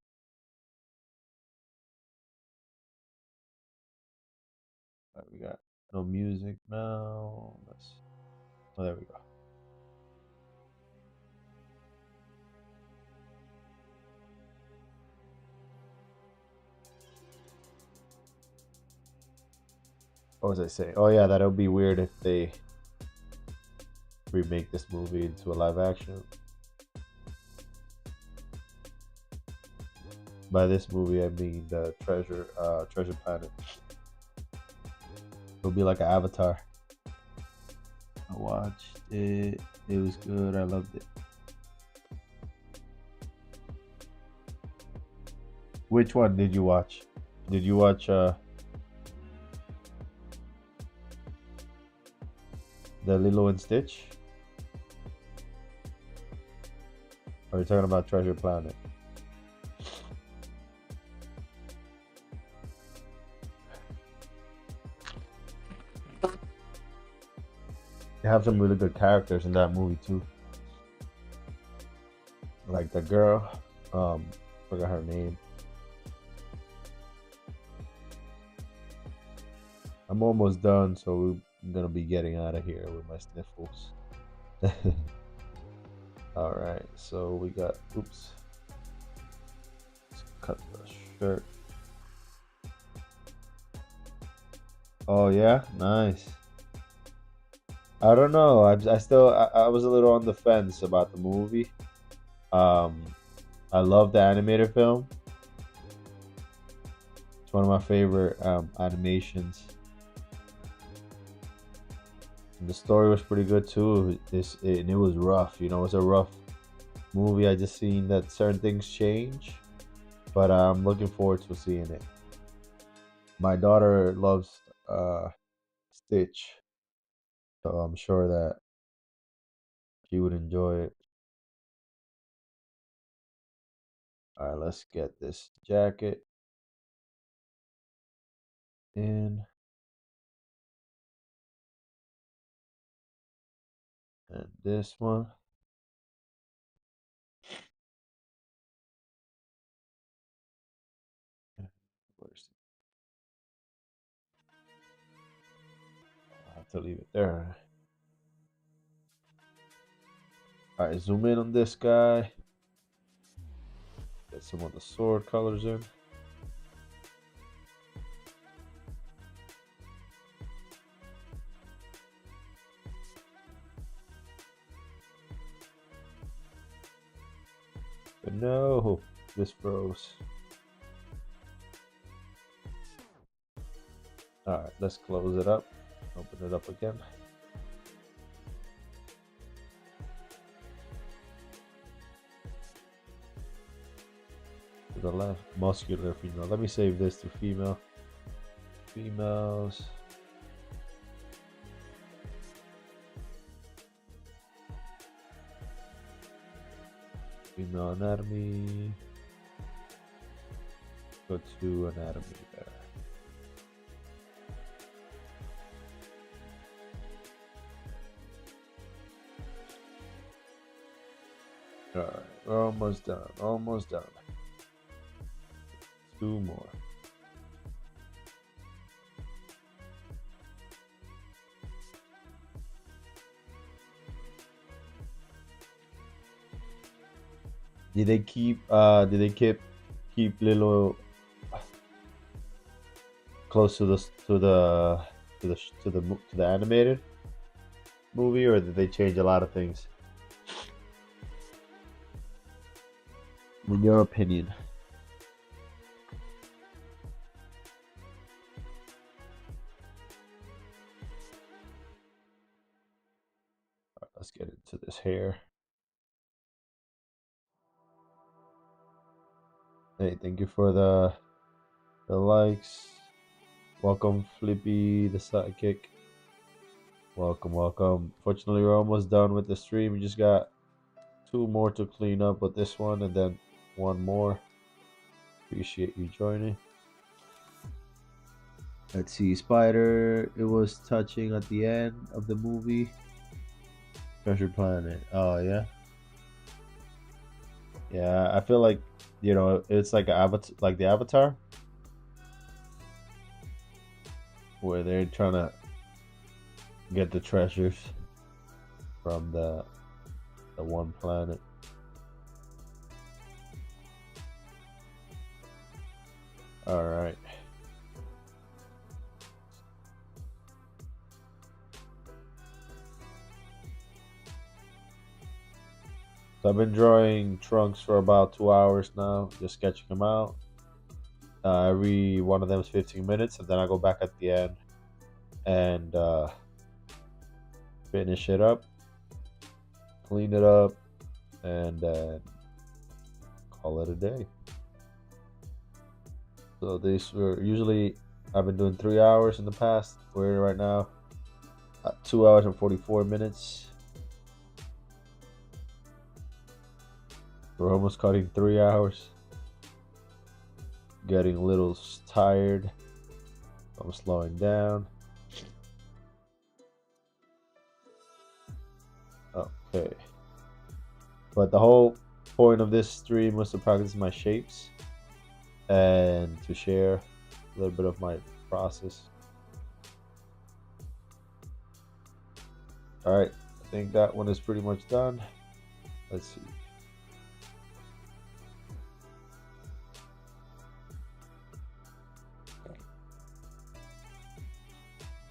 we got no music now. Oh, there we go. What was I saying? Oh yeah, that would be weird if they remake this movie into a live action. By this movie, I mean the Treasure Planet. It'll be like an Avatar. I watched it. It was good. I loved it. Which one did you watch? Did you watch the Lilo and Stitch? Or are you talking about Treasure Planet? They have some really good characters in that movie too. Like the girl, forgot her name. I'm almost done, so we're gonna be getting out of here with my sniffles. All right, so we got. Oops. Let's cut the shirt. Oh yeah, nice. I don't know. I was a little on the fence about the movie. Um, I love the animated film. It's one of my favorite animations. And the story was pretty good too. And it was rough. You know, it was a rough movie. I just seen that certain things change, but I'm looking forward to seeing it. My daughter loves Stitch, so I'm sure that she would enjoy it. All right, let's get this jacket in. And this one. Where's I have to leave it there. All right, zoom in on this guy. Get some of the sword colors in. But no, this froze. All right, let's close it up. Open it up again. To the left, muscular female. Let me save this to female. Females. Female anatomy. Go to anatomy there. Alright, we're almost done. Almost done. 2 more. Did they keep little close to the animated movie, or did they change a lot of things? In your opinion. Right, let's get into this hair. Hey, thank you for the likes. Welcome, Flippy, the sidekick. Welcome, welcome. Fortunately, we're almost done with the stream. We just got 2 more to clean up with this one, and then 1 more. Appreciate you joining. Let's see, Spider. It was touching at the end of the movie. Treasure Planet. Oh yeah. Yeah, I feel like, you know, it's like like the Avatar, where they're trying to get the treasures from the one planet. All right. So I've been drawing trunks for about 2 hours now, just sketching them out. Every one of them is 15 minutes, and then I go back at the end and finish it up, clean it up, and then call it a day. So these were usually, I've been doing 3 hours in the past. We're right now at 2 hours and 44 minutes. We're almost cutting 3 hours. Getting a little tired. I'm slowing down. Okay. But the whole point of this stream was to practice my shapes and to share a little bit of my process. All right, I think that one is pretty much done. Let's see.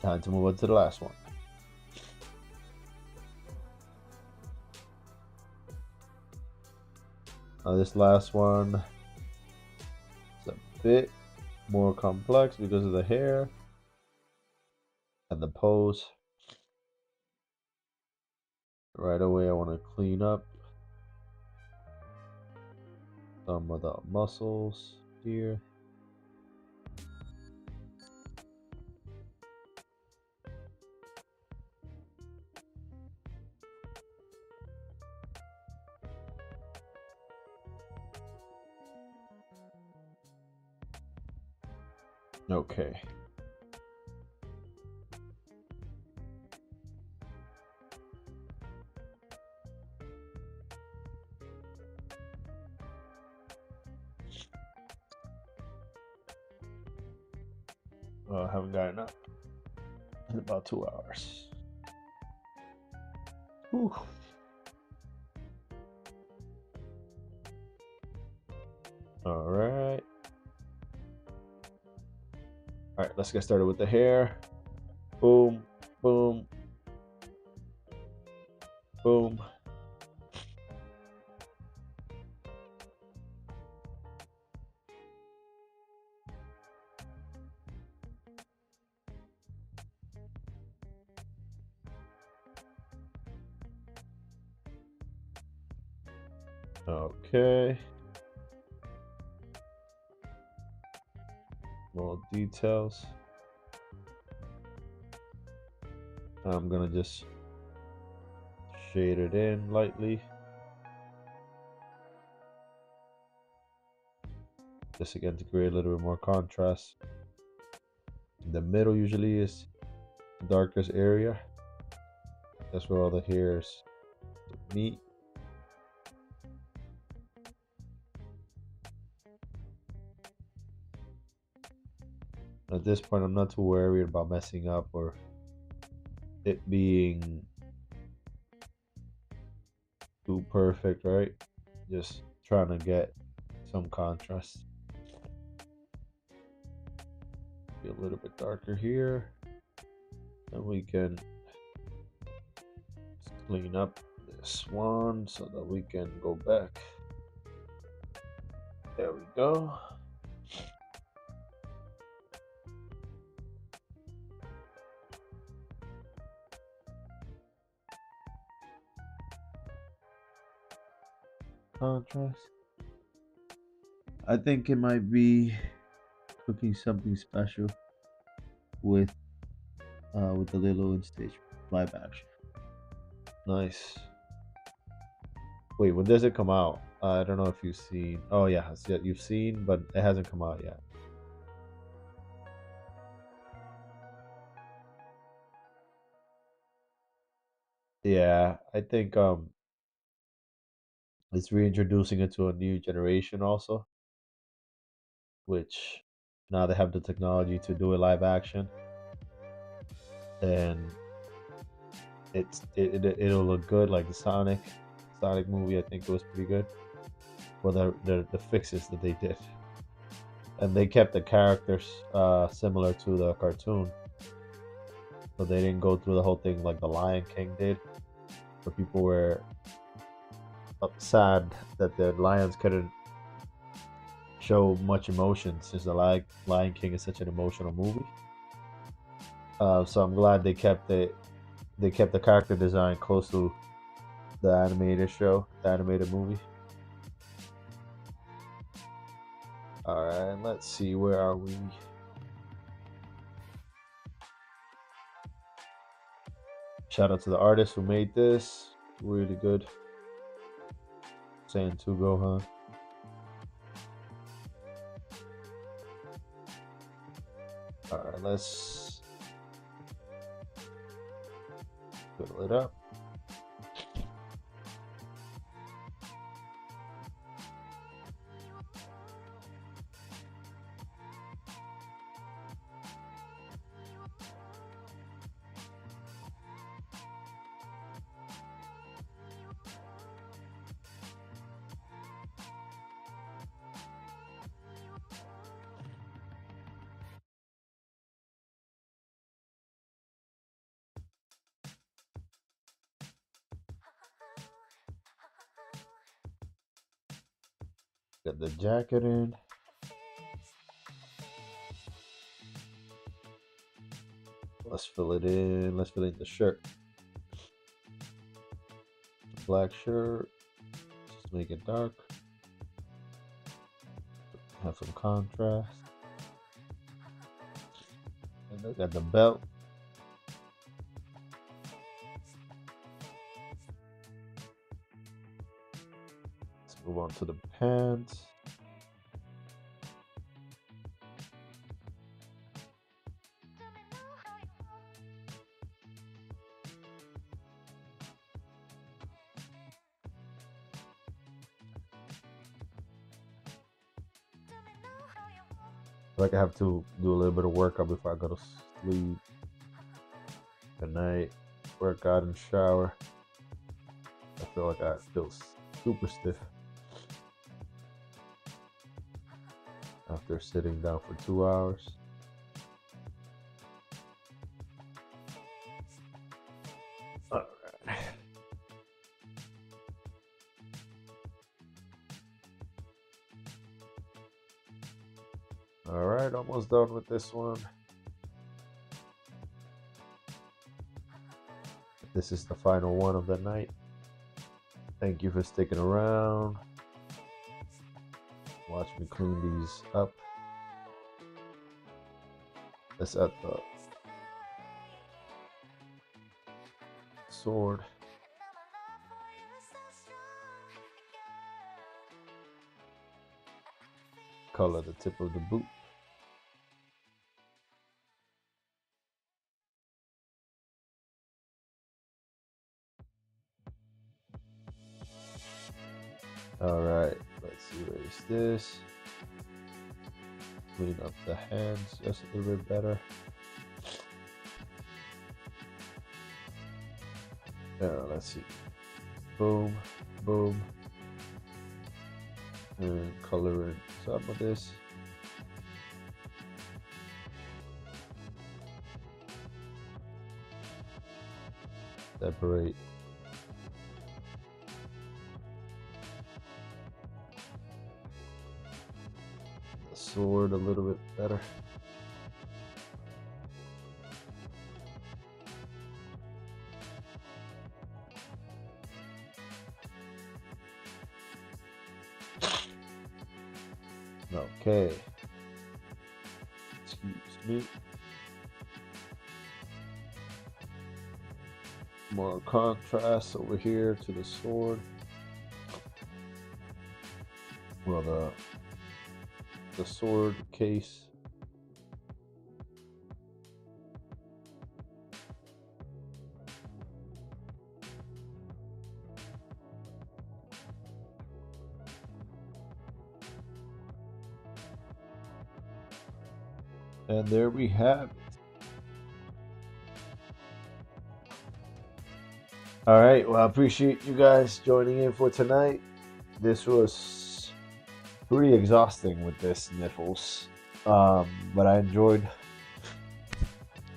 Time to move on to the last one. Now this last one is a bit more complex because of the hair and the pose. Right away, I want to clean up some of the muscles here. Okay. Well, I haven't gotten up in about 2 hours. Whew. All right. All right, let's get started with the hair. Boom, boom, boom. Okay. More details. I'm gonna just shade it in lightly. Just again to create a little bit more contrast. The middle usually is the darkest area. That's where all the hairs meet. At this point, I'm not too worried about messing up or it being too perfect, right? Just trying to get some contrast. Be a little bit darker here. And we can clean up this one so that we can go back. There we go. Contrast. I think it might be cooking something special with the Lilo and Stitch live action. Nice. Wait, when does it come out? I don't know if you've seen. Oh yeah, you've seen, but it hasn't come out yet. Yeah, I think it's reintroducing it to a new generation also, which now they have the technology to do a live action, and it'll look good like the Sonic movie. I think it was pretty good. Well, the fixes that they did, and they kept the characters similar to the cartoon, so they didn't go through the whole thing like the Lion King did, where people were sad that the lions couldn't show much emotion since the Lion King is such an emotional movie. So I'm glad they kept the character design close to the animated show, the animated movie. All right, let's see, where are we? Shout out to the artist who made this. Really good. Saying to Gohan. All right, let's fill it up. Get the jacket in. Let's fill it in. Let's fill in the shirt. The black shirt. Just make it dark. Have some contrast. And look at the belt. Let's move on to the pants. like I have to do a little bit of workout before I go to sleep. Tonight, workout and shower. I feel like I feel super stiff after sitting down for 2 hours. All right. All right, almost done with this one. This is the final one of the night. Thank you for sticking around. Watch me clean these up. Let's add the sword. Color the tip of the boot. All right, let's erase this. Clean up the hands just a little bit better. Let's see. Boom, boom. And color in some of this. Separate. The sword a little bit better. Okay. Excuse me. More contrast over here to the sword. Well, the sword case. And there we have it. All right, well, I appreciate you guys joining in for tonight. This was pretty exhausting with this Niffles, but I enjoyed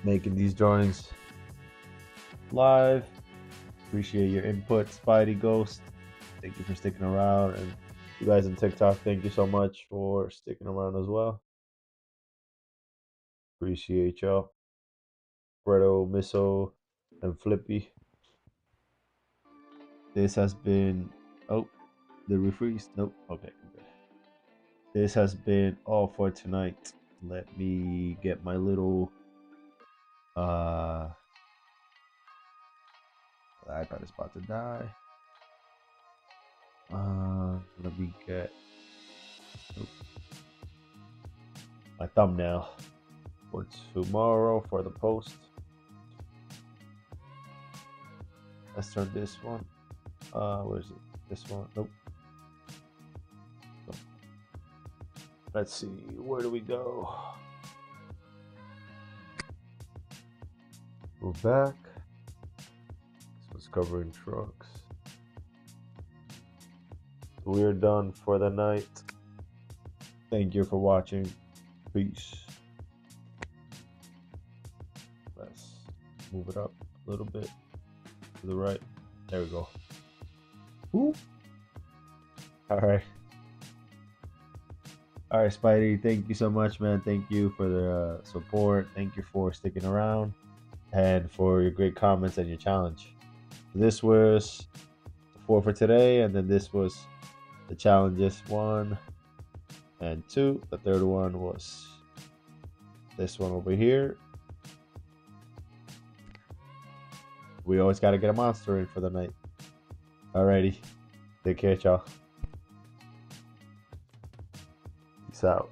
making these drawings live. Appreciate your input, Spidey Ghost. Thank you for sticking around, and you guys on TikTok, thank you so much for sticking around as well. Appreciate y'all. Fredo, Misso, and Flippy. This has been, oh, the refreeze. Nope. Okay, good. This has been all for tonight. Let me get my little I got it's about to die. Let me get my thumbnail for tomorrow for the post. Let's turn this one. Where is it? This one? Nope. Let's see. Where do we go? Go back. This was covering trucks. We're done for the night. Thank you for watching. Peace. Let's move it up a little bit to the right. There we go. Woo. All right. All right, Spidey. Thank you so much, man. Thank you for the support. Thank you for sticking around and for your great comments and your challenge. This was the 4 for today, and then this was the challenges 1 and 2. The third one was this one over here. We always got to get a monster in for the night. Alrighty. Take care, y'all. Peace out.